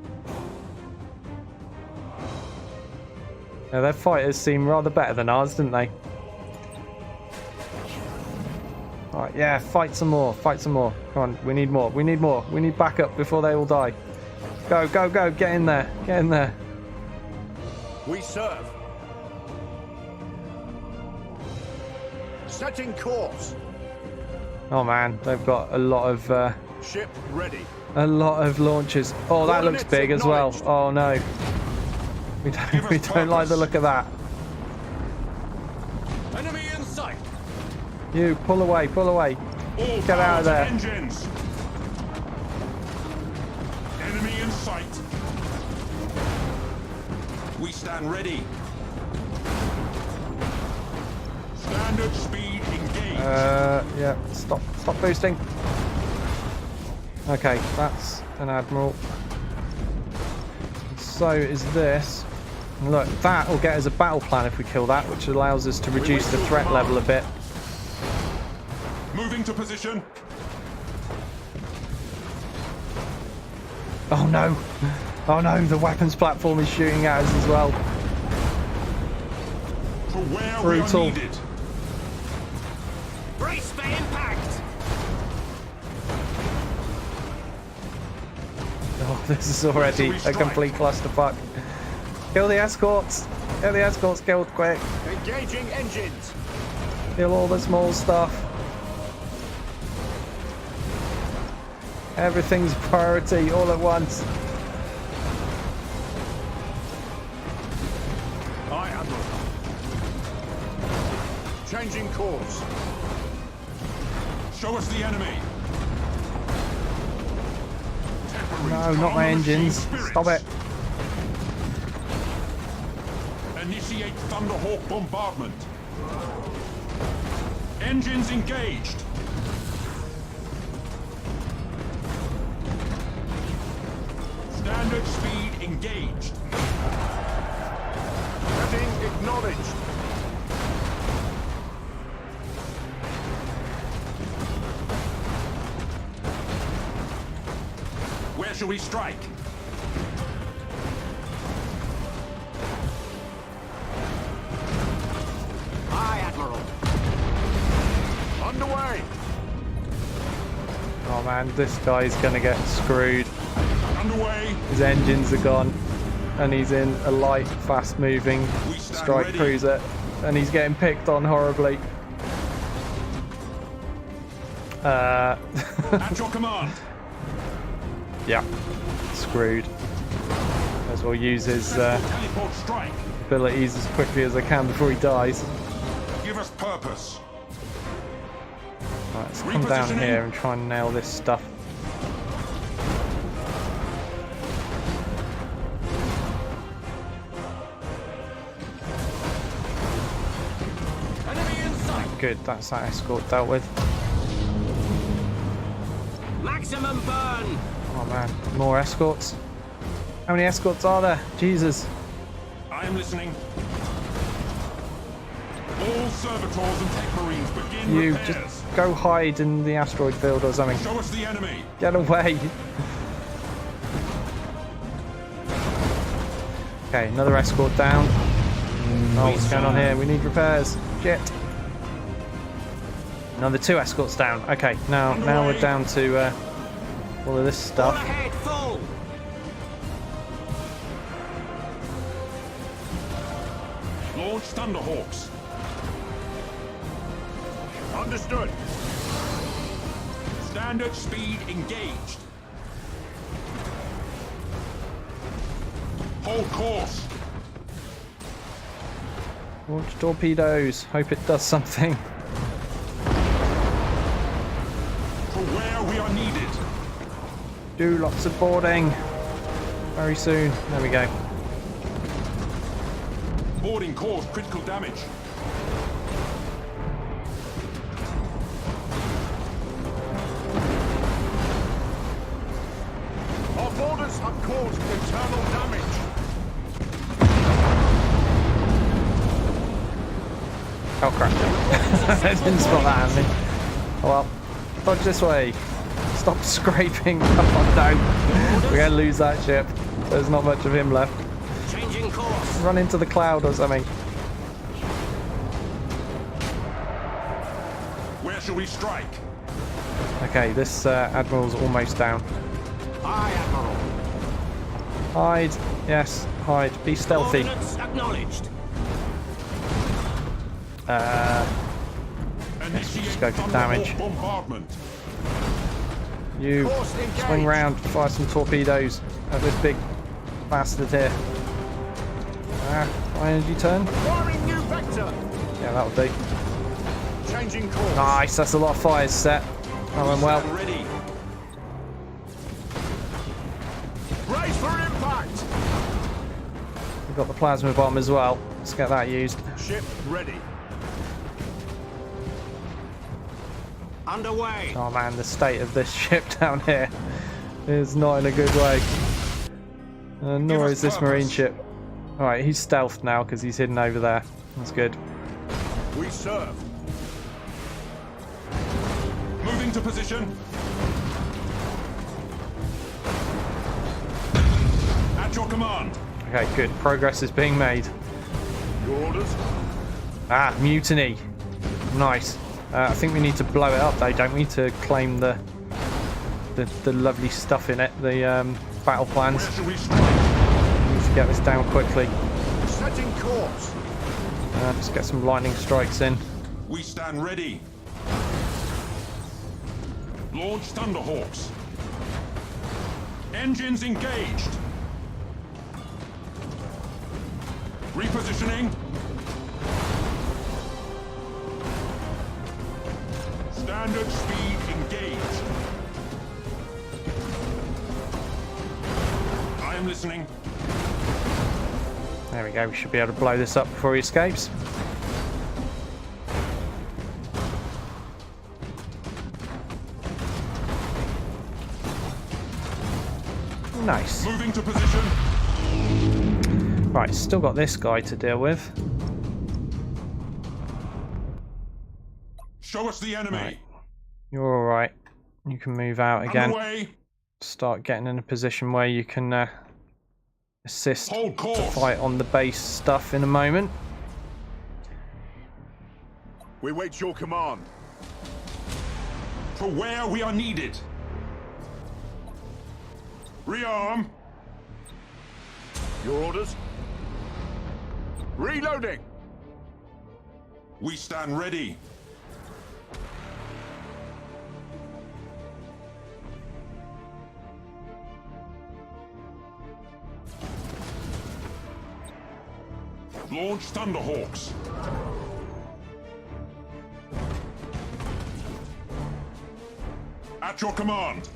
Now their fighters seem rather better than ours, didn't they? Alright, yeah, fight some more, fight some more. Come on, we need more, we need more. We need backup before they all die. Go, go, go, get in there, get in there. We serve. Setting course. Oh man, they've got a lot of Ship ready. A lot of launches. Oh, that looks big as well. Oh no. We don't like the look of that. Enemy in sight. You pull away, pull away. All Get out of there. Engines. Enemy in sight. We stand ready. Standard speed engaged. Yeah, stop boosting. Okay, that's an admiral. So is this. Look, that will get us a battle plan if we kill that, which allows us to reduce the threat level a bit. Moving to position. Oh no! Oh no, the weapons platform is shooting at us as well. To where Brutal. we are needed. Brace for impact. Oh, this is already a complete clusterfuck. Kill the escorts! Get the escorts killed quick! Engaging engines. Kill all the small stuff. Everything's priority all at once. Aye, Admiral. Changing course. Show us the enemy. No, not my engines. Stop it. Initiate Thunderhawk bombardment. Engines engaged. Standard speed engaged. Heading acknowledged. Where shall we strike? Aye, Admiral. Underway. Oh man, this guy's gonna get screwed. Underway. His engines are gone. And he's in a light, fast-moving We stand strike ready. cruiser. And he's getting picked on horribly. At your command. Yeah. Screwed. May as well use his Teleport strike. abilities as quickly as I can before he dies. Give us purpose. Right, let's come down Repositioning. here and try and nail this stuff. Enemy in sight. Good, that's that escort dealt with. Maximum burn. Oh man, more escorts. How many escorts are there? Jesus. I am listening. All servitors and tech marines begin You repairs. just go hide in the asteroid field or something. Show us the enemy. Get away. Okay, another escort down. Oh, what's going on here? We need repairs. Shit. Another 2 escorts down. Okay, now we're down to all of this All stuff. ahead, full. Launch Thunderhawks. Understood. Standard speed engaged. Hold course. Launch torpedoes. Hope it does something. To where we are needed. Do lots of boarding. Very soon. There we go. Boarding caused critical damage. Our boarders have caused internal damage. Oh crap. I didn't spot that happening. Oh well. Dodge this way. Stop scraping. Oh no. We're going to lose that ship. There's not much of him left. Changing course. Run into the cloud or something. Where shall we strike? Okay, this admiral's almost down. Aye, Admiral. Hide. Yes, hide. Be stealthy. Coordinates acknowledged. Initiate just go for damage. Thunderhawk bombardment. You Course engaged. swing round, fire some torpedoes at this big bastard here. High energy turn. Firing new vector. Yeah, that'll do. Changing course. Nice, that's a lot of fires set. That went well. Stand ready. Brace for impact. We've got the plasma bomb as well. Let's get that used. Ship ready. Underway. Oh man, the state of this ship down here is not in a good way. Nor us is this purpose. marine ship. Alright, he's stealthed now because he's hidden over there. That's good. We serve. Moving to position. At your command. Okay, good. Progress is being made. Your orders. Ah, mutiny. Nice. I think we need to blow it up though, don't we, to claim the lovely stuff in it, the battle plans. Where shall we strike? Need to get this down quickly. Setting course. Let's get some lightning strikes in. We stand ready. Launch Thunderhawks. Engines engaged. Repositioning. Standard speed engaged. I am listening. There we go, we should be able to blow this up before he escapes. Nice. Moving to position. Right, still got this guy to deal with. Show us the enemy. Right. You're alright. You can move out again. Underway. Start getting in a position where you can assist Hold to course. fight on the base stuff in a moment. We wait your command. For where we are needed. Rearm. Your orders. Reloading. We stand ready. Launch Thunderhawks. At your command.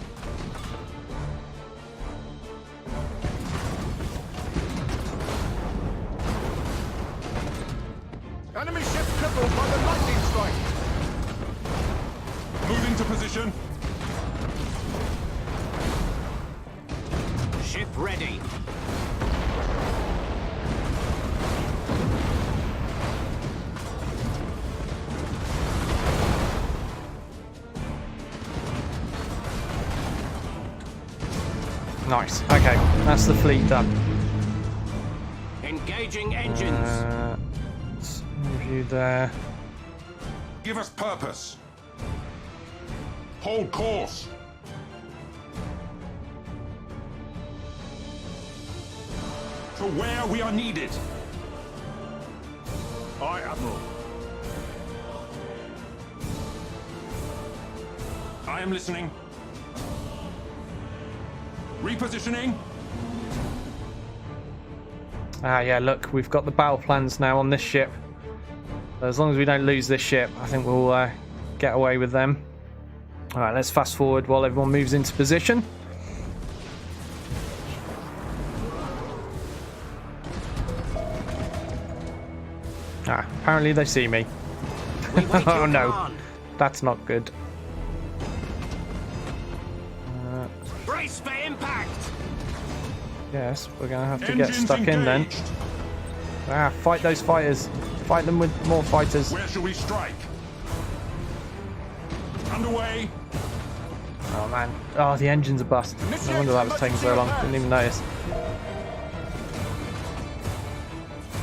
Enemy ship crippled by the lightning strike. Moving to position. Ship ready. Nice. Okay, that's the fleet done. Engaging engines. Let's review there. Give us purpose. Hold course. To where we are needed. Aye, Admiral. I am listening. Repositioning. Ah, yeah, look, we've got the battle plans now on this ship. As long as we don't lose this ship, I think we'll get away with them. Alright, let's fast forward while everyone moves into position. Ah, apparently they see me. We wait Oh your no, command. that's not good. Brace for impact. Yes, we're going to have to get Engines stuck in then. engaged. Ah, fight those fighters. Fight them with more fighters. Where shall we strike? Underway. Oh man. Oh, the engines are bust. No wonder that was taking so long. Didn't even notice.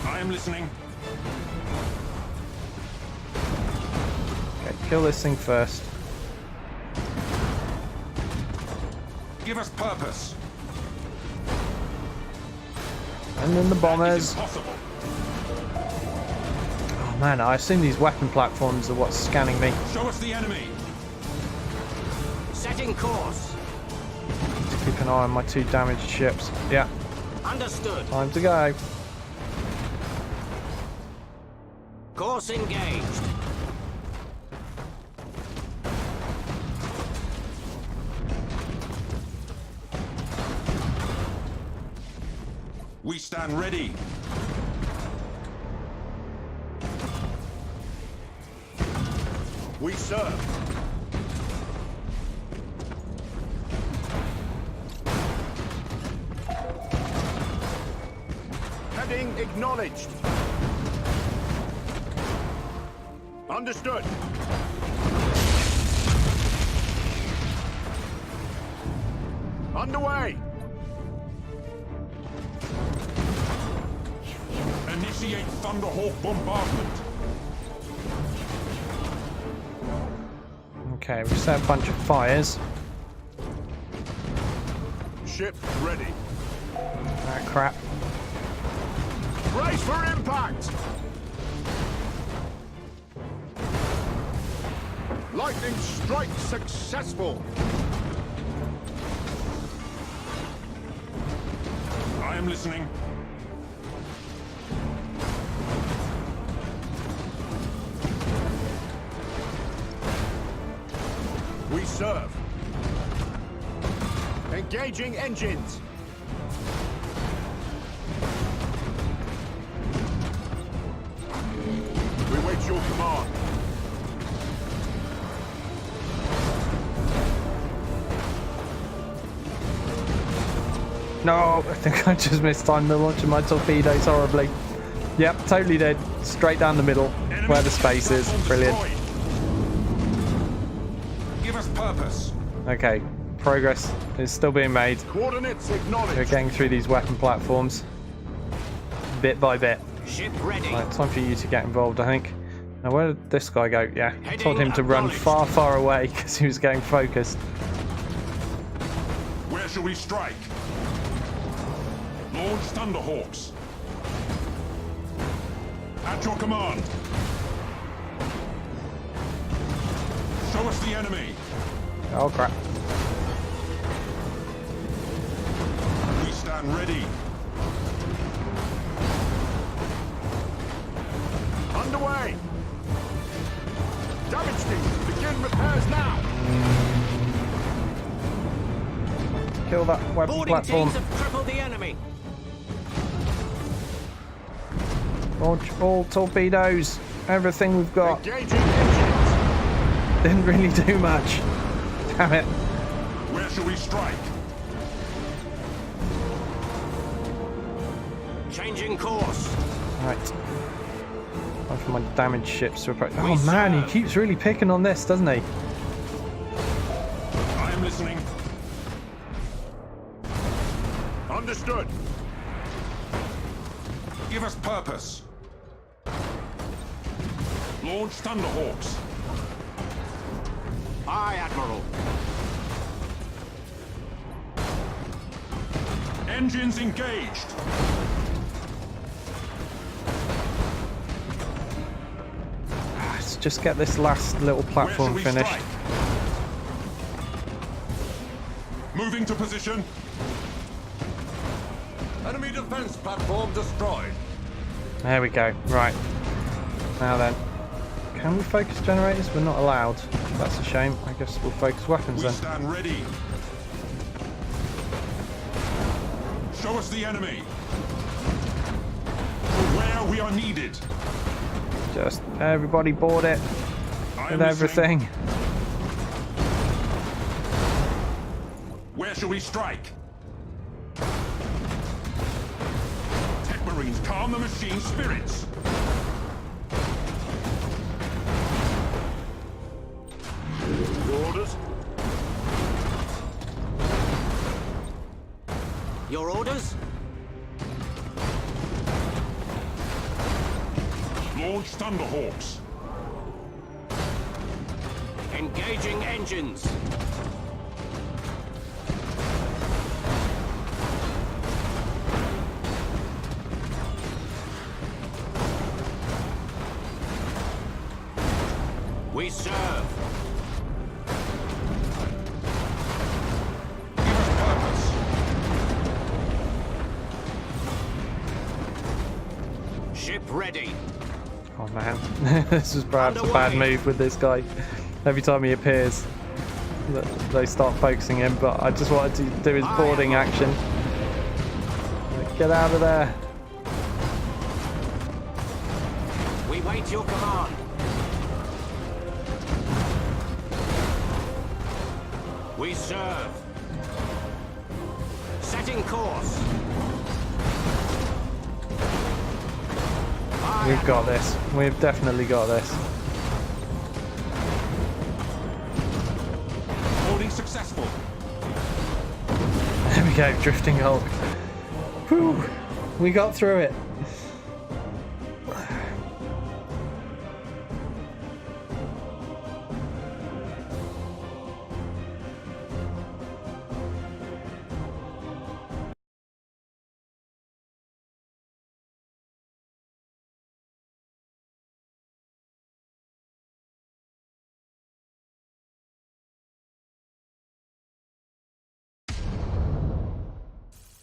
I am listening. Okay, kill this thing first. Give us purpose. And then the That is bombers. impossible. Oh man, I assume these weapon platforms are what's scanning me. Show us the enemy. Setting course. Keep an eye on my 2 damaged ships. Yeah, Understood. time to go. Course engaged. We stand ready. We serve. Heading acknowledged. Understood. Underway. Initiate Thunderhawk bombardment. Okay, we set a bunch of fires. Ship ready. Ah, crap. Brace for impact. Lightning strike successful. I am listening. We serve. Engaging engines. We wait your command. No, I think I just mistimed the launch of my torpedoes horribly. Yep, totally did. Straight down the middle, where the space is. Brilliant. Give us purpose. Okay, progress is still being made. Coordinates We're acknowledged. getting through these weapon platforms, bit by bit. Ship ready. Right, time for you to get involved, I think. Now, where did this guy go? Yeah, I told him to run far, far away because he was getting focused. Where shall we strike? Launch Thunderhawks. At your command. Show us the enemy. Oh, crap. We stand ready. Underway. Damage teams, begin repairs now. Kill that weapon Boarding platform. teams have crippled the enemy. Launch all torpedoes. Everything we've got. Engaging engines. Didn't really do much. Damn it. Where shall we strike? Changing course. Right. Time for my damaged ships to approach. Oh We man, he serve. keeps really picking on this, doesn't he? I am listening. Understood. Give us purpose. Launch Thunderhawks. Aye, Admiral. Engines engaged. Let's just get this last little platform Where shall we finished. strike? Moving to position. Enemy defense platform destroyed. There we go. Right. Now then. Can we focus generators? We're not allowed. That's a shame. I guess we'll focus weapons We then. stand ready. Show us the enemy. Where we are needed. Just everybody board it I am with listening. everything. Where shall we strike? Tech Marines, calm the machine spirits. Your orders? Your orders? Launch Thunderhawks. Engaging engines. We serve. ship ready. Oh man, this was perhaps a bad move with this guy. Every time he appears, they start focusing him, but I just wanted to do his boarding action. Get out of there. We wait your command. We serve. Setting course. We've got this. We've definitely got this. Boarding successful. There we go, drifting Hulk. Whew, we got through it.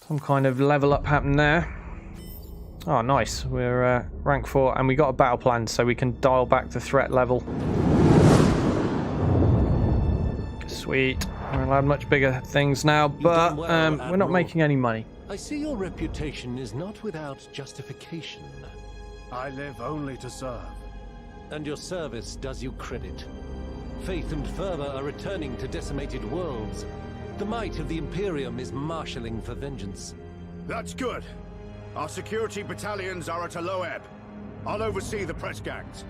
Some kind of level up happened there. Oh, nice. We're rank 4, and we got a battle plan, so we can dial back the threat level. Sweet. We're allowed much bigger things now, but we're not making any money. I see your reputation is not without justification. I live only to serve. And your service does you credit. Faith and fervor are returning to decimated worlds. The might of the Imperium is marshalling for vengeance. That's good. Our security battalions are at a low ebb. I'll oversee the press gangs.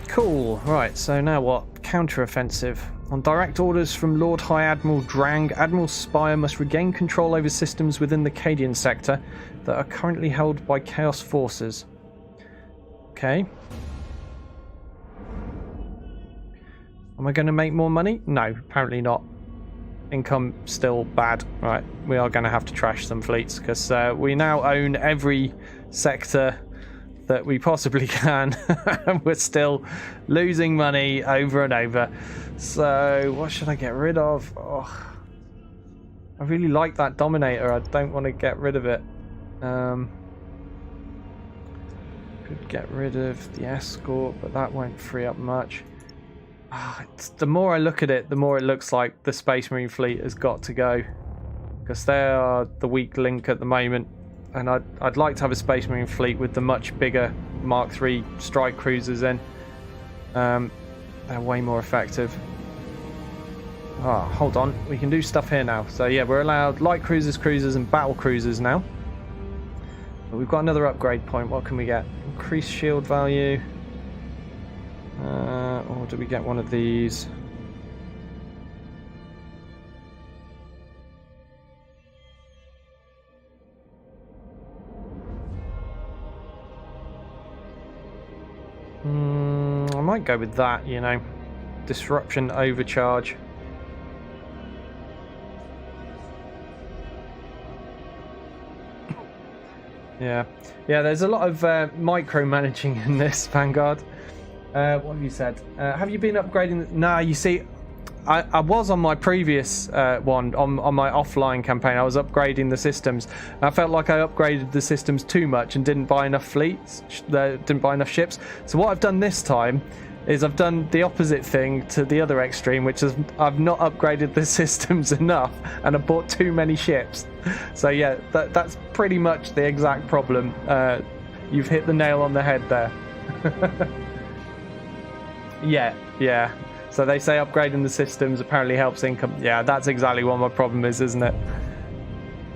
Cool. Right, so now what? Counter-offensive. On direct orders from Lord High Admiral Drang, Admiral Spire must regain control over systems within the Cadian sector that are currently held by Chaos forces. Okay. Am I going to make more money? No, apparently not. Income still bad. Right, we are going to have to trash some fleets because we now own every sector that we possibly can and we're still losing money over and over. So what should I get rid of? Oh, I really like that Dominator. I don't want to get rid of it. Could get rid of the Escort, but that won't free up much. The more I look at it, the more it looks like the Space Marine fleet has got to go, because they are the weak link at the moment, and I'd like to have a Space Marine fleet with the much bigger Mark III strike cruisers in. They're way more effective. Hold on, we can do stuff here now. So yeah, we're allowed light cruisers, cruisers, and battle cruisers now. But we've got another upgrade point. What can we get? Increased shield value. Or do we get one of these? I might go with that, you know. Disruption overcharge. Yeah, there's a lot of micromanaging in this, Vanguard. What have you said? Have you been upgrading? Nah, you see, I was on my previous one, on my offline campaign. I was upgrading the systems. I felt like I upgraded the systems too much and didn't buy enough fleets, didn't buy enough ships. So what I've done this time is I've done the opposite thing to the other extreme, which is I've not upgraded the systems enough and I bought too many ships. So yeah, that's pretty much the exact problem. You've hit the nail on the head there. Yeah. So they say upgrading the systems apparently helps income. Yeah, that's exactly what my problem is, isn't it?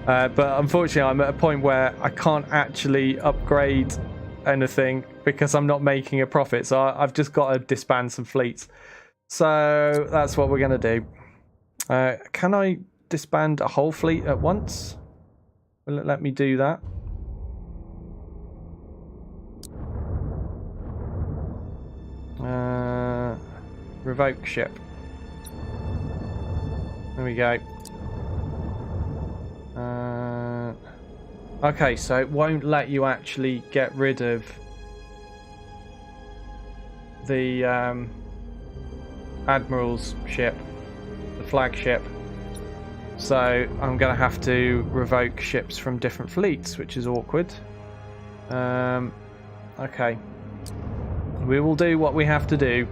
But unfortunately, I'm at a point where I can't actually upgrade anything because I'm not making a profit. So I've just got to disband some fleets. So that's what we're going to do. Can I disband a whole fleet at once? Will it let me do that? Revoke ship. There we go. Okay, so it won't let you actually get rid of the Admiral's ship, the flagship. So I'm going to have to revoke ships from different fleets, which is awkward. Okay. We will do what we have to do.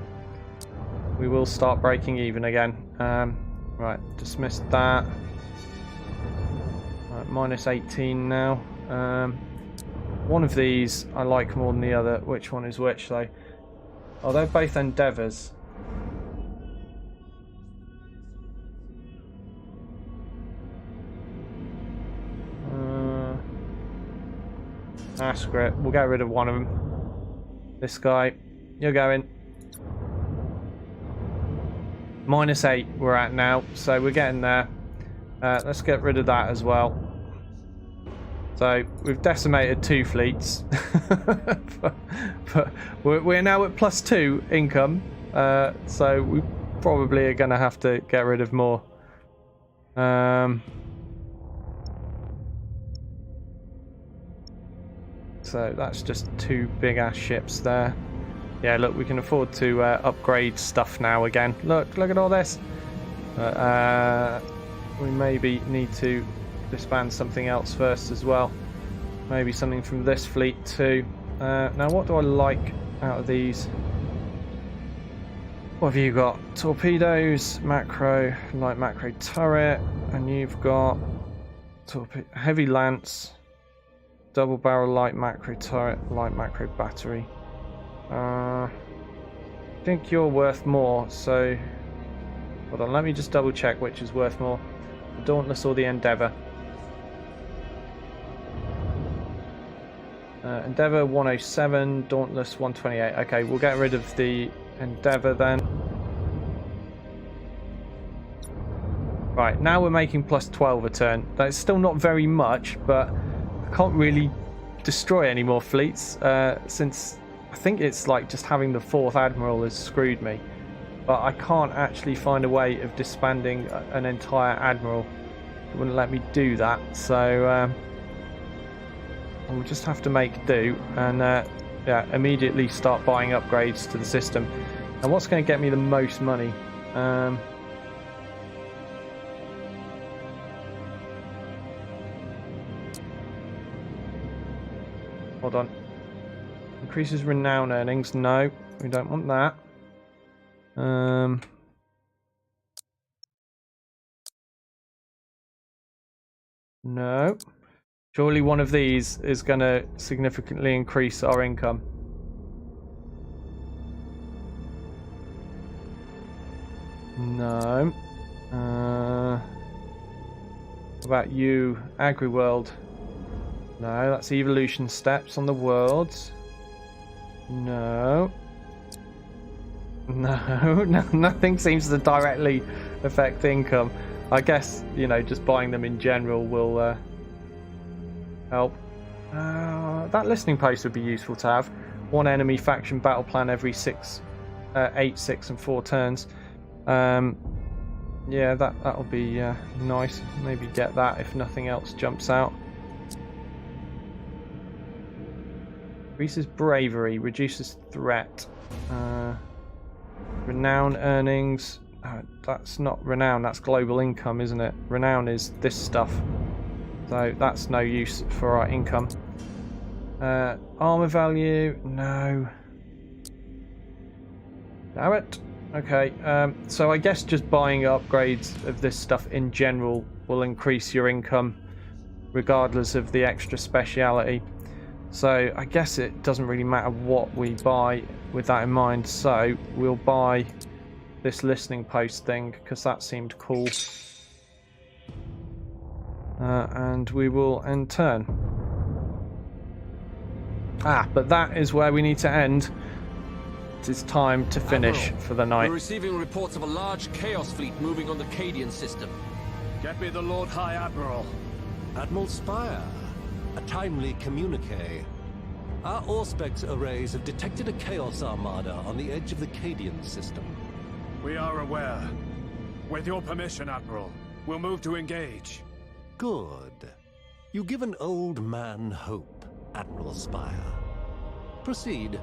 We will start breaking even again. Right, dismissed that. Right, minus 18 now. One of these I like more than the other. Which one is which though? Oh, they're both endeavours. Screw it. We'll get rid of one of them. This guy. You're going. Minus 8 we're at now, so we're getting there. Let's get rid of that as well. So we've decimated 2 fleets. but we're now at +2 income. So we probably are going to have to get rid of more. So that's just 2 big ass ships there. Yeah, look, we can afford to upgrade stuff now again. Look at all this. We maybe need to disband something else first as well. Maybe something from this fleet too. Now, what do I like out of these? What have you got? Torpedoes, macro, light macro turret, and you've got heavy lance, double barrel light macro turret, light macro battery. I think you're worth more, so hold on, let me just double check which is worth more, the Dauntless or the Endeavour. Endeavour 107, Dauntless 128. Okay, we'll get rid of the Endeavour then. Right, now we're making +12 a turn. That's still not very much, but I can't really destroy any more fleets since I think it's like just having the 4th Admiral has screwed me. But I can't actually find a way of disbanding an entire Admiral. It wouldn't let me do that, so we'll just have to make do and yeah, immediately start buying upgrades to the system. And what's going to get me the most money? Hold on. Increases renown earnings. No, we don't want that. No. Surely one of these is going to significantly increase our income. No. What about you? Agri-world. No, that's evolution steps on the worlds. No. No, nothing seems to directly affect income. I guess, you know, just buying them in general will help. That listening post would be useful to have. 1 enemy faction battle plan every 8, 6 and 4 turns. Yeah, that'll be nice. Maybe get that if nothing else jumps out. Increases bravery, reduces threat. Renown earnings. That's not renown, that's global income, isn't it? Renown is this stuff. So that's no use for our income. Armor value, no. Damn it. Okay, so I guess just buying upgrades of this stuff in general will increase your income regardless of the extra speciality. So I guess it doesn't really matter what we buy with that in mind. So we'll buy this listening post thing because that seemed cool. And we will end turn. But that is where we need to end. It is time to finish Admiral, for the night. We're receiving reports of a large Chaos fleet moving on the Cadian system. Get me the Lord High Admiral. Admiral Spire, a timely communique. Our Auspex arrays have detected a Chaos Armada on the edge of the Cadian system. We are aware. With your permission, Admiral, we'll move to engage. Good. You give an old man hope, Admiral Spire. Proceed.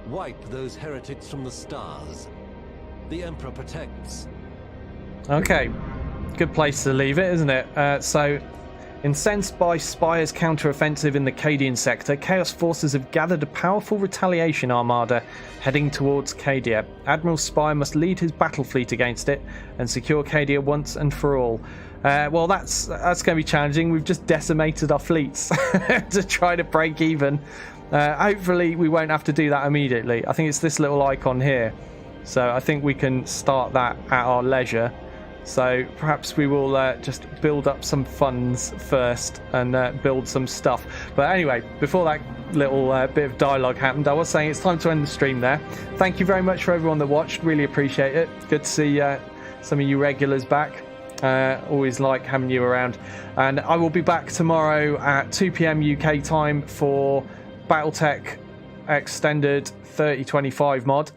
Wipe those heretics from the stars. The Emperor protects. Okay, good place to leave it, isn't it? So Incensed by Spire's counter-offensive in the Cadian sector, Chaos forces have gathered a powerful retaliation armada heading towards Cadia. Admiral Spire must lead his battle fleet against it and secure Cadia once and for all. Well, that's going to be challenging. We've just decimated our fleets to try to break even. Hopefully we won't have to do that immediately. I think it's this little icon here. So I think we can start that at our leisure. So perhaps we will just build up some funds first and build some stuff. But anyway, before that little bit of dialogue happened, I was saying it's time to end the stream there. Thank you very much for everyone that watched. Really appreciate it. Good to see some of you regulars back. Always like having you around. And I will be back tomorrow at 2 p.m. UK time for Battletech Extended 3025 mod.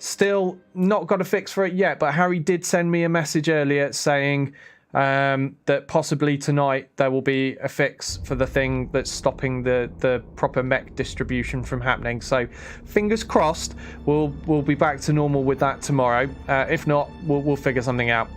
Still not got a fix for it yet, but Harry did send me a message earlier saying that possibly tonight there will be a fix for the thing that's stopping the proper mech distribution from happening. So fingers crossed, we'll be back to normal with that tomorrow. If not, we'll figure something out.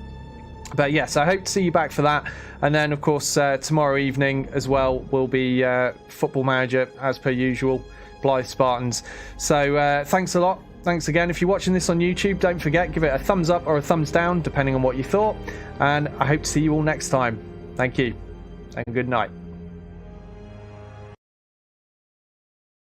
But yes, I hope to see you back for that. And then, of course, tomorrow evening as well will be Football Manager as per usual, Blythe Spartans. So thanks a lot. Thanks again. If you're watching this on YouTube, don't forget, give it a thumbs up or a thumbs down, depending on what you thought. And I hope to see you all next time. Thank you, and good night.